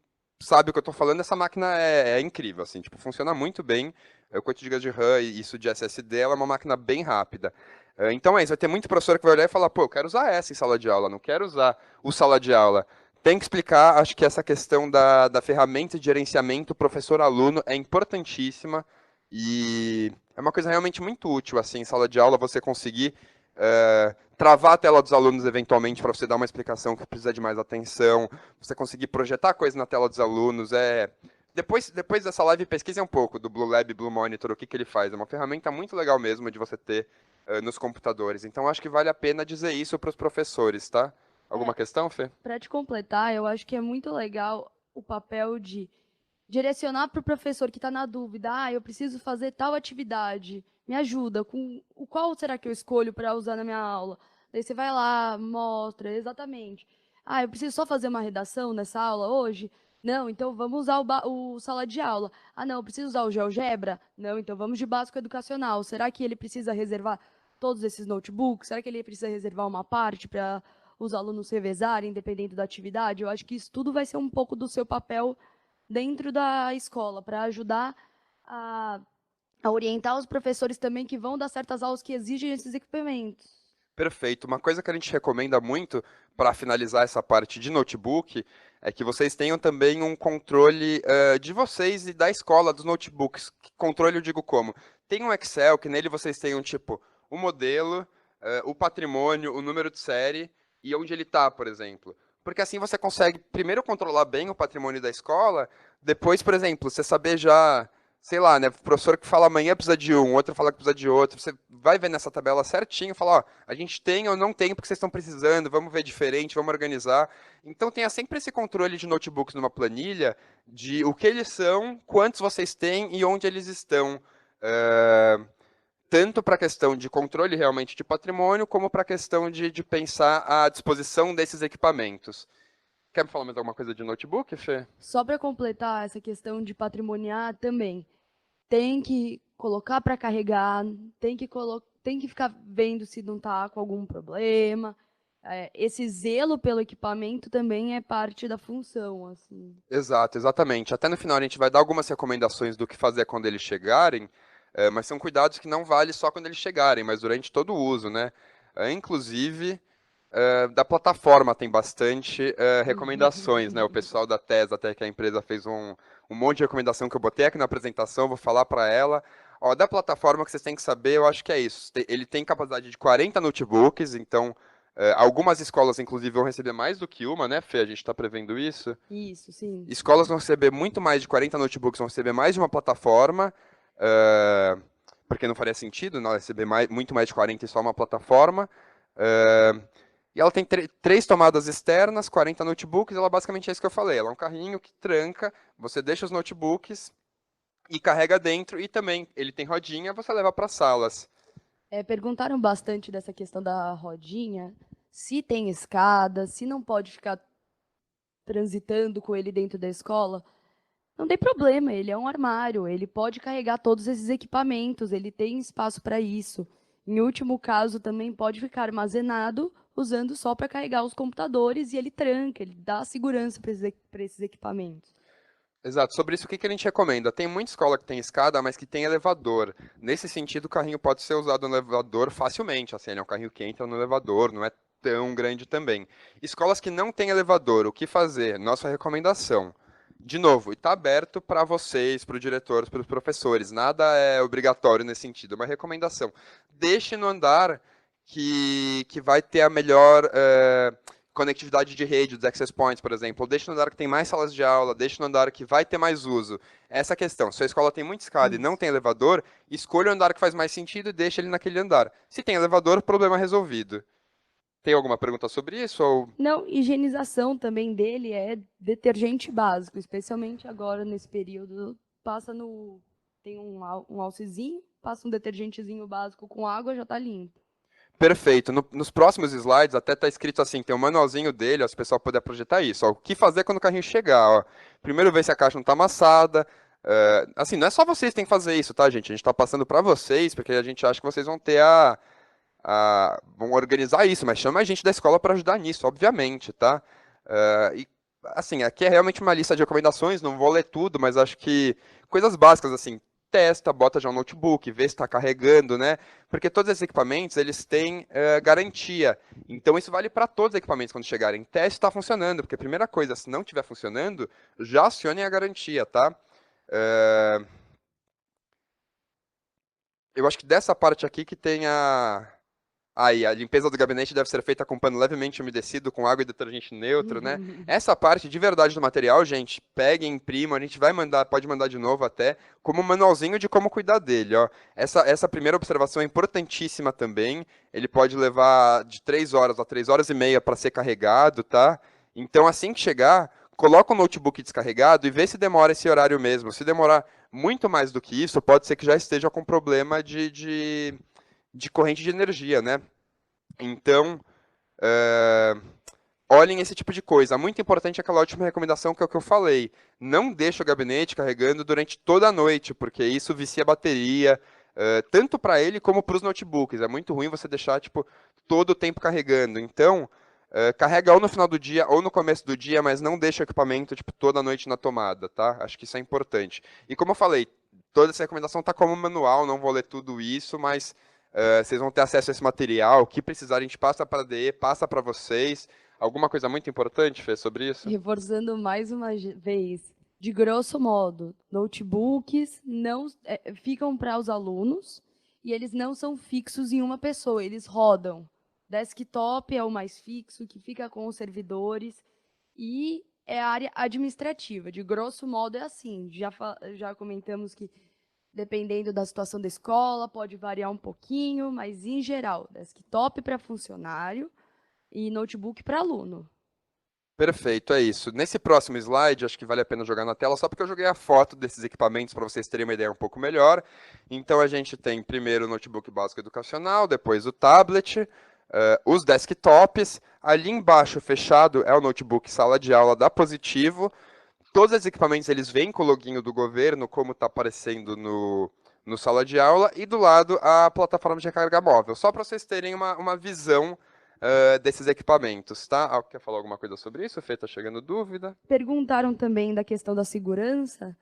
sabe o que eu estou falando, essa máquina é incrível, assim, tipo, funciona muito bem. 8 GB de RAM e isso de SSD, ela é uma máquina bem rápida. Então é isso, vai ter muito professor que vai olhar e falar, pô, eu quero usar essa em sala de aula, não quero usar o sala de aula. Tem que explicar, acho que essa questão da ferramenta de gerenciamento professor-aluno é importantíssima e é uma coisa realmente muito útil, assim, em sala de aula, você conseguir travar a tela dos alunos eventualmente para você dar uma explicação que precisa de mais atenção, você conseguir projetar coisa na tela dos alunos, Depois dessa live, pesquisem um pouco do Blue Lab, Blue Monitor, o que ele faz. É uma ferramenta muito legal mesmo de você ter nos computadores. Então, acho que vale a pena dizer isso para os professores, tá? Alguma questão, Fê? Para te completar, eu acho que é muito legal o papel de direcionar para o professor que está na dúvida, eu preciso fazer tal atividade, me ajuda, qual será que eu escolho para usar na minha aula? Daí você vai lá, mostra, exatamente. Eu preciso só fazer uma redação nessa aula hoje? Não, então vamos usar o sala de aula. Não, eu preciso usar o GeoGebra? Não, então vamos de básico educacional. Será que ele precisa reservar todos esses notebooks? Será que ele precisa reservar uma parte para os alunos revezarem, dependendo da atividade? Eu acho que isso tudo vai ser um pouco do seu papel dentro da escola, para ajudar a orientar os professores também que vão dar certas aulas que exigem esses equipamentos. Perfeito. Uma coisa que a gente recomenda muito para finalizar essa parte de notebook é que vocês tenham também um controle de vocês e da escola dos notebooks. Controle eu digo como? Tem um Excel que nele vocês tenham tipo o modelo, o patrimônio, o número de série e onde ele está, por exemplo. Porque assim você consegue primeiro controlar bem o patrimônio da escola, depois, por exemplo, você saber já, sei lá, né, o professor que fala amanhã precisa de um, outro fala que precisa de outro, você vai ver nessa tabela certinho e fala, a gente tem ou não tem porque vocês estão precisando, vamos ver diferente, vamos organizar. Então tenha sempre esse controle de notebooks numa planilha, de o que eles são, quantos vocês têm e onde eles estão. Tanto para a questão de controle realmente de patrimônio, como para a questão de pensar a disposição desses equipamentos. Quer me falar mais alguma coisa de notebook, Fê? Só para completar essa questão de patrimoniar também, tem que colocar para carregar, tem que ficar vendo se não está com algum problema. Esse zelo pelo equipamento também é parte da função, assim. Exato, exatamente. Até no final a gente vai dar algumas recomendações do que fazer quando eles chegarem, mas são cuidados que não vale só quando eles chegarem, mas durante todo o uso, né? Inclusive, da plataforma tem bastante recomendações, né? O pessoal da TES, até que a empresa fez um monte de recomendação que eu botei aqui na apresentação, vou falar para ela. Ó, da plataforma que vocês têm que saber, eu acho que é isso. Ele tem capacidade de 40 notebooks, então algumas escolas, inclusive, vão receber mais do que uma, né, Fê? A gente está prevendo isso. Isso, sim. Escolas vão receber muito mais de 40 notebooks, vão receber mais de uma plataforma, porque não faria sentido não receber muito mais de 40 e só uma plataforma. E ela tem 3 tomadas externas, 40 notebooks, ela basicamente é isso que eu falei. Ela é um carrinho que tranca, você deixa os notebooks e carrega dentro, e também ele tem rodinha, você leva para salas. Perguntaram bastante dessa questão da rodinha, se tem escada, se não pode ficar transitando com ele dentro da escola. Não tem problema, ele é um armário, ele pode carregar todos esses equipamentos, ele tem espaço para isso. Em último caso, também pode ficar armazenado usando só para carregar os computadores e ele tranca, ele dá segurança para esses equipamentos. Exato. Sobre isso, o que que a gente recomenda? Tem muita escola que tem escada, mas que tem elevador. Nesse sentido, o carrinho pode ser usado no elevador facilmente. Assim, ele é um carrinho que entra no elevador, não é tão grande também. Escolas que não têm elevador, o que fazer? Nossa recomendação. De novo, está aberto para vocês, para o diretor, para os professores. Nada é obrigatório nesse sentido. É uma recomendação. Deixe no andar que vai ter a melhor conectividade de rede, dos access points, por exemplo. Ou deixe no andar que tem mais salas de aula, deixe no andar que vai ter mais uso. Essa é a questão. Se a escola tem muita escada e não tem elevador, escolha o andar que faz mais sentido e deixe ele naquele andar. Se tem elevador, problema resolvido. Tem alguma pergunta sobre isso? Ou... Não, higienização também dele é detergente básico, especialmente agora nesse período. Passa no... Tem um alcezinho, passa um detergentezinho básico com água, já está limpo. Perfeito. Nos próximos slides até está escrito assim, tem um manualzinho dele, ó, se o pessoal puder projetar isso. Ó, o que fazer quando o carrinho chegar? Ó. Primeiro ver se a caixa não está amassada. Assim, não é só vocês que têm que fazer isso, tá, gente? A gente está passando para vocês, porque a gente acha que vocês vão ter vão organizar isso, mas chama a gente da escola para ajudar nisso, obviamente, tá? E, assim, aqui é realmente uma lista de recomendações, não vou ler tudo, mas acho que coisas básicas, assim, testa, bota já um notebook, vê se está carregando, né? Porque todos esses equipamentos, eles têm garantia. Então, isso vale para todos os equipamentos quando chegarem. Teste se está funcionando, porque a primeira coisa, se não estiver funcionando, já acionem a garantia, tá? Eu acho que dessa parte aqui que tem Aí, a limpeza do gabinete deve ser feita com pano levemente umedecido, com água e detergente neutro, né? Essa parte de verdade do material, gente, peguem, imprimam, a gente vai mandar, pode mandar de novo até, como um manualzinho de como cuidar dele, ó. Essa primeira observação é importantíssima também, ele pode levar de 3 horas a 3 horas e meia para ser carregado, tá? Então, assim que chegar, coloca o notebook descarregado e vê se demora esse horário mesmo. Se demorar muito mais do que isso, pode ser que já esteja com problema de corrente de energia, né? Então, olhem esse tipo de coisa. Muito importante aquela última recomendação que é o que eu falei. Não deixe o gabinete carregando durante toda a noite, porque isso vicia a bateria, tanto para ele como para os notebooks. É muito ruim você deixar tipo, todo o tempo carregando. Então, carrega ou no final do dia ou no começo do dia, mas não deixa o equipamento tipo, toda a noite na tomada, tá? Acho que isso é importante. E como eu falei, toda essa recomendação está como manual, não vou ler tudo isso, mas vocês vão ter acesso a esse material. O que precisarem, a gente passa para a DE, passa para vocês. Alguma coisa muito importante, Fê, sobre isso? Reforçando mais uma vez, de grosso modo, notebooks não ficam para os alunos e eles não são fixos em uma pessoa, eles rodam. Desktop é o mais fixo, que fica com os servidores, e é a área administrativa. De grosso modo é assim, já comentamos que dependendo da situação da escola, pode variar um pouquinho, mas, em geral, desktop para funcionário e notebook para aluno. Perfeito, é isso. Nesse próximo slide, acho que vale a pena jogar na tela, só porque eu joguei a foto desses equipamentos para vocês terem uma ideia um pouco melhor. Então, a gente tem primeiro o notebook básico educacional, depois o tablet, os desktops. Ali embaixo, fechado, é o notebook sala de aula da Positivo. Todos os equipamentos eles vêm com o loginho do governo, como está aparecendo no sala de aula, e do lado a plataforma de recarga móvel, só para vocês terem uma visão desses equipamentos, tá? Quer falar alguma coisa sobre isso, Fê? Tá chegando dúvida? Perguntaram também da questão da segurança.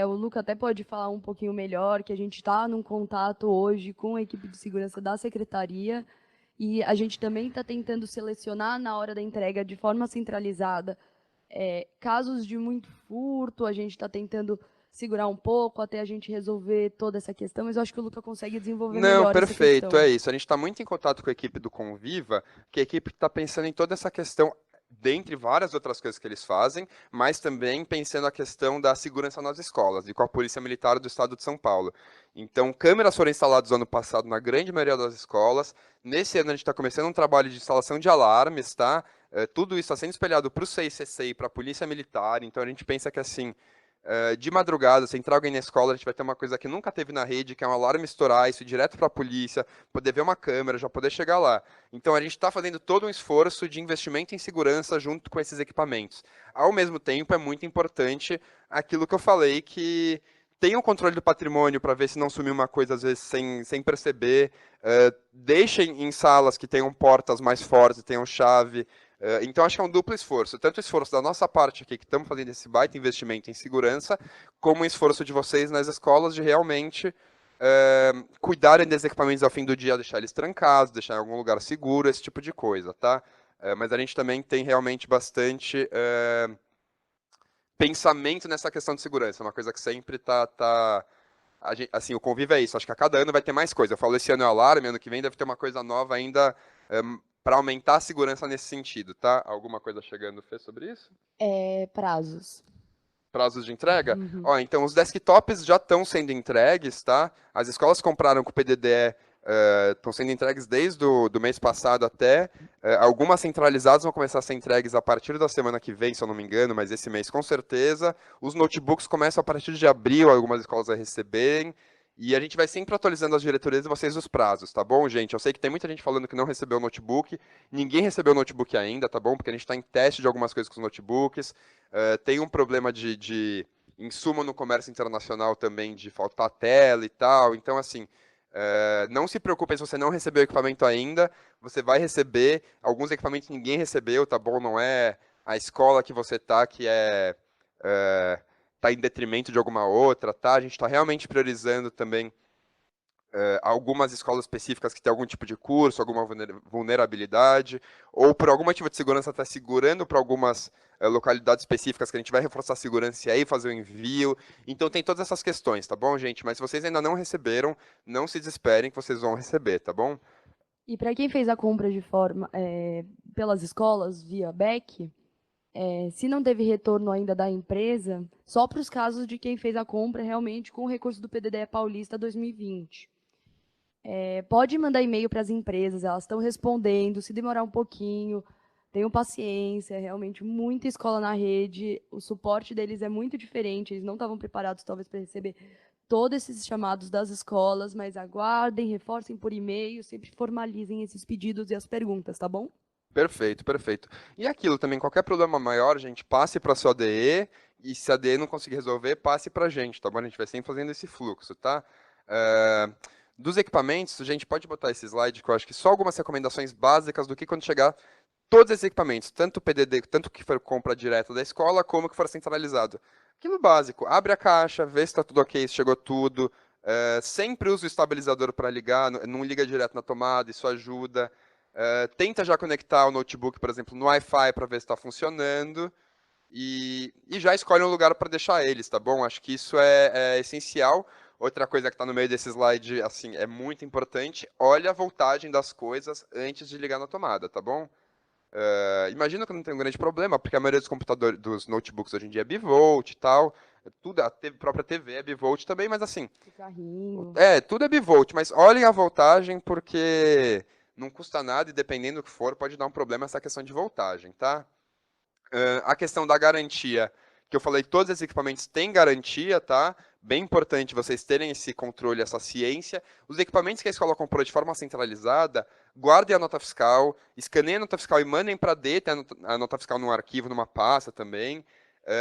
O Luca até pode falar um pouquinho melhor, que a gente está num contato hoje com a equipe de segurança da secretaria, e a gente também está tentando selecionar na hora da entrega de forma centralizada casos de muito furto, a gente está tentando segurar um pouco até a gente resolver toda essa questão, mas eu acho que o Luca consegue desenvolver melhor perfeito, essa questão. é isso. A gente está muito em contato com a equipe do Conviva, que a equipe está pensando em toda essa questão, dentre várias outras coisas que eles fazem, mas também pensando a questão da segurança nas escolas, e com a Polícia Militar do Estado de São Paulo. Então, câmeras foram instaladas no ano passado na grande maioria das escolas. Nesse ano a gente está começando um trabalho de instalação de alarmes, tá? Tudo isso está sendo espelhado para o CICC e para a Polícia Militar, então a gente pensa que assim, de madrugada, se entrar alguém na escola, a gente vai ter uma coisa que nunca teve na rede, que é um alarme estourar, isso ir direto para a polícia, poder ver uma câmera, já poder chegar lá. Então, a gente está fazendo todo um esforço de investimento em segurança junto com esses equipamentos. Ao mesmo tempo, é muito importante aquilo que eu falei, que tenham controle do patrimônio para ver se não sumiu uma coisa, às vezes, sem perceber. Deixem em salas que tenham portas mais fortes, tenham chave. Então, acho que é um duplo esforço. Tanto o esforço da nossa parte aqui, que estamos fazendo esse baita investimento em segurança, como o esforço de vocês nas escolas de realmente cuidarem desses equipamentos ao fim do dia, deixar eles trancados, deixar em algum lugar seguro, esse tipo de coisa, tá? Mas a gente também tem realmente bastante pensamento nessa questão de segurança, uma coisa que sempre assim, o convívio é isso, acho que a cada ano vai ter mais coisa. Eu falo, esse ano é o alarme, ano que vem deve ter uma coisa nova ainda para aumentar a segurança nesse sentido, tá? Alguma coisa chegando, Fê, sobre isso? Prazos. Prazos de entrega? Uhum. Ó, então, os desktops já estão sendo entregues, tá? As escolas compraram com o PDDE, estão sendo entregues desde do mês passado até. Algumas centralizadas vão começar a ser entregues a partir da semana que vem, se eu não me engano, mas esse mês com certeza. Os notebooks começam a partir de abril, algumas escolas a receberem. E a gente vai sempre atualizando as diretorias e vocês os prazos, tá bom, gente? Eu sei que tem muita gente falando que não recebeu o notebook. Ninguém recebeu o notebook ainda, tá bom? Porque a gente está em teste de algumas coisas com os notebooks. Tem um problema de insumo no comércio internacional também, de faltar tela e tal. Então, assim, não se preocupem se você não recebeu o equipamento ainda. Você vai receber. Alguns equipamentos ninguém recebeu, tá bom? Não é a escola que você tá que tá em detrimento de alguma outra, tá? A gente está realmente priorizando também algumas escolas específicas que têm algum tipo de curso, alguma vulnerabilidade, ou por algum motivo de segurança está segurando para algumas localidades específicas que a gente vai reforçar a segurança e aí fazer o envio. Então tem todas essas questões, tá bom, gente? Mas se vocês ainda não receberam, não se desesperem que vocês vão receber, tá bom? E para quem fez a compra de forma pelas escolas via BEC, se não teve retorno ainda da empresa, só para os casos de quem fez a compra realmente com o recurso do PDDE Paulista 2020. Pode mandar e-mail para as empresas, elas estão respondendo, se demorar um pouquinho, tenham paciência, realmente muita escola na rede, o suporte deles é muito diferente, eles não estavam preparados talvez para receber todos esses chamados das escolas, mas aguardem, reforcem por e-mail, sempre formalizem esses pedidos e as perguntas, tá bom? Perfeito, perfeito. E aquilo também, qualquer problema maior, gente, passe para a sua ADE, e se a ADE não conseguir resolver, passe para a gente, tá bom? A gente vai sempre fazendo esse fluxo, tá? Dos equipamentos, a gente pode botar esse slide, que eu acho que só algumas recomendações básicas do que quando chegar todos esses equipamentos, tanto o PDD, tanto que for compra direta da escola, como que for centralizado. Aquilo básico, abre a caixa, vê se está tudo ok, se chegou tudo, sempre usa o estabilizador para ligar, não liga direto na tomada, isso ajuda. Tenta já conectar o notebook, por exemplo, no Wi-Fi para ver se está funcionando e já escolhe um lugar para deixar eles, tá bom? Acho que isso é essencial. Outra coisa que está no meio desse slide, assim, é muito importante, olha a voltagem das coisas antes de ligar na tomada, tá bom? Imagino que não tem um grande problema, porque a maioria dos computadores, dos notebooks hoje em dia é bivolt e tal, tudo, a própria TV é bivolt também, mas assim, O carrinho. tudo é bivolt, mas olhem a voltagem porque não custa nada e dependendo do que for, pode dar um problema essa questão de voltagem, tá? A questão da garantia, que eu falei, todos esses equipamentos têm garantia, tá? Bem importante vocês terem esse controle, essa ciência. Os equipamentos que a escola comprou de forma centralizada, guardem a nota fiscal, escaneiem a nota fiscal e mandem para a D, tem a nota fiscal num arquivo, numa pasta também.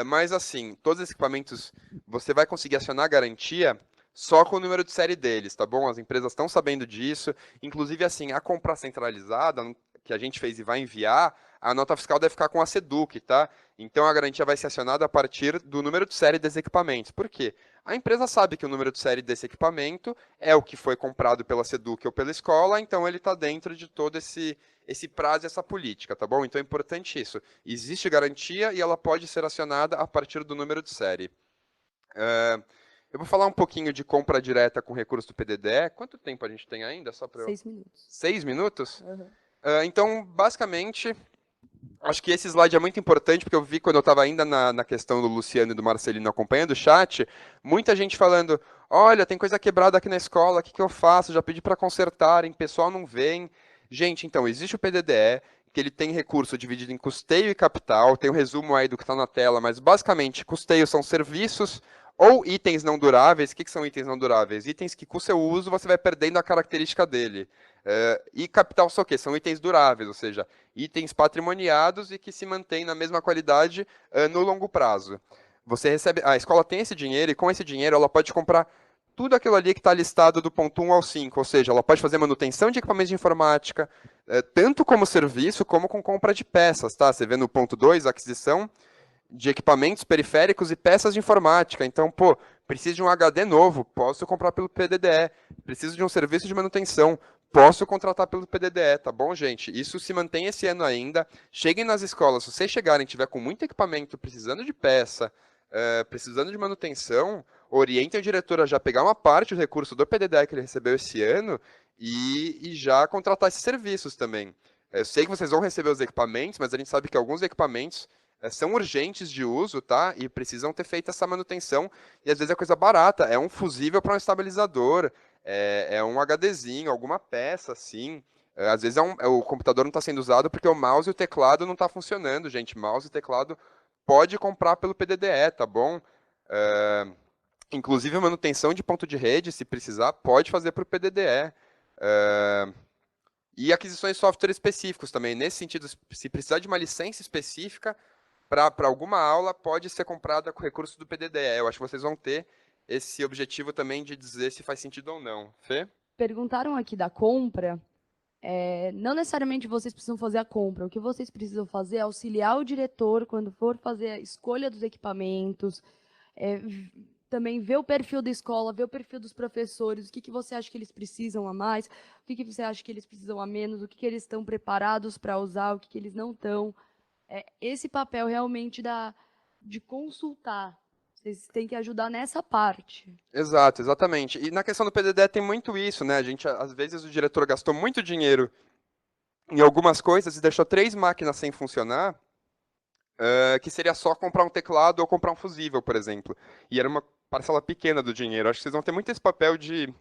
Mas assim, todos os equipamentos, você vai conseguir acionar a garantia só com o número de série deles, tá bom? As empresas estão sabendo disso. Inclusive, assim, a compra centralizada, que a gente fez e vai enviar, a nota fiscal deve ficar com a SEDUC, tá? Então, a garantia vai ser acionada a partir do número de série desses equipamentos. Por quê? A empresa sabe que o número de série desse equipamento é o que foi comprado pela SEDUC ou pela escola, então ele está dentro de todo esse prazo e essa política, tá bom? Então, é importante isso. Existe garantia e ela pode ser acionada a partir do número de série. Eu vou falar um pouquinho de compra direta com recurso do PDDE. Quanto tempo a gente tem ainda? Só para 6 minutos. 6 minutos? Uhum. Então, basicamente, acho que esse slide é muito importante, porque eu vi quando eu estava ainda na questão do Luciano e do Marcelino acompanhando o chat, muita gente falando, olha, tem coisa quebrada aqui na escola, o que eu faço? Já pedi para consertarem, pessoal não vem. Gente, então, existe o PDDE, que ele tem recurso dividido em custeio e capital, tem o resumo aí do que está na tela, mas basicamente custeio são serviços ou itens não duráveis. O que são itens não duráveis? Itens que com o seu uso você vai perdendo a característica dele. E capital são o quê? São itens duráveis, ou seja, itens patrimoniados e que se mantêm na mesma qualidade no longo prazo. Você recebe, a escola tem esse dinheiro e com esse dinheiro ela pode comprar tudo aquilo ali que está listado do ponto 1 ao 5, ou seja, ela pode fazer manutenção de equipamentos de informática, tanto como serviço, como com compra de peças, tá? Você vê no ponto 2, aquisição de equipamentos periféricos e peças de informática. Então, pô, preciso de um HD novo, posso comprar pelo PDDE. Preciso de um serviço de manutenção, posso contratar pelo PDDE, tá bom, gente? Isso se mantém esse ano ainda. Cheguem nas escolas, se vocês chegarem e tiver com muito equipamento, precisando de peça, precisando de manutenção, orientem o diretor a já pegar uma parte do recurso do PDDE que ele recebeu esse ano e já contratar esses serviços também. Eu sei que vocês vão receber os equipamentos, mas a gente sabe que alguns equipamentos são urgentes de uso, tá? E precisam ter feito essa manutenção. E às vezes é coisa barata, é um fusível para um estabilizador, é um HDzinho, alguma peça, assim. Às vezes o computador não está sendo usado porque o mouse e o teclado não está funcionando, gente. Mouse e teclado pode comprar pelo PDDE, tá bom? Inclusive a manutenção de ponto de rede, se precisar, pode fazer para o PDDE. E aquisições de software específicos também. Nesse sentido, se precisar de uma licença específica para alguma aula, pode ser comprada com recurso do PDDE. Eu acho que vocês vão ter esse objetivo também de dizer se faz sentido ou não. Fê? Perguntaram aqui da compra. Não necessariamente vocês precisam fazer a compra. O que vocês precisam fazer é auxiliar o diretor quando for fazer a escolha dos equipamentos, também ver o perfil da escola, ver o perfil dos professores, o que você acha que eles precisam a mais, o que você acha que eles precisam a menos, o que eles estão preparados para usar, o que eles não estão. Esse papel realmente de consultar. Vocês têm que ajudar nessa parte. Exato, exatamente. E na questão do PDDE tem muito isso, né? Às vezes o diretor gastou muito dinheiro em algumas coisas e deixou 3 máquinas sem funcionar, que seria só comprar um teclado ou comprar um fusível, por exemplo. E era uma parcela pequena do dinheiro. Acho que vocês vão ter muito esse papel de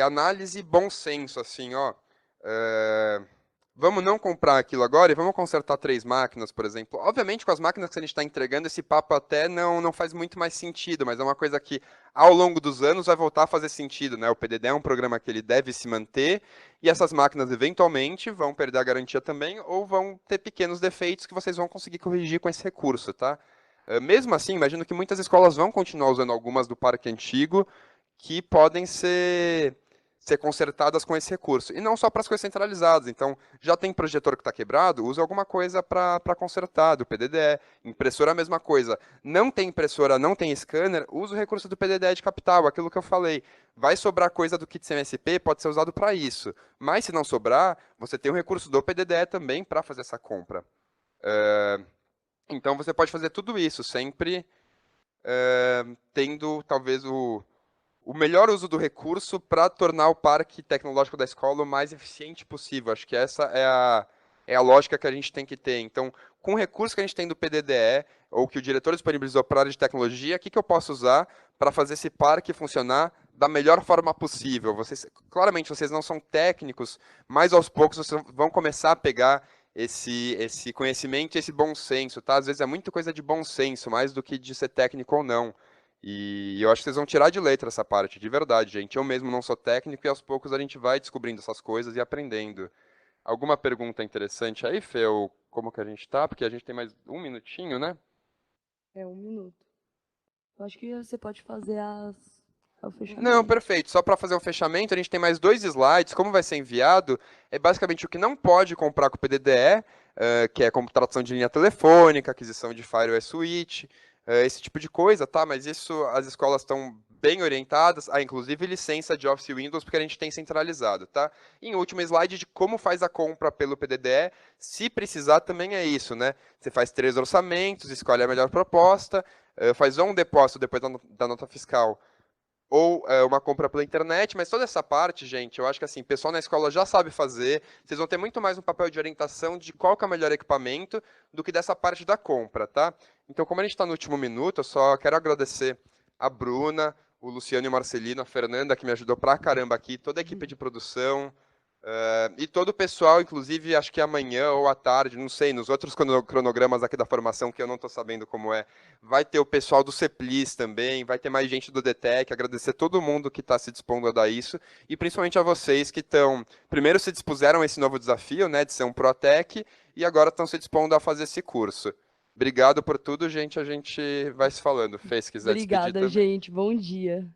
análise e bom senso, assim, ó. Vamos não comprar aquilo agora e vamos consertar 3 máquinas, por exemplo. Obviamente, com as máquinas que a gente está entregando, esse papo até não faz muito mais sentido, mas é uma coisa que, ao longo dos anos, vai voltar a fazer sentido, né? O PDD é um programa que ele deve se manter, e essas máquinas, eventualmente, vão perder a garantia também, ou vão ter pequenos defeitos que vocês vão conseguir corrigir com esse recurso, tá? Mesmo assim, imagino que muitas escolas vão continuar usando algumas do parque antigo, que podem ser consertadas com esse recurso. E não só para as coisas centralizadas. Então, já tem projetor que está quebrado, use alguma coisa para consertar, do PDDE. Impressora, a mesma coisa. Não tem impressora, não tem scanner, use o recurso do PDDE de capital, aquilo que eu falei. Vai sobrar coisa do kit CMSP, pode ser usado para isso. Mas, se não sobrar, você tem o recurso do PDDE também para fazer essa compra. Então, você pode fazer tudo isso, sempre tendo, talvez, o melhor uso do recurso para tornar o parque tecnológico da escola o mais eficiente possível. Acho que essa é a lógica que a gente tem que ter. Então, com o recurso que a gente tem do PDDE, ou que o diretor disponibilizou para a área de tecnologia, o que eu posso usar para fazer esse parque funcionar da melhor forma possível? Claramente, vocês não são técnicos, mas aos poucos vocês vão começar a pegar esse conhecimento e esse bom senso. Tá? Às vezes é muita coisa de bom senso, mais do que de ser técnico ou não. E eu acho que vocês vão tirar de letra essa parte, de verdade, gente. Eu mesmo não sou técnico e aos poucos a gente vai descobrindo essas coisas e aprendendo. Alguma pergunta interessante aí, Fê? Ou como que a gente tá? Porque a gente tem mais 1 minutinho, né? 1 minuto. Eu acho que você pode fazer o fechamento. Não, perfeito. Só para fazer o fechamento, a gente tem mais 2 slides. Como vai ser enviado, é basicamente o que não pode comprar com o PDDE, que é contratação de linha telefônica, aquisição de firewall switch, esse tipo de coisa, tá? Mas isso as escolas estão bem orientadas, inclusive licença de Office Windows, porque a gente tem centralizado, tá? E em último slide de como faz a compra pelo PDDE, se precisar também é isso, né? Você faz 3 orçamentos, escolhe a melhor proposta, faz um depósito depois da nota fiscal, ou uma compra pela internet, mas toda essa parte, gente, eu acho que assim, o pessoal na escola já sabe fazer, vocês vão ter muito mais um papel de orientação de qual que é o melhor equipamento do que dessa parte da compra, tá? Então, como a gente está no último minuto, eu só quero agradecer a Bruna, o Luciano e o Marcelino, a Fernanda, que me ajudou pra caramba aqui, toda a equipe de produção, E todo o pessoal, inclusive, acho que amanhã ou à tarde, não sei, nos outros cronogramas aqui da formação, que eu não estou sabendo como é, vai ter o pessoal do CEPLIS também, vai ter mais gente do DTEC, agradecer todo mundo que está se dispondo a dar isso, e principalmente a vocês que estão, primeiro se dispuseram a esse novo desafio, né, de ser um Protec, e agora estão se dispondo a fazer esse curso. Obrigado por tudo, gente, a gente vai se falando. Fê, se quiser despedir Obrigada, também. gente. Bom dia.